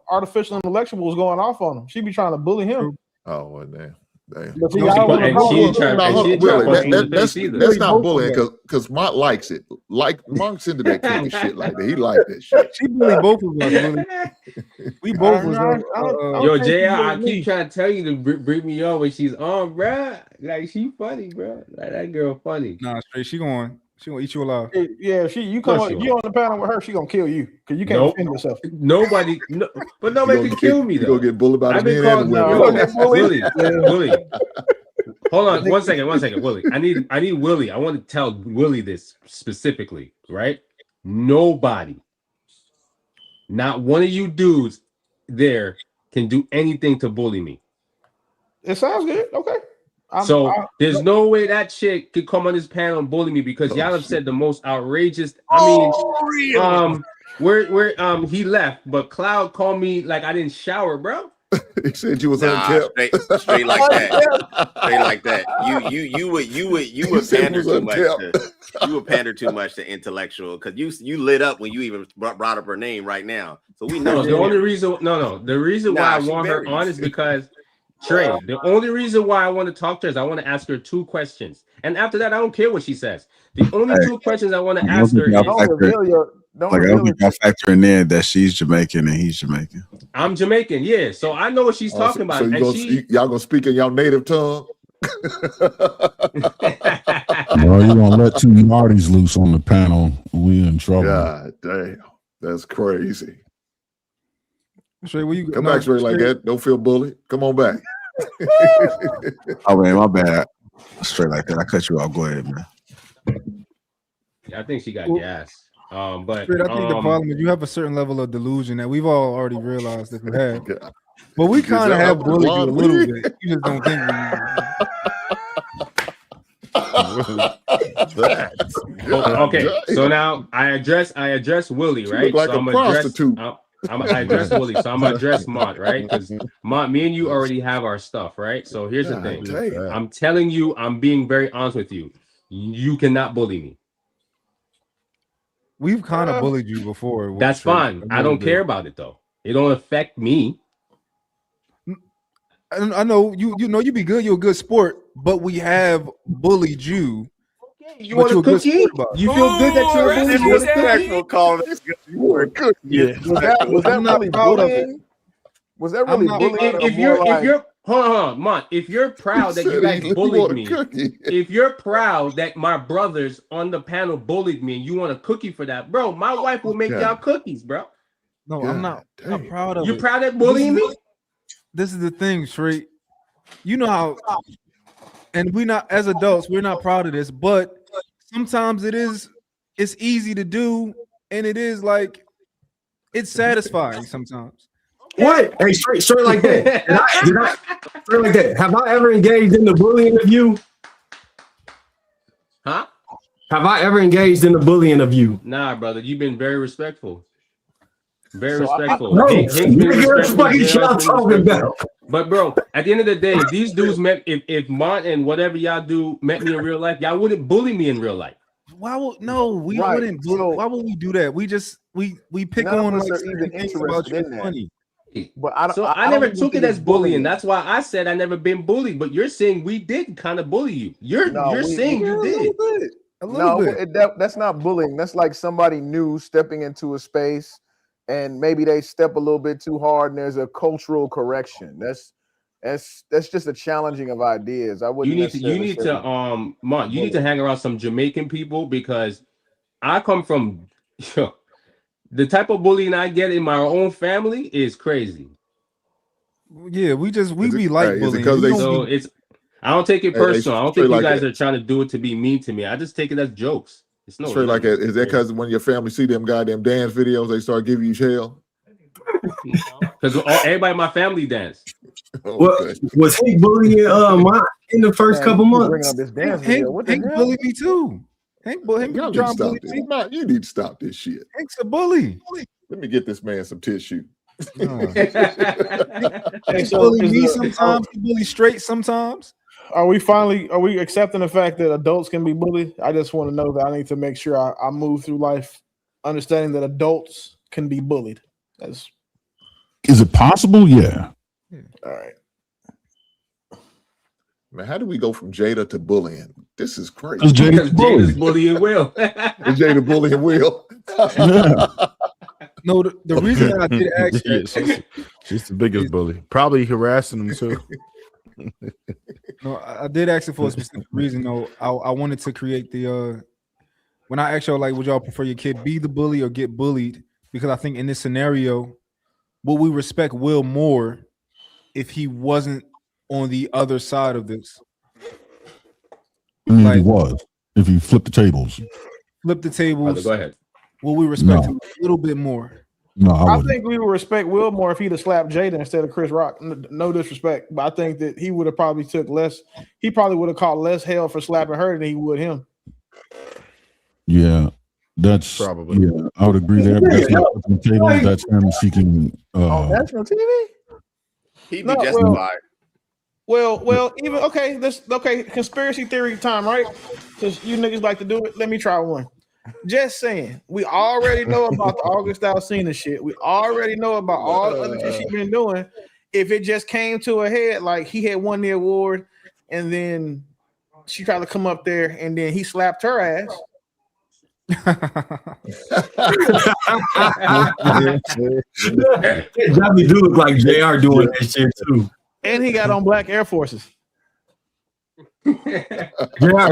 artificial intellectual was going off on him. She be trying to bully him. Oh, well, damn. Damn. But see, No, y'all wanna and call she it- ain't trying Now, to Willie, punch me in the face that's either. not bullying because Mont likes it. Like Mont's into that kind of shit like that. He like that shit. She bullied both of us, Willie. We both was. Yo, JR, I keep trying to tell you to bring me on when she's on, bruh. Like, she funny, bruh. Like, that girl funny. Nah, straight. She gonna eat you alive. Yeah, you come No, on, she you on the panel with her, she gonna kill you because you can't Nope. defend yourself. Nobody, no, but nobody can kill me, You though. gonna get bullied by the I've been men and the called, women. yo, Willie. Hold on, one second, Willie. I need Willie. I want to tell Willie this specifically, right? Nobody, not one of you dudes there can do anything to bully me. It sounds good. Okay. There's no way that chick could come on this panel and bully me because y'all have said the most outrageous. Where he left, but Cloud called me like I didn't shower, bro. He said you was unkept. Straight like that. Straight like that. You would pander too much. You would pander too much to intellectual because you lit up when you even brought up her name right now. So we know the only reason. The reason why I want her on is because Trey. The only reason why I want to talk to her is I want to ask her 2 questions, and after that, I don't care what she says. The only 2 questions I want to ask her is. I'm factoring in that she's Jamaican and he's Jamaican. I'm Jamaican, yeah. So I know what she's talking about. So y'all gonna speak in your native tongue? Well, you're gonna let 2 Martys loose on the panel. We in trouble. God damn, that's crazy. Trey, where you come back straight like that? Don't feel bullied. Come on back. Oh man, my bad. Straight like that. I cut you off. Go ahead, man. Yeah, I think she got gas. But Straight, I think the problem is you have a certain level of delusion that we've all already realized that you have. But we kind of have bullied you a little bit. You just don't think we okay, so now I address Willie, right? Like so a prostitute. I address Willie, so I'm gonna address Mont, right? Because Mont, me and you already have our stuff, right? So here's the thing. I'm telling you, I'm being very honest with you. You cannot bully me. We've kind of bullied you before. That's fine. I don't care about it though. It don't affect me. I know you know you be good. You're a good sport, but we have bullied you. You want a cookie? You feel good that you're a bully? You want a cookie? You were a cookie. Yeah. Was that really bullying? Was that really bullying? If you're hold on, Mont. If you're proud that you guys bullied me, if you're proud that my brothers on the panel bullied me, and you want a cookie for that, bro, my wife will make y'all cookies, bro. No, I'm not proud of it. You proud of bullying me? This is the thing, Shree. You know how, and we not as adults, we're not proud of this, but sometimes it's easy to do, and it is like it's satisfying sometimes. What? Hey, straight like that. Straight like that. Have I ever engaged in the bullying of you? Huh? Have I ever engaged in the bullying of you? Nah, brother. You've been very respectful. Very So respectful. No, Hank's been respectful, fucking JR's y'all been talking respectful. about. But bro, at the end of the day, these dudes met. If Mont and whatever y'all do met me in real life, y'all wouldn't bully me in real life. Why would we wouldn't? Why would we do that? We just we pick on like even interested in that. funny. But I never took it as bullying. That's why I said I never been bullied. But you're saying we did kind of bully you. You're saying you did. A little bit. That's not bullying. That's like somebody new stepping into a space, and maybe they step a little bit too hard, and there's a cultural correction. That's just a challenging of ideas. I wouldn't. You need to Mont, you need to hang around some Jamaican people because I come from the type of bullying I get in my own family is crazy. Yeah, we be like bullying. So I don't take it personal. I don't think you guys are trying to do it to be mean to me. I just take it as jokes. It's no straight like that. Is that because when your family see them goddamn dance videos, they start giving you hell? Because everybody in my family dance. What was he bullying in the first couple months? Hank bullied me too. Y'all need to stop this. You need to stop this shit. Hank's a bully. Let me get this man some tissue. He bully me sometimes. He bully straight sometimes. Are we accepting the fact that adults can be bullied? I just want to know that I need to make sure I move through life understanding that adults can be bullied. Is it possible? Yeah. All right. Man, how do we go from Jada to bullying? This is crazy. Because Because Jada's bullying Will. Is Jada bullying Will? Yeah. No, the reason I did ask Yeah, she's the biggest bully. Probably harassing him too. No, I did ask it for a specific reason though. I wanted to create the when I asked y'all like, would y'all prefer your kid be the bully or get bullied? Because I think in this scenario, would we respect Will more if he wasn't on the other side of this? I mean, if he was, if he flipped the tables. Flip the tables. Go ahead. Will we respect him a little bit more? No, I think we would respect Will more if he'd have slapped Jada instead of Chris Rock. No disrespect, but I think that he would have probably took less. He probably would have caught less hell for slapping her than he would him. Yeah, that's probably. Yeah, I would agree there. But that's not flipping the tables. That's him seeking. National TV. He'd be justified. Well, even okay. Okay. Conspiracy theory time, right? Since you niggas like to do it, let me try one. Just saying, we already know about the August Alsina shit. We already know about all the other shit she's been doing. If it just came to a head, like he had won the award, and then she tried to come up there, and then he slapped her ass. Johnny do look like JR doing that shit too. And he got on black Air Forces. JR, is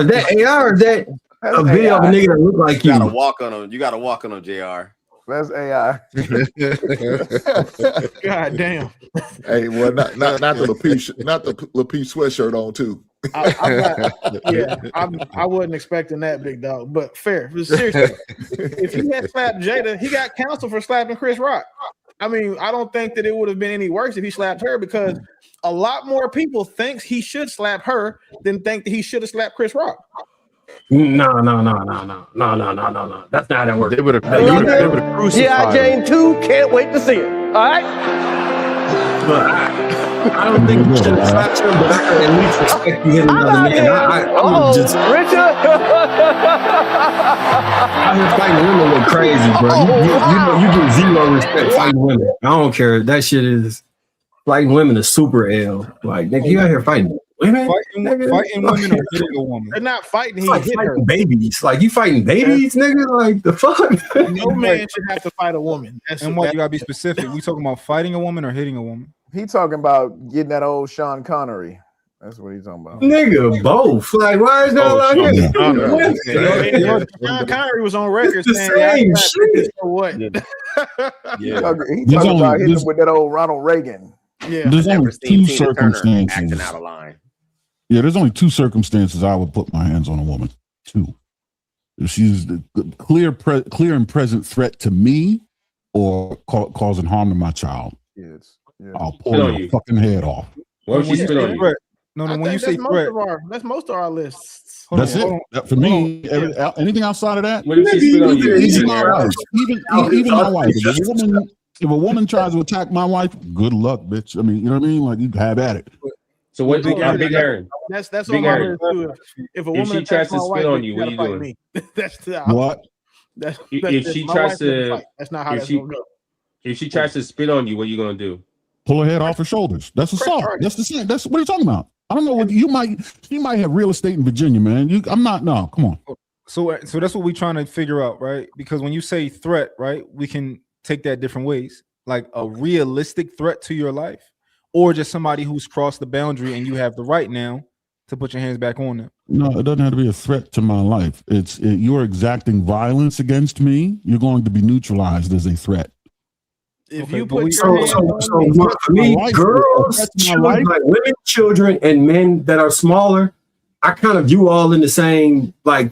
that AR or is that a video of a nigga that look like you? You gotta walk on him. You gotta walk on him, JR. That's AI. God damn. Hey, well, not the Lapeef sweatshirt on too. I wasn't expecting that, big dog. But fair. But seriously, if he had slapped Jada, he got counsel for slapping Chris Rock. I mean, I don't think that it would have been any worse if he slapped her, because a lot more people think he should slap her than think that he should have slapped Chris Rock. No. That's not how that works. They would have crucified G.I. Jane 2, can't wait to see it. All right? But I don't think you should have slapped him, but I could at least respect you hitting another man. I would just Richard. I was fighting women look crazy, bro. You get zero respect fighting women. I don't care. That shit is fighting women is super L. Like, nigga, you out here fighting women? Fighting women or hitting a woman? They're not fighting. He Like hit her. fighting babies. Like, you fighting babies, nigga? Like, the fuck? No man should have to fight a woman. And what, you gotta be specific. We talking about fighting a woman or hitting a woman? He talking about getting that old Sean Connery. That's what he's talking about. Nigga, both. Like, why is that like Sean Connery was on record It's the saying, same shit. For what? He talking about hitting him with that old Ronald Reagan. Yeah. There's Never only seen two Tina Turner circumstances. acting out of line. Yeah, there's only two circumstances I would put my hands on a woman. Two. If she's the clear and present threat to me or causing harm to my child. Yes. I'll pull your fucking head off. What if she spit on you? No, when you say threat, that's most of our lists. That's it. For me, anything outside of that, what if she spit on you? Even my wife. Even my wife. If a woman tries to attack my wife, good luck, bitch. I mean, you know what I mean? Like, you have at it. So what? Big Aaron. That's Big on my Aaron. list too. If a woman she tries attacks to my spit wife, on you, what are you gotta doing? fight me. That's the What? If she my tries wife doesn't to, fight. That's not how that's gonna go. if she tries to spit on you, what are you gonna do? Pull her head off her shoulders. That's assault. That's the same. That's what are you talking about? I don't know what you might. She might have real estate in Virginia, man. I'm not. No, come on. So that's what we're trying to figure out, right? Because when you say threat, right, we can take that different ways. Like a realistic threat to your life, or just somebody who's crossed the boundary and you have the right now to put your hands back on them. No, it doesn't have to be a threat to my life. You're exacting violence against me. You're going to be neutralized as a threat. If Okay, you but put we- your So hands for on me, life. girls, That's my children, life. like women, children, and men that are smaller, I kind of view all in the same like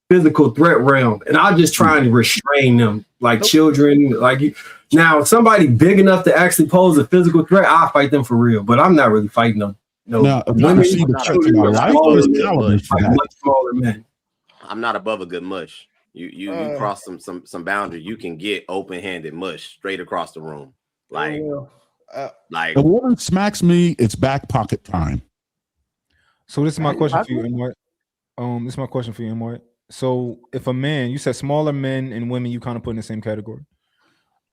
physical threat realm, and I just try and restrain them, like children. Like now, somebody big enough to actually pose a physical threat, I'll fight them for real. But I'm not really fighting them. No, Now, if I women, see the threat to children, my life, there's Like, caliber for like that. much smaller men. I'm not above a good mush. You cross some boundary, you can get open-handed mush straight across the room. Like If a woman smacks me, it's back pocket time. So this is my question for you, Emoy. This is my question for you, Emoy. So if a man, you said smaller men and women, you kind of put in the same category.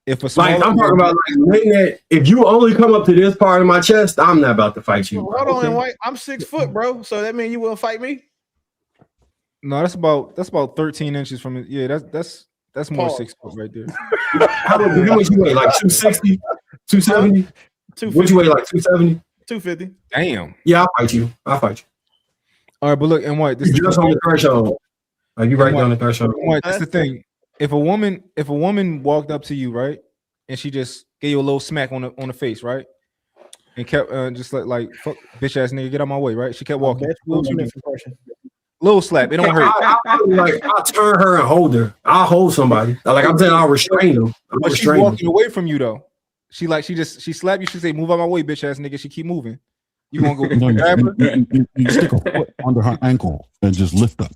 If a Like smaller I'm talking about like men that if you only come up to this part of my chest, I'm not about to fight you. Hold on, and wait. I'm 6 foot, bro. So that means you will fight me? No, that's about 13 inches from it. Yeah, that's more Pause. 6 foot right there. How much you weigh? Like 260, 270? What you weigh? Like 270? 250. Damn. Yeah, I'll fight you. I'll fight you. All right, but look, and what? This You're just on the threshold. Like you right there on the threshold. What? That's the thing. If a woman walked up to you, right, and she just gave you a little smack on the face, right, and kept just like fuck, bitch ass nigga, get out my way, right? She kept walking. Will Smith impression. Little slap, it don't hurt. I'll turn her and hold her. I'll hold somebody. Like I'm saying, I'll restrain them. But she's walking away from you though. She slapped you. She say, "Move out my way, bitch ass nigga." She keep moving. You gonna go grab her? You stick a foot under her ankle and just lift up.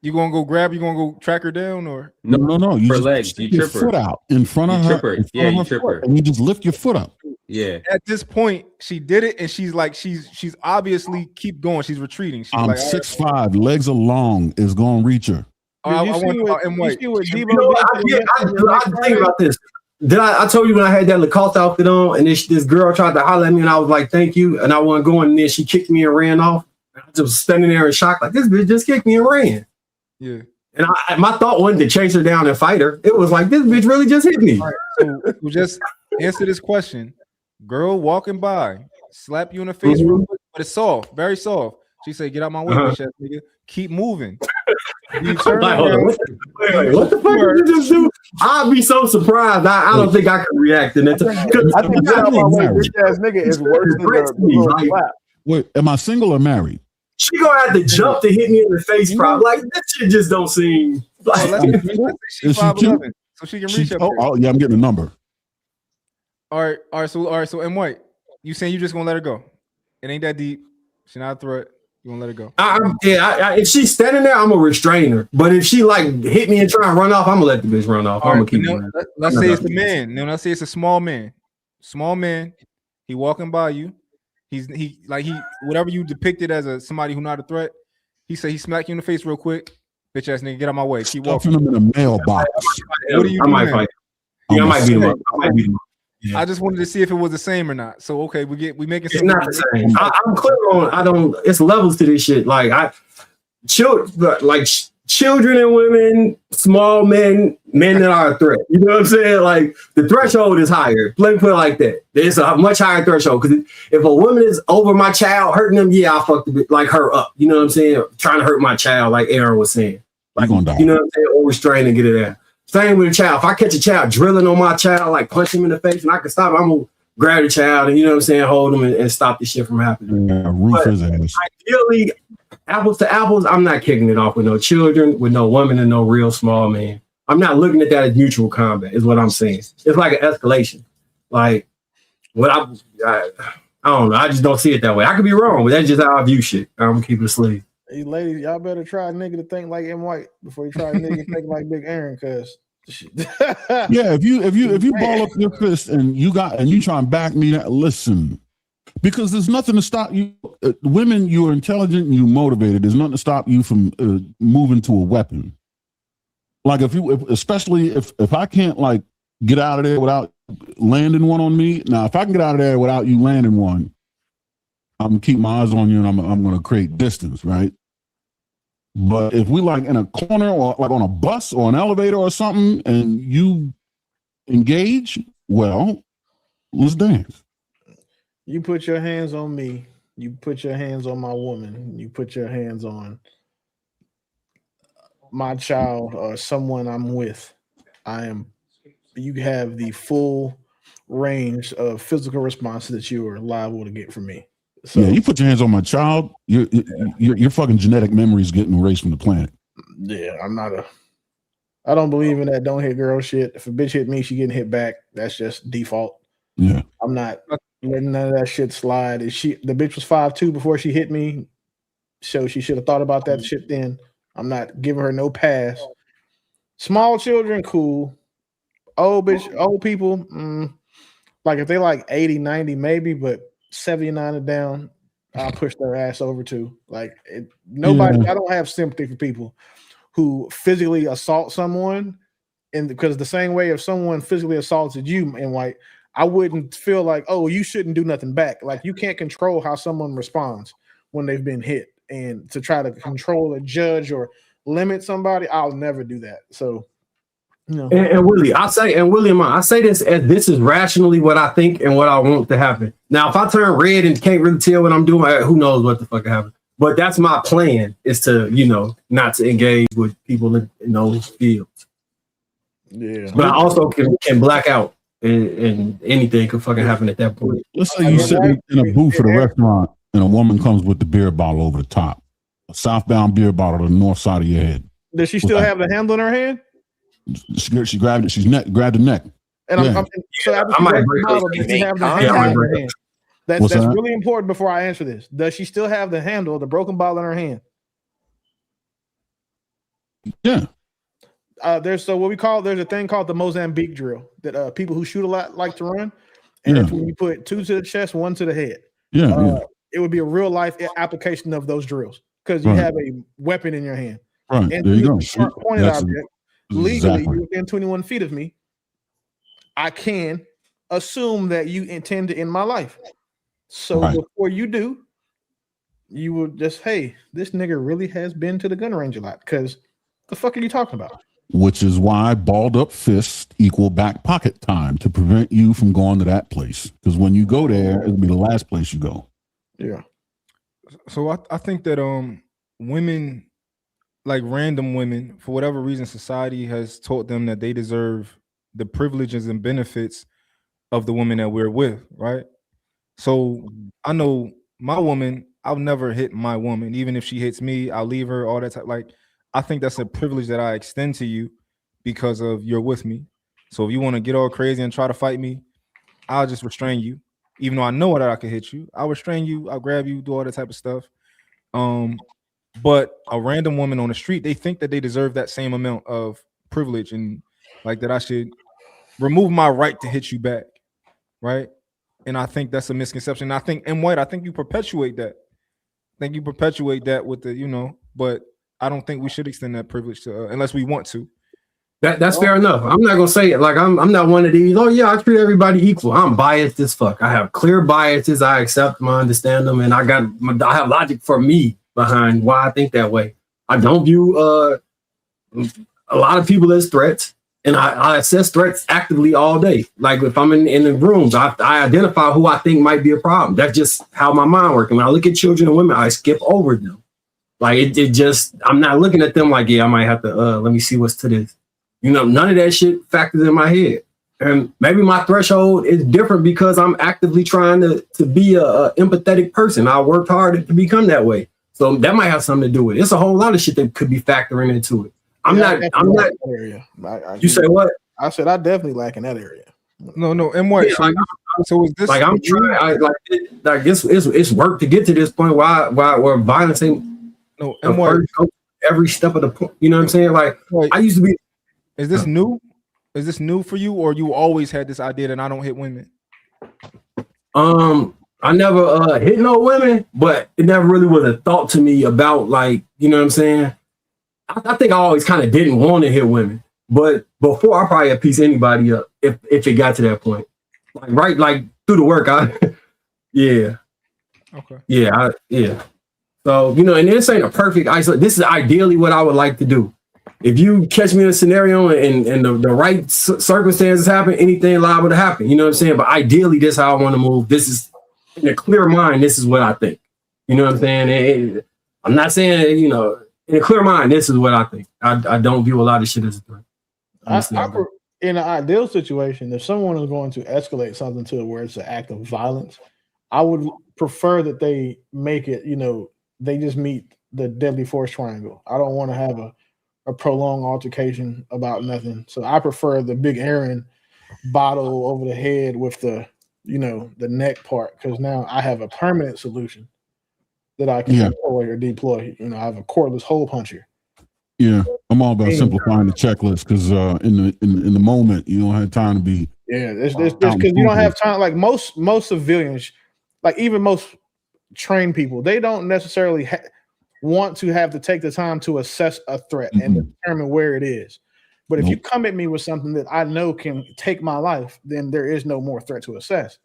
You gonna go grab? You gonna go track her down or? No. You her just legs. stick You your trip her. foot out in front of You her. trip her. in front Yeah, of you her trip foot, her. and you just lift your foot up. Yeah. At this point, she did it, and she's like, she's obviously keep going. She's retreating. She's I'm like, 6'5", legs are long. Is gonna reach her. I You want see about M. White. what You Debo know, did I think about this. Did I told you when I had that Lacoste outfit on, and this girl tried to holler at me, and I was like, "Thank you," and I wasn't going, and then she kicked me and ran off. I was just standing there in shock, like this bitch just kicked me and ran. Yeah. And my thought wasn't to chase her down and fight her. It was like this bitch really just hit me. All right, so we'll just answer this question. Girl walking by, slap you in the face real quick, but it's soft, very soft. She said, "Get out my way, bitch ass nigga. Keep moving." You turn Like, hold on, around. wait, what the fuck did you just do? I'd be so surprised. I don't think I could react in that. I think get out my way, bitch ass nigga is worse than the little slap. Wait, am I single or married? She gonna have to jump to hit me in the face, probably. Like that shit just don't seem. Like, Let's say she's Is she 5'11", cute? so she can reach up. there. Oh, yeah, I'm getting a number. All right. So M. White, you saying you just gonna let her go? It ain't that deep. She's not a threat. You gonna let her go? if she's standing there, I'm gonna restrain her. But if she like hit me and try and run off, I'm gonna let the bitch run off. All I'm right, gonna keep. now, let's say it's a man. Now let's say it's a small man. Small man. He walking by you. He whatever you depicted as somebody who not a threat. He said he smacked you in the face real quick. Bitch ass nigga, get out my way. Keep walking. Stuffing them in a mailbox. What do you I do might now? fight. Yeah, I might beat him up. I might beat him up. Yeah. I just wanted to see if it was the same or not. So okay, we making It's not the same. I'm clear on. I don't. It's levels to this shit. Like children and women, small men that are a threat. You know what I'm saying? Like the threshold is higher. Let me put it like that. There's a much higher threshold because if a woman is over my child hurting them, yeah, I'll fuck like her up. You know what I'm saying? Trying to hurt my child, like Aaron was saying. Like you know what I'm saying? Or restrain and get it out. Same with a child. If I catch a child drilling on my child, like punch him in the face, and I can stop him, I'm gonna grab the child and you know what I'm saying, hold him and stop this shit from happening. Yeah, roof his ass. Ideally, apples to apples, I'm not kicking it off with no children, with no woman, and no real small man. I'm not looking at that as mutual combat, is what I'm saying. It's like an escalation. Like what I don't know. I just don't see it that way. I could be wrong, but that's just how I view shit. I'm gonna keep it sleeve. Hey, ladies, y'all better try a nigga to think like M. White before you try a nigga to think like Big Aaron, cause Yeah, if you ball up your fist and you try and back me, listen, because there's nothing to stop you. Women, you're intelligent and you're motivated. There's nothing to stop you from moving to a weapon. Like especially if I can't like get out of there without landing one on me. Now, if I can get out of there without you landing one, I'm gonna keep my eyes on you and I'm gonna create distance, right? But if we like in a corner or like on a bus or an elevator or something and you engage, well, let's dance. you put your hands on me, you put your hands on my woman, you put your hands on my child or someone I'm with, you have the full range of physical response that you are liable to get from me. So, yeah, you put your hands on my child, your fucking genetic memory is getting erased from the planet. yeah, I don't believe in that don't hit girl shit. If a bitch hit me, she getting hit back. That's just default. Yeah. I'm not letting none of that shit slide. The bitch was 5'2" before she hit me, so she should have thought about that shit then. I'm not giving her no pass. Small children, cool. Old people, like if they like 80, 90, maybe, but 79 and down, I'll push their ass over too. Like nobody, I don't have sympathy for people who physically assault someone and because the same way if someone physically assaulted you in white, I wouldn't feel like, oh, you shouldn't do nothing back. Like you can't control how someone responds when they've been hit, and to try to control or judge or limit somebody, I'll never do that. So, you know. And Willie, I say this as this is rationally what I think and what I want to happen. Now, if I turn red and can't really tell what I'm doing, who knows what the fuck happened. But that's my plan, is to, not to engage with people in those fields. Yeah. But I also can black out, and anything could fucking happen at that point. Let's say you sitting in a booth at a restaurant and a woman comes with the beer bottle over the top, a southbound beer bottle to the north side of your head. Does she still have the handle in her hand? She grabbed it. She's grabbed the neck. And yeah. I might break the handle. That's that? really important before I answer this. Does she still have the handle, the broken bottle in her hand? Yeah. There's a thing called the Mozambique drill that people who shoot a lot like to run. And it's when you put 2 to the chest, 1 to the head. It would be a real life application of those drills because you have a weapon in your hand. Right. And there you go. Pointed object, legally, you're within 21 feet of me. I can assume that you intend to end my life. So before you do, you will just, hey, this nigga really has been to the gun range a lot. Because the fuck are you talking about? Which is why balled up fists equal back pocket time, to prevent you from going to that place. Because when you go there, it'll be the last place you go. Yeah. So I think that women, like random women, for whatever reason, society has taught them that they deserve the privileges and benefits of the women that we're with, right? So I know my woman, I'll never hit my woman. Even if she hits me, I'll leave her, all that type. Like, I think that's a privilege that I extend to you because of you're with me. So if you want to get all crazy and try to fight me, I'll just restrain you. Even though I know that I can hit you, I'll restrain you, I'll grab you, do all that type of stuff. But a random woman on the street, they think that they deserve that same amount of privilege and like that I should remove my right to hit you back, right? And I think that's a misconception. I think in white, I think you perpetuate that. I think you perpetuate that with the, but I don't think we should extend that privilege to unless we want to. That's fair enough. I'm not gonna say it like I'm not one of these. Oh yeah, I treat everybody equal. I'm biased as fuck. I have clear biases. I accept them, I understand them, and I have logic for me behind why I think that way. I don't view a lot of people as threats, and I assess threats actively all day. Like if I'm in the rooms, I identify who I think might be a problem. That's just how my mind works. And when I look at children and women, I skip over them. Like it just, I'm not looking at them like, yeah, I might have to let me see what's to this. None of that shit factors in my head. And maybe my threshold is different because I'm actively trying to be a empathetic person. I worked hard to become that way. So that might have something to do with it. It's a whole lot of shit that could be factoring into it. I'm not. Area. You say what? I said I definitely lack in that area. No, and what? Yeah, so is this like I'm trying? Like it's work to get to this point. Why violence ain't and what? Every step of the point. You know what I'm saying? Like I used to be. Is this new? Is this new for you, or you always had this idea that I don't hit women? I never hit no women, but it never really was a thought to me about like, you know what I'm saying? I think I always kind of didn't want to hit women, but before I probably had piece anybody up if it got to that point. Like through the work, yeah. Okay. Yeah, yeah. So, and this ain't a perfect isolation. This is ideally what I would like to do. If you catch me in a scenario and the right circumstances happen, anything liable to happen. You know what I'm saying? But ideally, this is how I want to move. This is in a clear mind. This is what I think. You know what I'm saying? I'm not saying, in a clear mind, this is what I think. I don't view a lot of shit as a threat. In an ideal situation, if someone is going to escalate something to where it's an act of violence, I would prefer that they make it, they just meet the deadly force triangle. I don't want to have a prolonged altercation about nothing. So I prefer the big Aaron bottle over the head with the neck part, because now I have a permanent solution that I can deploy or deploy. I have a cordless hole puncher. Yeah, I'm all about simplifying the checklist because in the moment you don't have time to be. Yeah, it's because you don't have time. Like most civilians, like even most trained people, they don't necessarily want to have to take the time to assess a threat and determine where it is. But if you come at me with something that I know can take my life, then there is no more threat to assess.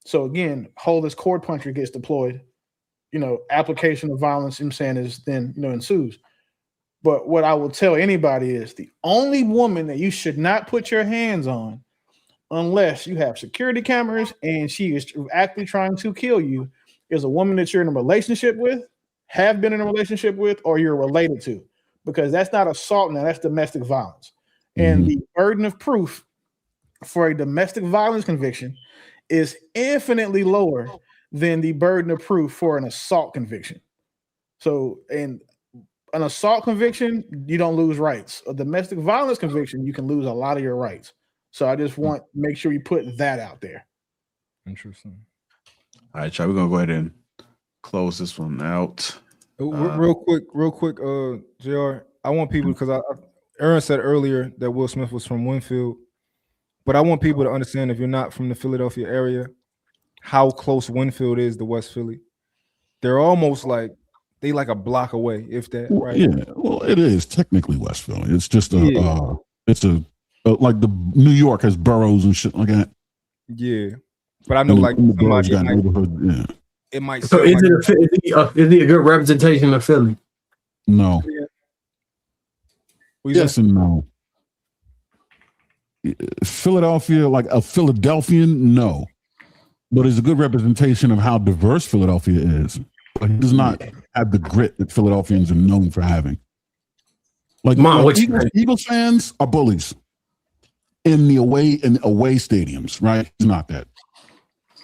So again, this cord puncher gets deployed, application of violence, I'm saying, is then, ensues. But what I will tell anybody is the only woman that you should not put your hands on unless you have security cameras and she is actively trying to kill you is a woman that you're in a relationship with, have been in a relationship with, or you're related to, because that's not assault now, that's domestic violence. And the burden of proof for a domestic violence conviction is infinitely lower than the burden of proof for an assault conviction. So, in an assault conviction, you don't lose rights. A domestic violence conviction, you can lose a lot of your rights. So I just want to make sure you put that out there. Interesting. All right, y'all, we're gonna go ahead and close this one out. Real quick, JR. I want people, because Aaron said earlier that Will Smith was from Winfield, but I want people to understand, if you're not from the Philadelphia area, how close Winfield is to West Philly. They're almost like a block away, if that, right? Yeah, well, it is technically West Philly. It's just like the New York has boroughs and shit like that. Yeah, but I know like somebody it might. So is he a good representation of Philly? No. Yes and no. Philadelphia, like a Philadelphian, no. But it's a good representation of how diverse Philadelphia is. But he does not have the grit that Philadelphians are known for having. Like Eagles fans are bullies in the away stadiums, right? He's not that.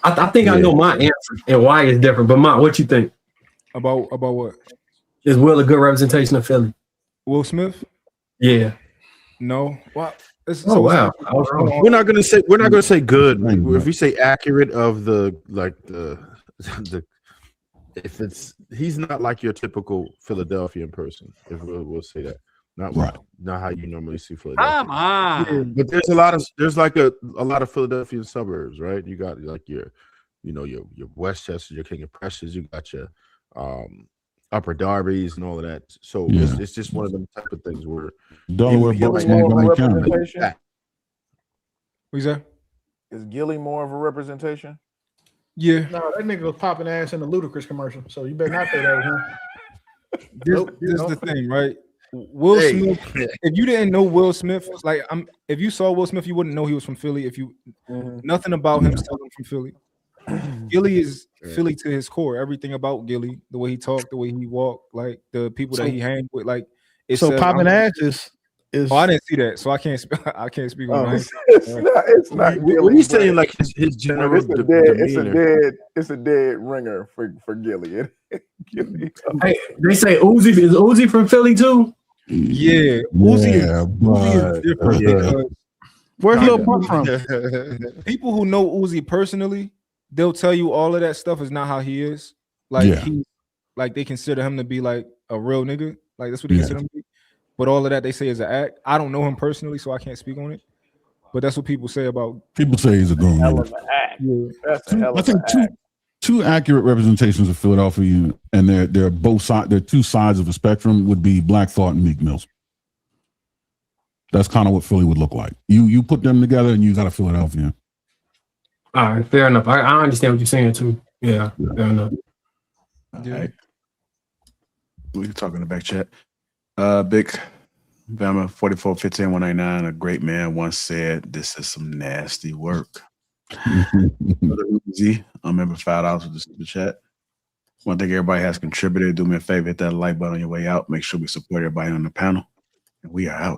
I think I know my answer and why it's different. But Mont, what you think about what? Is Will a good representation of Philly? Will Smith? Yeah. No. Wow. Wow. We're not gonna say good. If we say accurate of the if it's, he's not like your typical Philadelphian person. If we'll say that. Not how you normally see Philadelphia. Come on. But there's a lot of Philadelphian suburbs, right? You got like your Westchester, your King of Prussia, you got your Upper Darbys and all of that. So it's just one of them type of things where Delaware What's that? Is Gilly more of a representation? Yeah. No, that nigga was popping ass in the Ludacris commercial, so you better not say that was him. This is the thing, right? Will Smith. If you didn't know Will Smith, if you saw Will Smith, you wouldn't know he was from Philly. If you nothing about him telling him from Philly. Gilly is Philly to his core. Everything about Gilly, the way he talked, the way he walked, like the people that he hanged with, like it's so popping ass is. Oh, I didn't see that, so I can't speak on that. It's not. What he's saying, like his general. It's a dead ringer for Gilly. Hey, they say Uzi is Uzi from Philly too. Yeah, Uzi is different. Yeah. Where's Lil Pump from? People who know Uzi personally, they'll tell you all of that stuff is not how he is. Like they consider him to be like a real nigga. Like that's what they consider him to be. But all of that they say is an act. I don't know him personally, so I can't speak on it. But that's what people say about. People say he's a goon. I think two accurate representations of Philadelphia, and they're both sides. They're two sides of the spectrum. Would be Black Thought and Meek Mills. That's kind of what Philly would look like. You put them together, and you got a Philadelphia. All right, fair enough. I understand what you're saying too. Yeah. Fair enough. All right. We can talk in the back chat. Big Bama 4415-199, a great man once said, "This is some nasty work." Easy. I remember $5 for the super chat. One thing everybody has contributed. Do me a favor, hit that like button on your way out. Make sure we support everybody on the panel. And we are out.